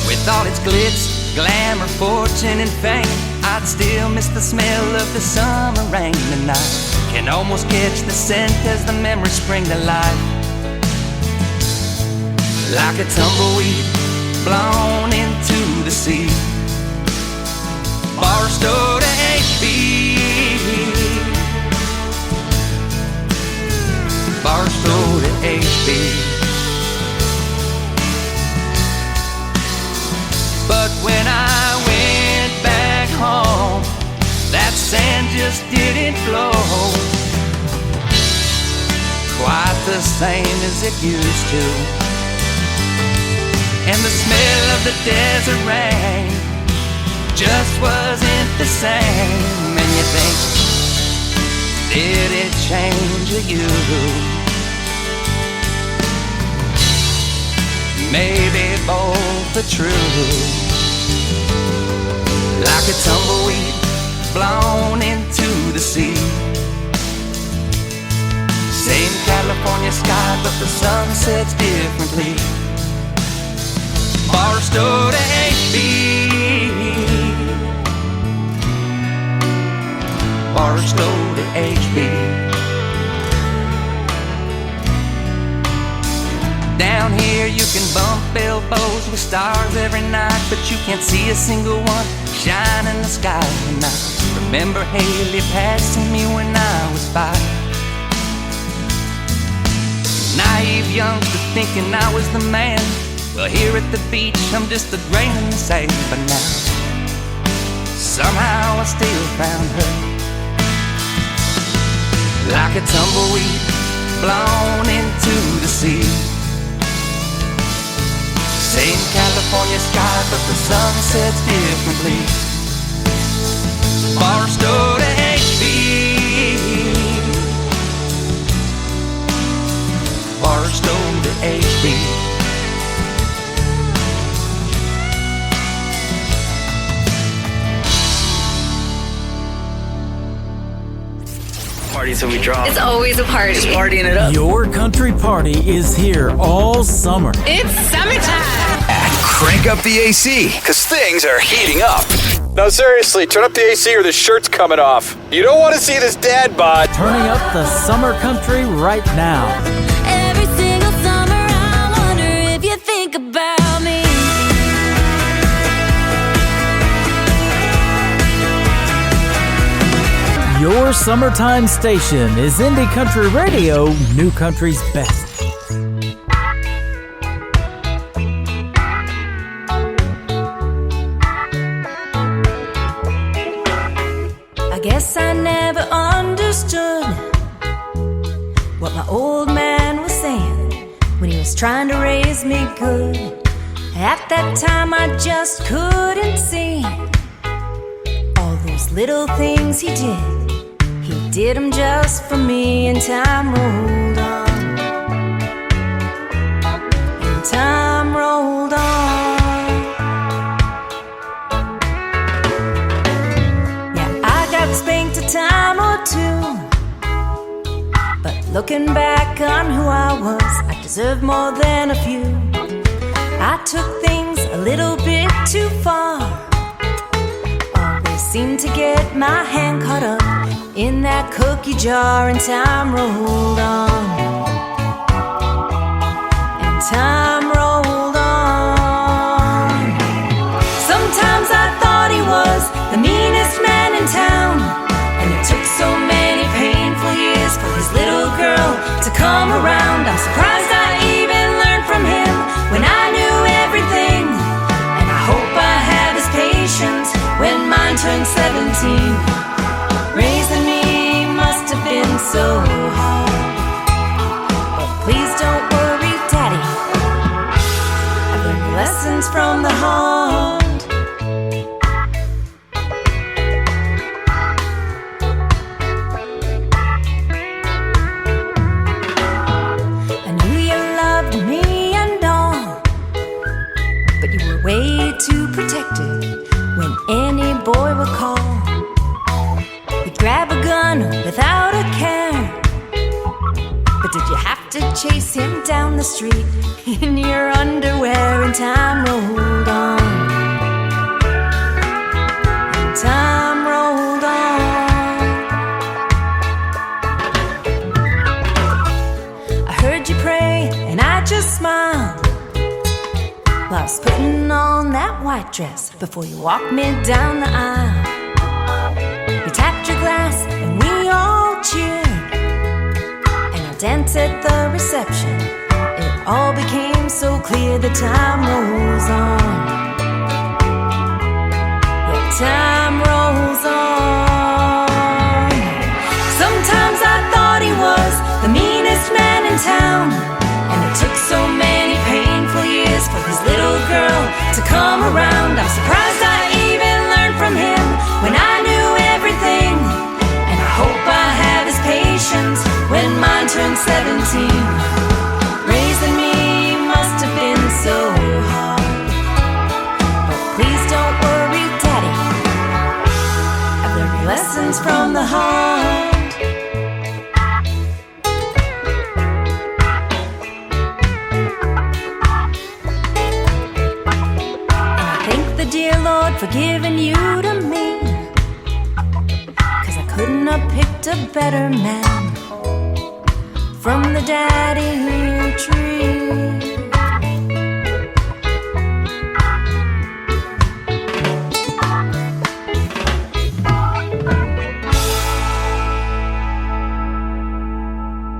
With all its glitz, glamour, fortune, and fame, I'd still miss the smell of the summer rain. And I can almost catch the scent as the memories spring to life. Like a tumbleweed blown into the sea. Barstow to HB, Barstow to HB. But when I went back home, that sand just didn't flow quite the same as it used to. And the smell of the desert rain just wasn't the same. And you think, did it change you? Maybe both are true. Like a tumbleweed blown into the sea. Same California sky, but the sun sets differently. Barstow to HB, Barstow to HB. Down here you can bump elbows with stars every night, but you can't see a single one shine in the sky. And I remember Haley passing me when I was 5. Naive youngster thinking I was the man. Well, here at the beach I'm just a grain in the sand. But now somehow I still found her. Like a tumbleweed blown into the sea. Same California sky, but the sun sets differently. Barstow to HB, Barstow to HB.
Party till we drop.
It's always a party.
Just partying it up.
Your country party is here all summer.
It's summertime.
Crank up the AC, because things are heating up.
No, seriously, turn up the AC or the shirt's coming off. You don't want to see this dad bod.
Turning up the summer country right now.
Every single summer I wonder if you
Your summertime station is Indie Country Radio, New Country's best.
I guess I never understood what my old man was saying when he was trying to raise me good. At that time I just couldn't see all those little things he did. He did them just for me, and time rolled on. And time rolled on. Yeah, I got spanked a time or two, but looking back on who I was, I deserved more than a few. I took things a little bit too far. Always seemed to get my hand caught up in that cookie jar, and time rolled on. And time rolled on. Sometimes I thought he was the meanest man in town, and it took so many painful years for his little girl to come around. I'm surprised I even learned from him when I knew everything, and I hope I have his patience when mine turns 17. Raising me must have been so hard, but please don't worry, Daddy, I've learned lessons from the heart. I knew you loved me and all, but you were way too protected when any boy would call. You'd grab a gun without a care, but did you have to chase him down the street in your underwear? And time rolled on. And time rolled on. I heard you pray and I just smiled while I was putting on that white dress before you walked me down the aisle. You tapped your glass and we all cheered, and I danced at the reception. It all became so clear that time rolls on. Yeah, time rolls on. Sometimes I thought he was the meanest man in town, and it took so many painful years for his little girl to come around. I'm surprised I even learned from him when I knew everything, and I hope I have his patience when mine turns 17. Raising me must have been so hard, but please don't worry, Daddy, I've learned lessons from the heart. And I thank the dear Lord for giving you to me, 'cause I couldn't have picked a better man from the daddy tree.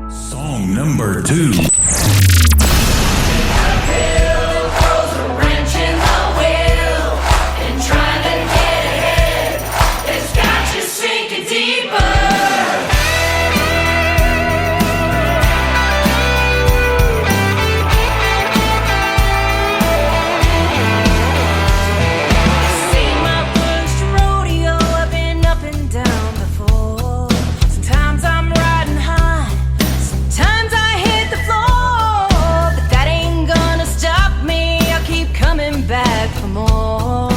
Song number 2.
Sometimes I'm riding high, sometimes I hit the floor, but that ain't gonna stop me. I'll keep coming back for more.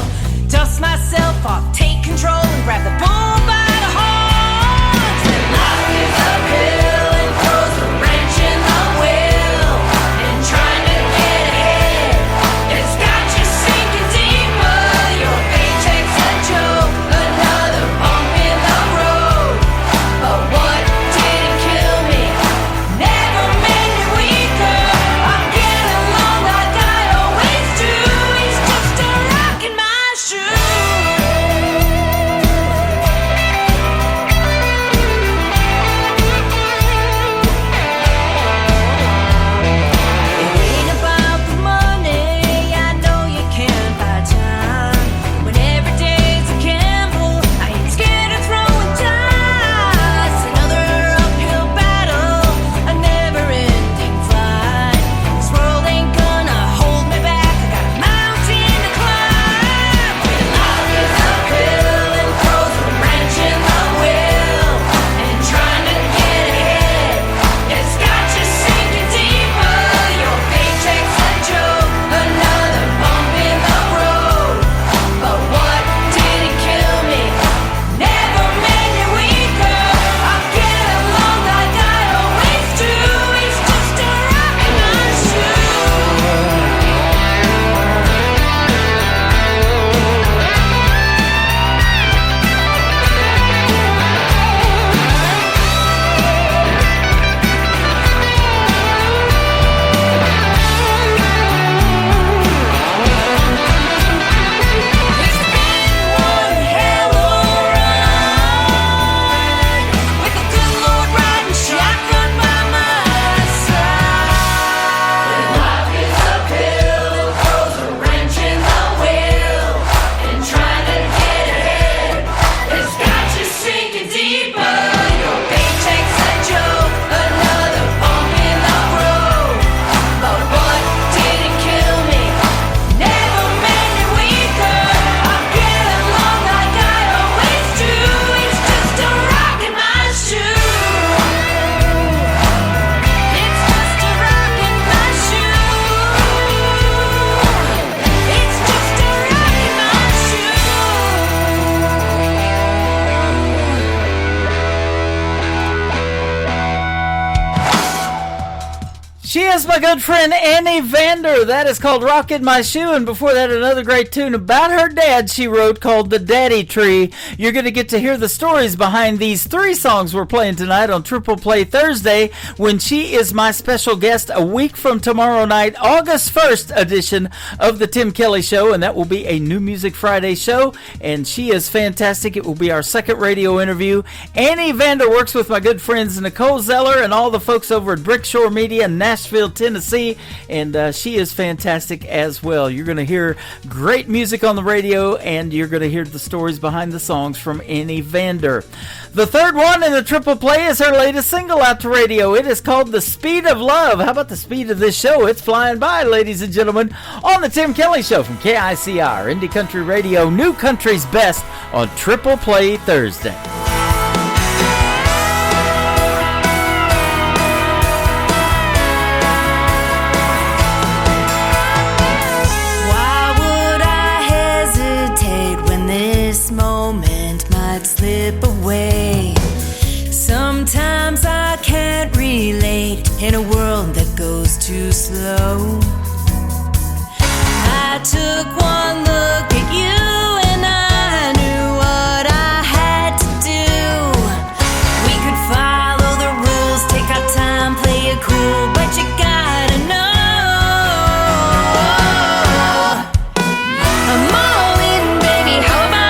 Dust myself off, take control, and grab the bull by the horns. And life is uphill and throws a wrench in the wheel, and trying to get ahead, it's got you sinking deeper. Your paycheck's a joke, another bump in the road. But what didn't kill me never made me weaker. I'm getting along like I always do. It's just a rock in my shoe.
She is my good friend Annie Vander. That is called Rockin' My Shoe. And before that, another great tune about her dad she wrote called The Daddy Tree. You're going to get to hear the stories behind these 3 songs we're playing tonight on Triple Play Thursday when she is my special guest a week from tomorrow night, August 1st edition of The Tim Kelly Show. And that will be a New Music Friday show. And she is fantastic. It will be our second radio interview. Annie Vander works with my good friends Nicole Zeller and all the folks over at Brickshore Media in Nashville, Tennessee, and she is fantastic as well. You're going to hear great music on the radio, and you're going to hear the stories behind the songs from Annie Vander. The third one in the Triple Play is her latest single out to radio. It is called The Speed of Love. How about the speed of this show? It's flying by, ladies and gentlemen, on the Tim Kelly Show from KICR, Indie Country Radio, New Country's Best on Triple Play Thursday.
Moment might slip away. Sometimes I can't relate in a world that goes too slow. I took one look at you and I knew what I had to do. We could follow the rules, take our time, play it cool, but you gotta know I'm all in, baby. How about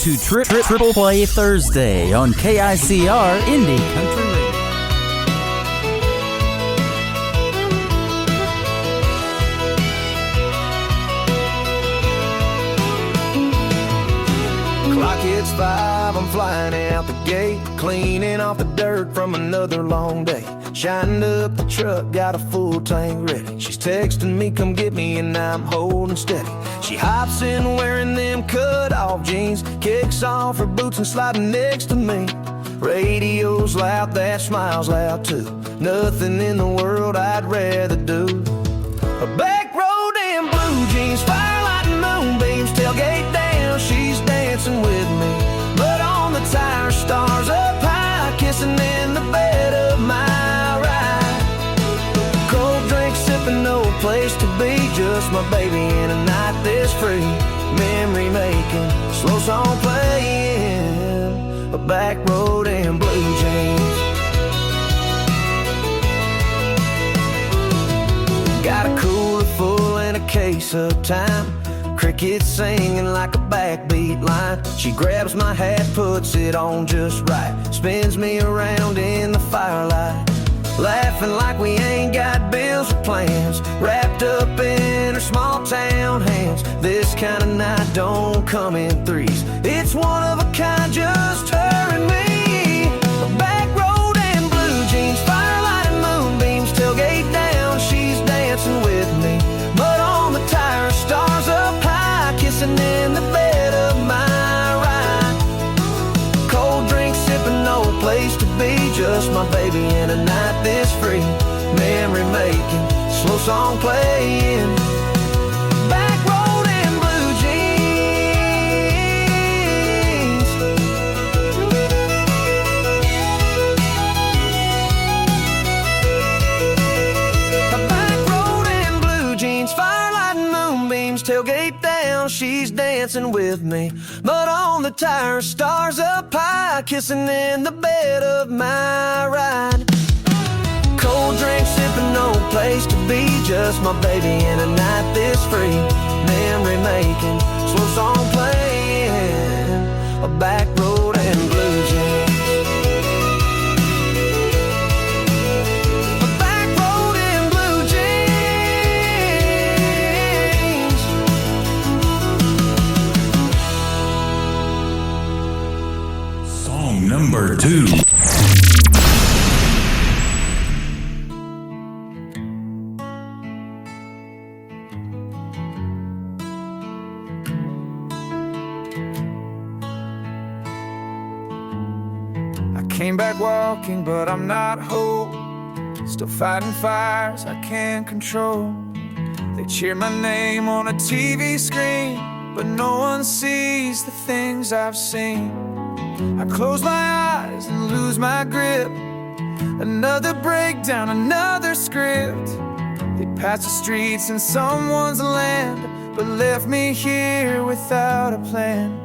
to Triple Play Thursday on KICR Indie Country Radio.
Clock hits 5, I'm flying out the gate, cleaning off the dirt from another long day. Shined up the truck, got a full tank ready. She's texting me, come get me, and I'm holding steady. She hops in wearing them cut-off jeans, kicks off her boots and sliding next to me. Radio's loud, that smile's loud too. Nothing in the world I'd rather do A back road and blue jeans, firelight and moonbeams, tailgate down, she's dancing with me. But on the tire, stars up high, kissing in the bed of my ride. Cold drink sipping, no place to be, just my baby in a night this free. Memory making, slow song playing, a back road and blue jeans. Got a cooler full and a case of time. Crickets singing like a backbeat line. She grabs my hat, puts it on just right, spins me around in the firelight. Laughing like we ain't got bills or plans, wrapped up in her small town hands. This kind of night don't come in threes, it's one of a kind, just her and me. A back road and blue jeans, firelight and moonbeams, tailgate down, she's dancing with me. But on the tire, stars up high, kissing in the bed of my ride. Cold drink sipping, no place to be, just my baby in a night this free. Memory making, slow song playing, back road and blue jeans. A back road and blue jeans, firelight and moonbeams, tailgate down, she's dancing with me. But on the tire, stars up high, kissing in the bed of my ride. Cold drink sipping, no place to be, just my baby in a night this free. Memory making, slow song playing, a back road and blue jeans. A back road and blue jeans.
Song number 2.
Came back walking, but I'm not whole. Still fighting fires I can't control. They cheer my name on a TV screen, but no one sees the things I've seen. I close my eyes and lose my grip. Another breakdown, another script. They passed the streets in someone's land, but left me here without a plan.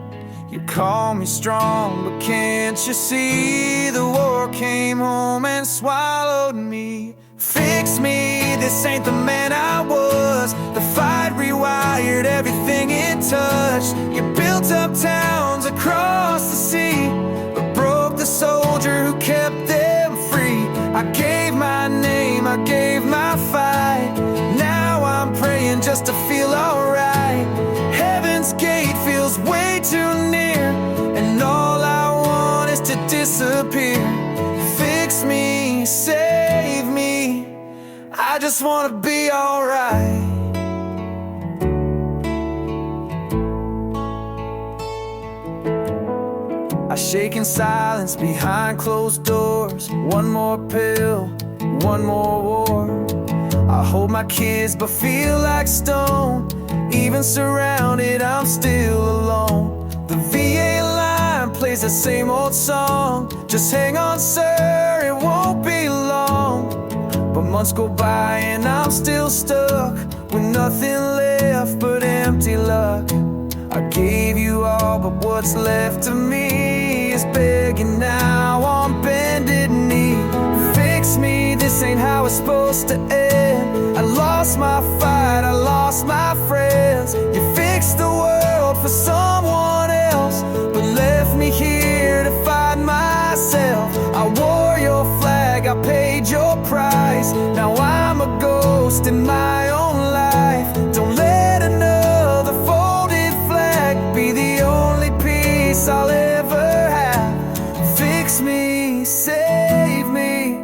You call me strong, but can't you see the war came home and swallowed me? Fix me, this ain't the man I was. The fight rewired everything it touched. You built up towns across the sea, but broke the soldier who kept them free. I gave my name, I gave my fight. Now I'm praying just to feel alright. Heaven's gate feels way too near, and all I want is to disappear. Fix me, save me, I just wanna be alright. I shake in silence behind closed doors. One more pill, one more war. I hold my kids but feel like stone. Even surrounded, I'm still alone. The VA line plays the same old song. Just hang on, sir, it won't be long. But months go by and I'm still stuck with nothing left but empty luck. I gave you all, but what's left of me is begging now on bended knee. Fix me, this ain't how it's supposed to end. I lost my fight, I lost my friends. You fixed the world for someone else, but left me here to fight myself. I wore your flag, I paid your price. Now I'm a ghost in my own life. Don't let another folded flag be the only peace I'll ever have. Fix me, save me,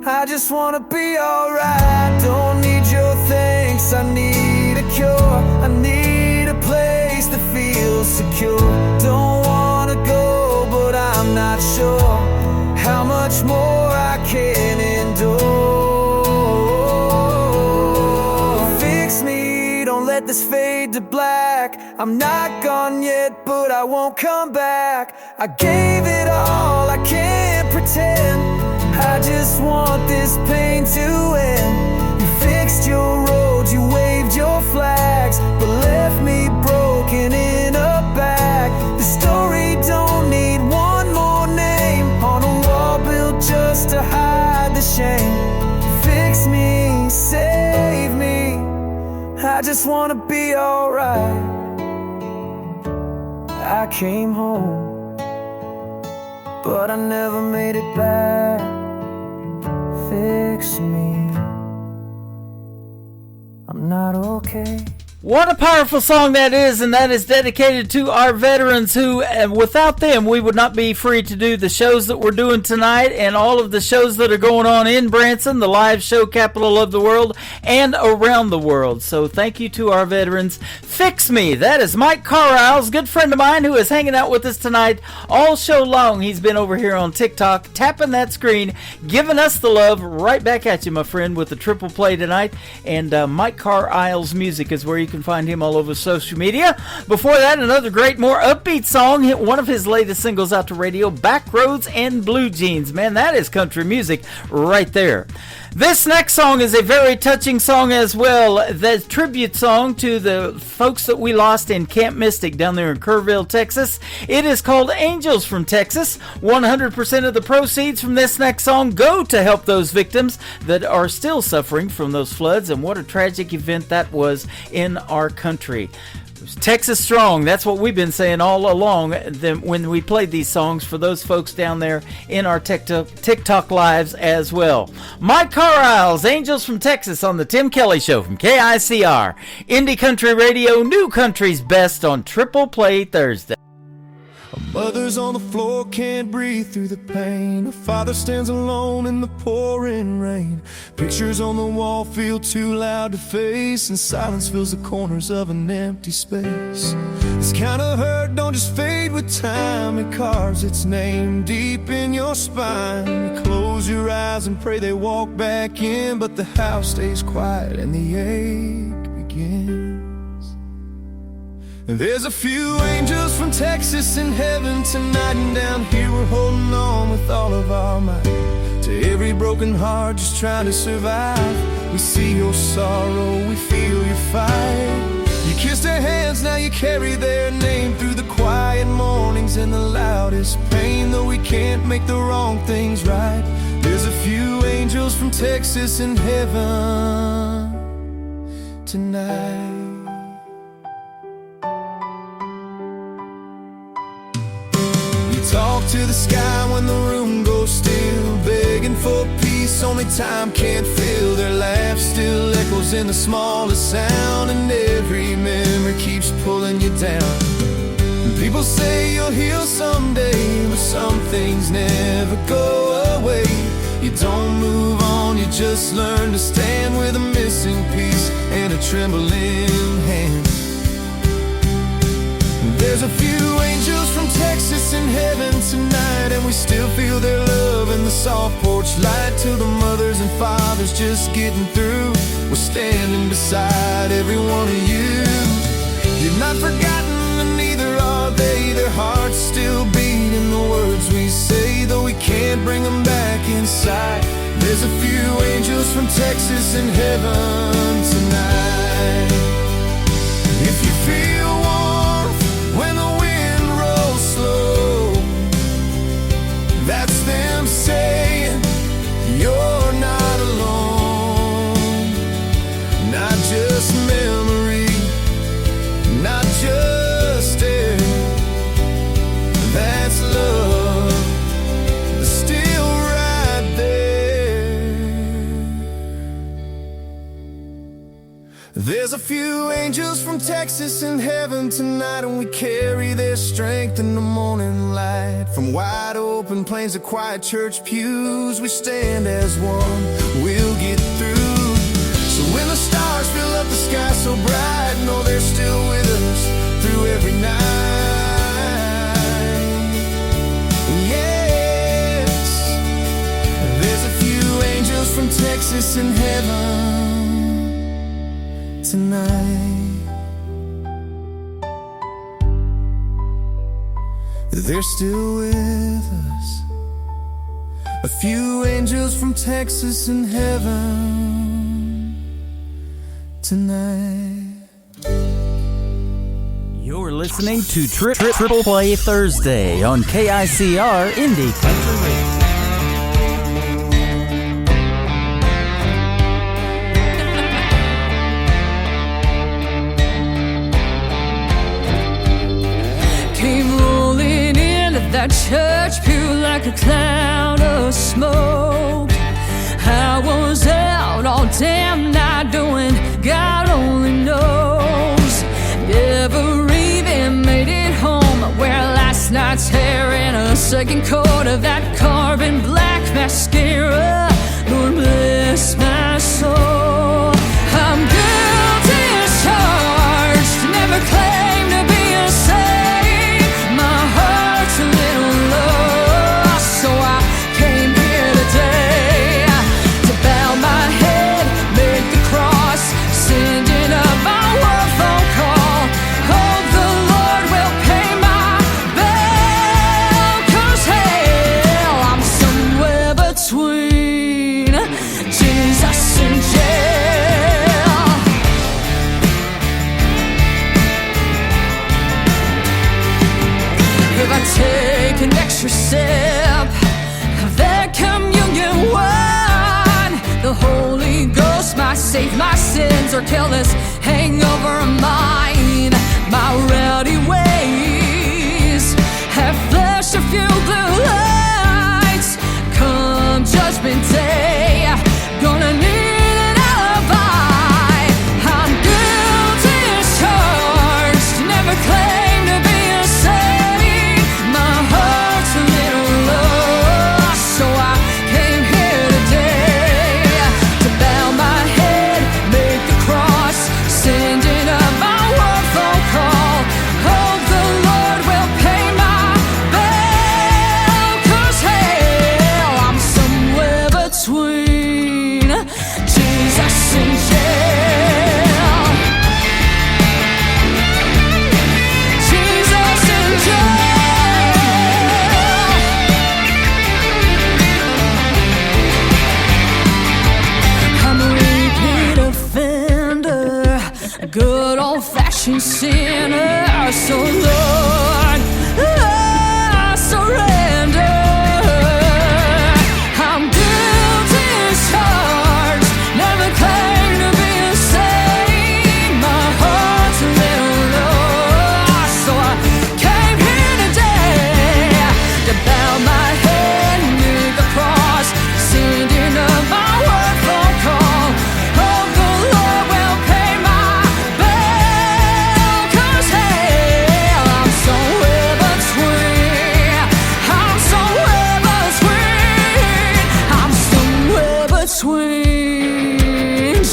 I just wanna be alright. Don't need your thanks, I need a cure. I need a place that feels secure. Don't wanna go, but I'm not sure how much more I can endure.
let this fade to black. I'm not gone yet, but I won't come back. I gave it all, I can't pretend. I just want this pain to end. You fixed your roads, you waved your flags, but left me broken in a bag. The story don't need one more name on a wall built just to hide the shame. Fix me, save me, I just wanna be alright. I came home, but I never made it back. Fix me, I'm not okay.
What a powerful song that is, and that is dedicated to our veterans who, without them, we would not be free to do the shows that we're doing tonight and all of the shows that are going on in Branson, the live show capital of the world, and around the world. So thank you to our veterans. Fix Me, that is Mike Carlisle's good friend of mine who is hanging out with us tonight all show long. He's been over here on TikTok, tapping that screen, giving us the love right back at you, my friend, with the triple play tonight. And Mike Carlisle's music is where you can find him all over social media. Before that, another great, more upbeat song, hit one of his latest singles out to radio, Backroads and Blue Jeans. Man, that is country music right there. This next song is a very touching song as well. The tribute song to the folks that we lost in Camp Mystic down there in Kerrville, Texas. It is called Angels from Texas. 100% of the proceeds from this next song go to help those victims that are still suffering from those floods. And what a tragic event that was in our country. Texas strong. That's what we've been saying all along when we played these songs for those folks down there in our TikTok lives as well. Mike Carlisle's Angels from Texas on the Tim Kelly Show from KICR. Indie Country Radio, New Country's Best on Triple Play Thursday.
A mother's on the floor, can't breathe through the pain. A father stands alone in the pouring rain. Pictures on the wall feel too loud to face, and silence fills the corners of an empty space. This kind of hurt don't just fade with time. It carves its name deep in your spine. You close your eyes and pray they walk back in, but the house stays quiet and the ache begins. There's a few angels from Texas in heaven tonight, and down here we're holding on with all of our might. To every broken heart just trying to survive, we see your sorrow, we feel your fight. You kissed their hands, now you carry their name through the quiet mornings and the loudest pain. Though we can't make the wrong things right, there's a few angels from Texas in heaven tonight. Talk to the sky when the room goes still, begging for peace only time can't fill. Their laugh still echoes in the smallest sound, and every memory keeps pulling you down. People say you'll heal someday, but some things never go away. You don't move on, you just learn to stand with a missing piece and a trembling hand. There's a few angels from Texas in heaven tonight, and we still feel their love in the soft porch light. To the mothers and fathers just getting through, we're standing beside every one of you. You're not forgotten and neither are they. Their hearts still beat in the words we say, though we can't bring them back inside. There's a few angels from Texas in heaven tonight. If you feel warmth when the wind rolls slow, that's them saying you're not alone. Not just memory, not just air, that's love, still right there. There's a few angels from Texas in heaven tonight, and we carry their strength in the morning light. From wide open plains to quiet church pews, we stand as one, we'll get through. So when the stars fill up the sky so bright, know they're still with us through every night. Yes, there's a few angels from Texas in heaven tonight.
they're still with us. A few angels from Texas in heaven tonight.
You're listening to Triple Play Thursday on KICR Indie Country Radio.
Came rolling into that church pew like a cloud of smoke. I was out all damn night doing God only knows. Never even made it home. Wear last night's hair in a second coat of that carbon black mascara. Lord bless my soul. I'm guilty as charged. Never claimed to be a saint. My heart's a little lost, so I came here today to bow my head, make the cross, sending up my one phone call. Hope the Lord will pay my bill, 'cause hell, I'm somewhere between Jesus and jail. If I take an extra sip of that communion wine, the Holy Ghost might save my sins or kill this hangover of mine. My rowdy ways have flashed a few blue lights. Come Judgment Day, gonna need an alibi. I'm guilty as charged, never claimed to be a saint. My heart's a little lost, so I came here today to bow my head, make the cross, sending up my one phone call. Hope the Lord will pay my bill, 'cause hell, I'm somewhere between Jesus and jail. Jesus and jail. I'm a repeat offender, a good old-fashioned sinner. So Lord, I surrender. I'm guilty as charged, never claimed to be a saint. My heart's a little lost, so I came here today to bow my head, make the cross, sending up my one phone call. Hope the Lord will pay my bill, 'cause hell, I'm somewhere between. I'm somewhere between. I'm somewhere between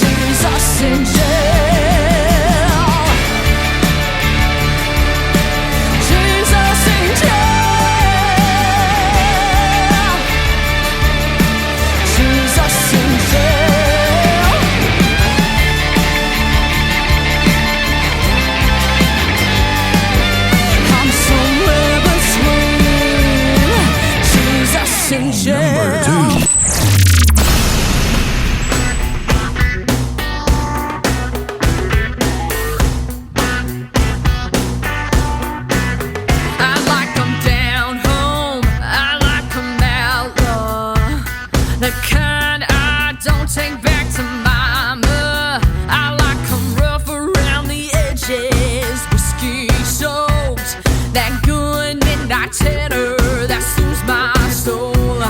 Jesus and jail. Jesus and jail. Jesus and jail. I'm somewhere between Jesus and jail.
Number 2.
I like 'em down home, I like 'em outlaw, the kind I don't take back to mama. I like 'em rough around the edges, whiskey soaked, that good midnight tenor that soothes my soul.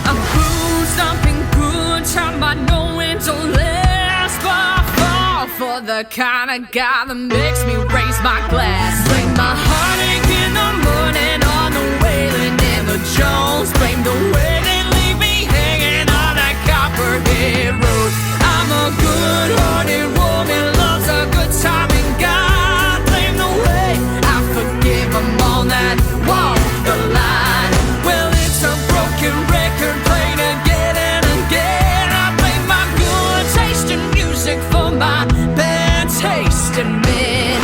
I'm booze dumping good time, I know it don't last, but I fall for the kind of guy that makes me raise my glass. Blame my heartache in the morning on the Wailing and the Jones. Blame the way they leave me hanging on that Copperhead Road. I'm a good-hearted woman, loves a good time, and God blame the way I forgive them all that walk the line. Well, it's a broken record played again and again. I blame my good taste in music for my bad taste in men.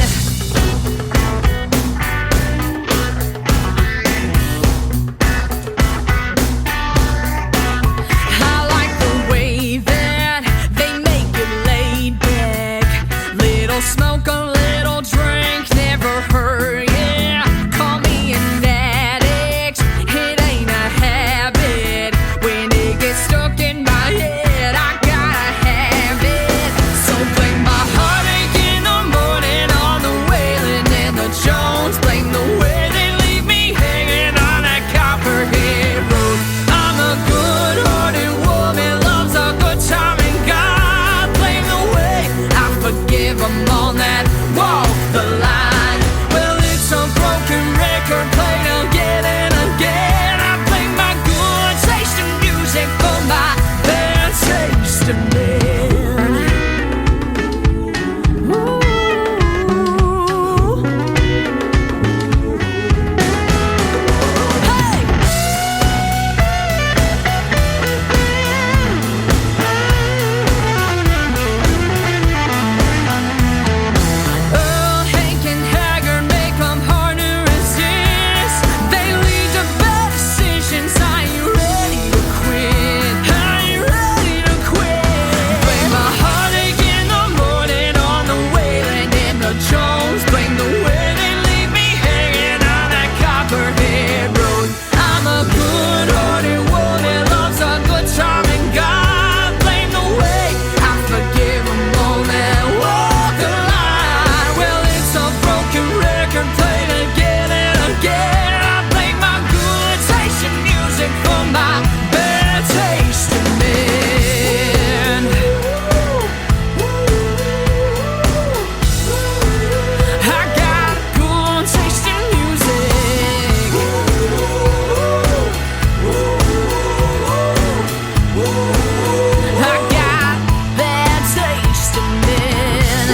for my bad taste in men. I got good taste in music. I got bad taste in men.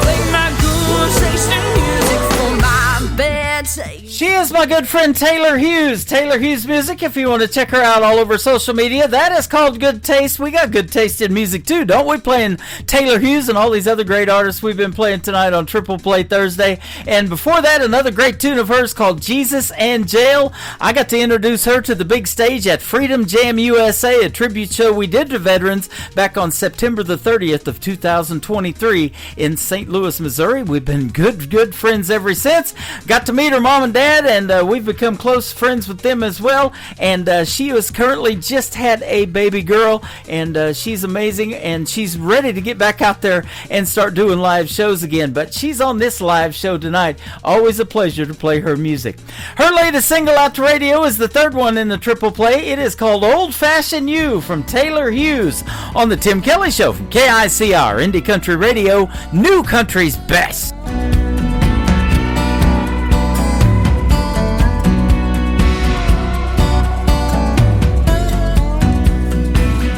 Play my good taste in music for my bad taste.
She is my good friend Taylor Hughes. Taylor Hughes Music, if you want to check her out all over social media, that is called Good Taste. We got good taste in music too, don't we? Playing Taylor Hughes and all these other great artists we've been playing tonight on Triple Play Thursday. And before that, another great tune of hers called Jesus and Jail. I got to introduce her to the big stage at Freedom Jam USA, a tribute show we did to veterans back on September the 30th of 2023 in St. Louis, Missouri. We've been good friends ever since. Got to meet her mom and dad, and we've become close friends with them as well. And she was currently just had a baby girl, and she's amazing, and she's ready to get back out there and start doing live shows again. But she's on this live show tonight. Always a pleasure to play her music. Her latest single out to radio is the third one in the Triple Play. It is called Old Fashioned You from Taylor Hughes on the Tim Kelly Show from KICR, Indie Country Radio, New Country's best.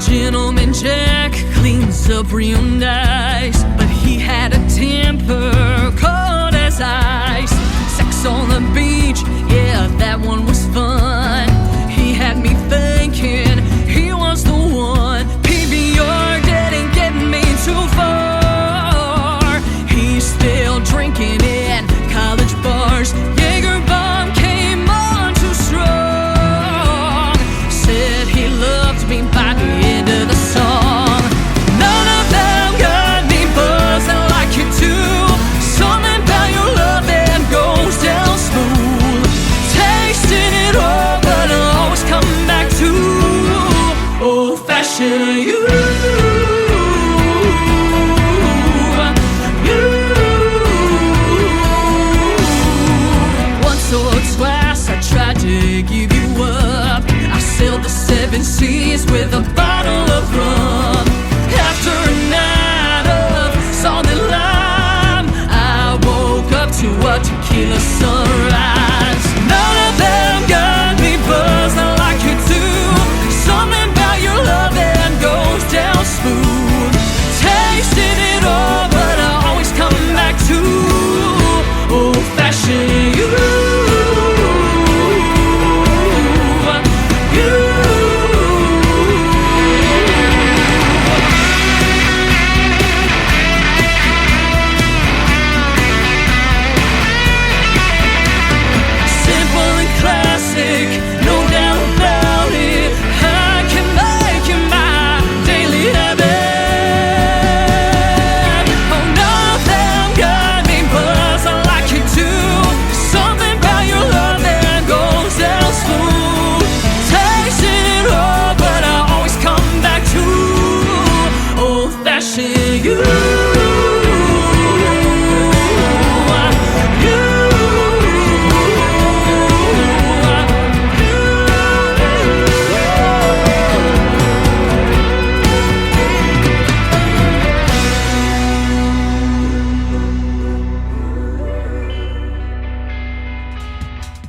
Gentleman Jack cleans up real nice, but he had a temper cold as ice. Sex on the beach, yeah, that one was fun. He had me thinking he was the one. PBR didn't get me too far. He's still drinking in college bars. Jaeger bomb came on too strong. Said he loved me by the end of the song. None of them got me buzzing like you do. Something about your love that goes down smooth. Tasting it all, but I'll always come back to old-fashioned you. Once or twice I tried to give you up. I sailed the 7 seas with a bottle of rum. After a night of solid lime, I woke up to a tequila sunrise. None of them got me buzzing like you do. Something about your love that goes down smooth. Tasting it all, but I always come back to old-fashioned you.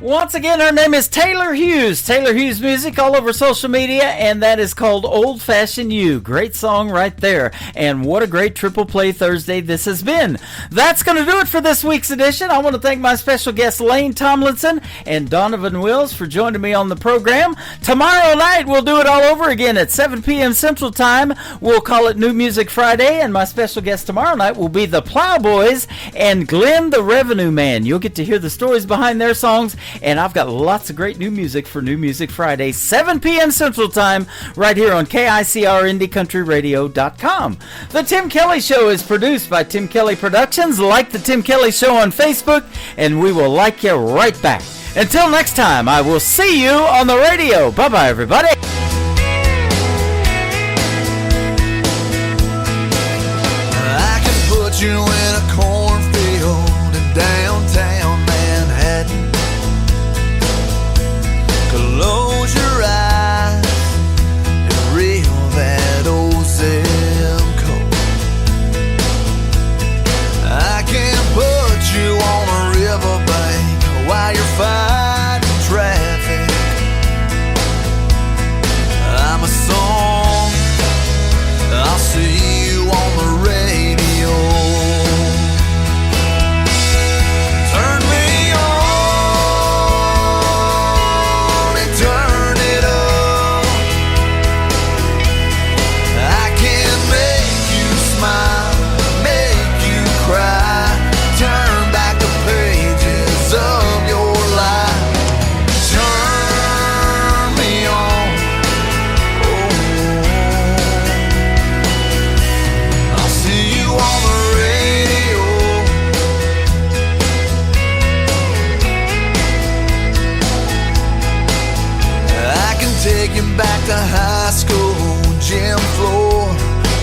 Once again, her name is Taylor Hughes. Taylor Hughes Music all over social media, and that is called Old Fashioned You. Great song right there. And what a great Triple Play Thursday this has been. That's going to do it for this week's edition. I want to thank my special guests Lane Tomlinson and Donovan Wills for joining me on the program. Tomorrow night, we'll do it all over again at 7 p.m. Central Time. We'll call it New Music Friday, and my special guest tomorrow night will be the Plowboys and Glenn the Revenue Man. You'll get to hear the stories behind their songs, and I've got lots of great new music for New Music Friday, 7 p.m. Central Time, right here on KICR-IndieCountryRadio.com. The Tim Kelly Show is produced by Tim Kelly Productions. Like the Tim Kelly Show on Facebook, and we will like you right back. Until next time, I will see you on the radio. Bye-bye, everybody.
I can put you in a cornfield in downtown Manhattan.
take you back to high school, gym floor,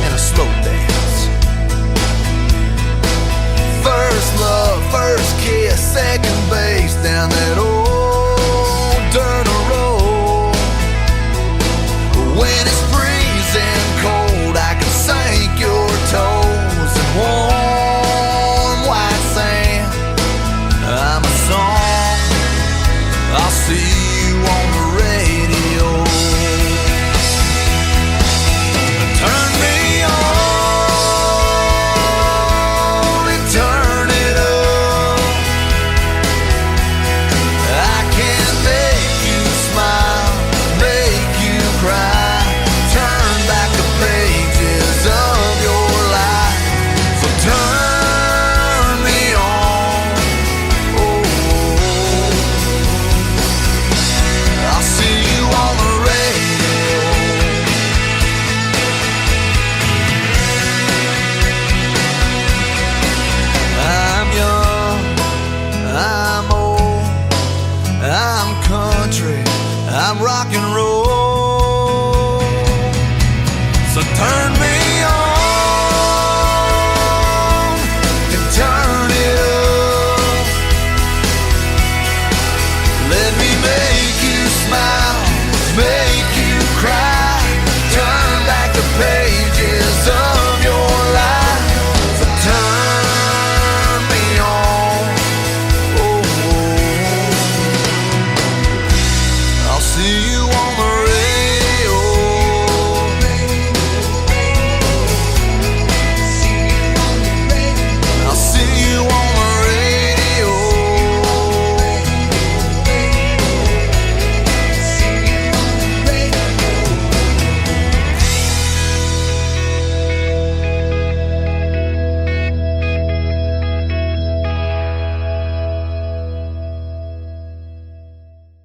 and a slow dance. First love, first kiss, second base down that old dirt road. When it's freezing cold, I can sink your toes in warm white sand. I'm a song, I'll see you on the radio. Turn me on and turn it up. I can make you smile, make you cry, turn back the pages of your life. So turn me on. I'll see you on the radio. I'm young, I'm old, I'm country, I'm rock and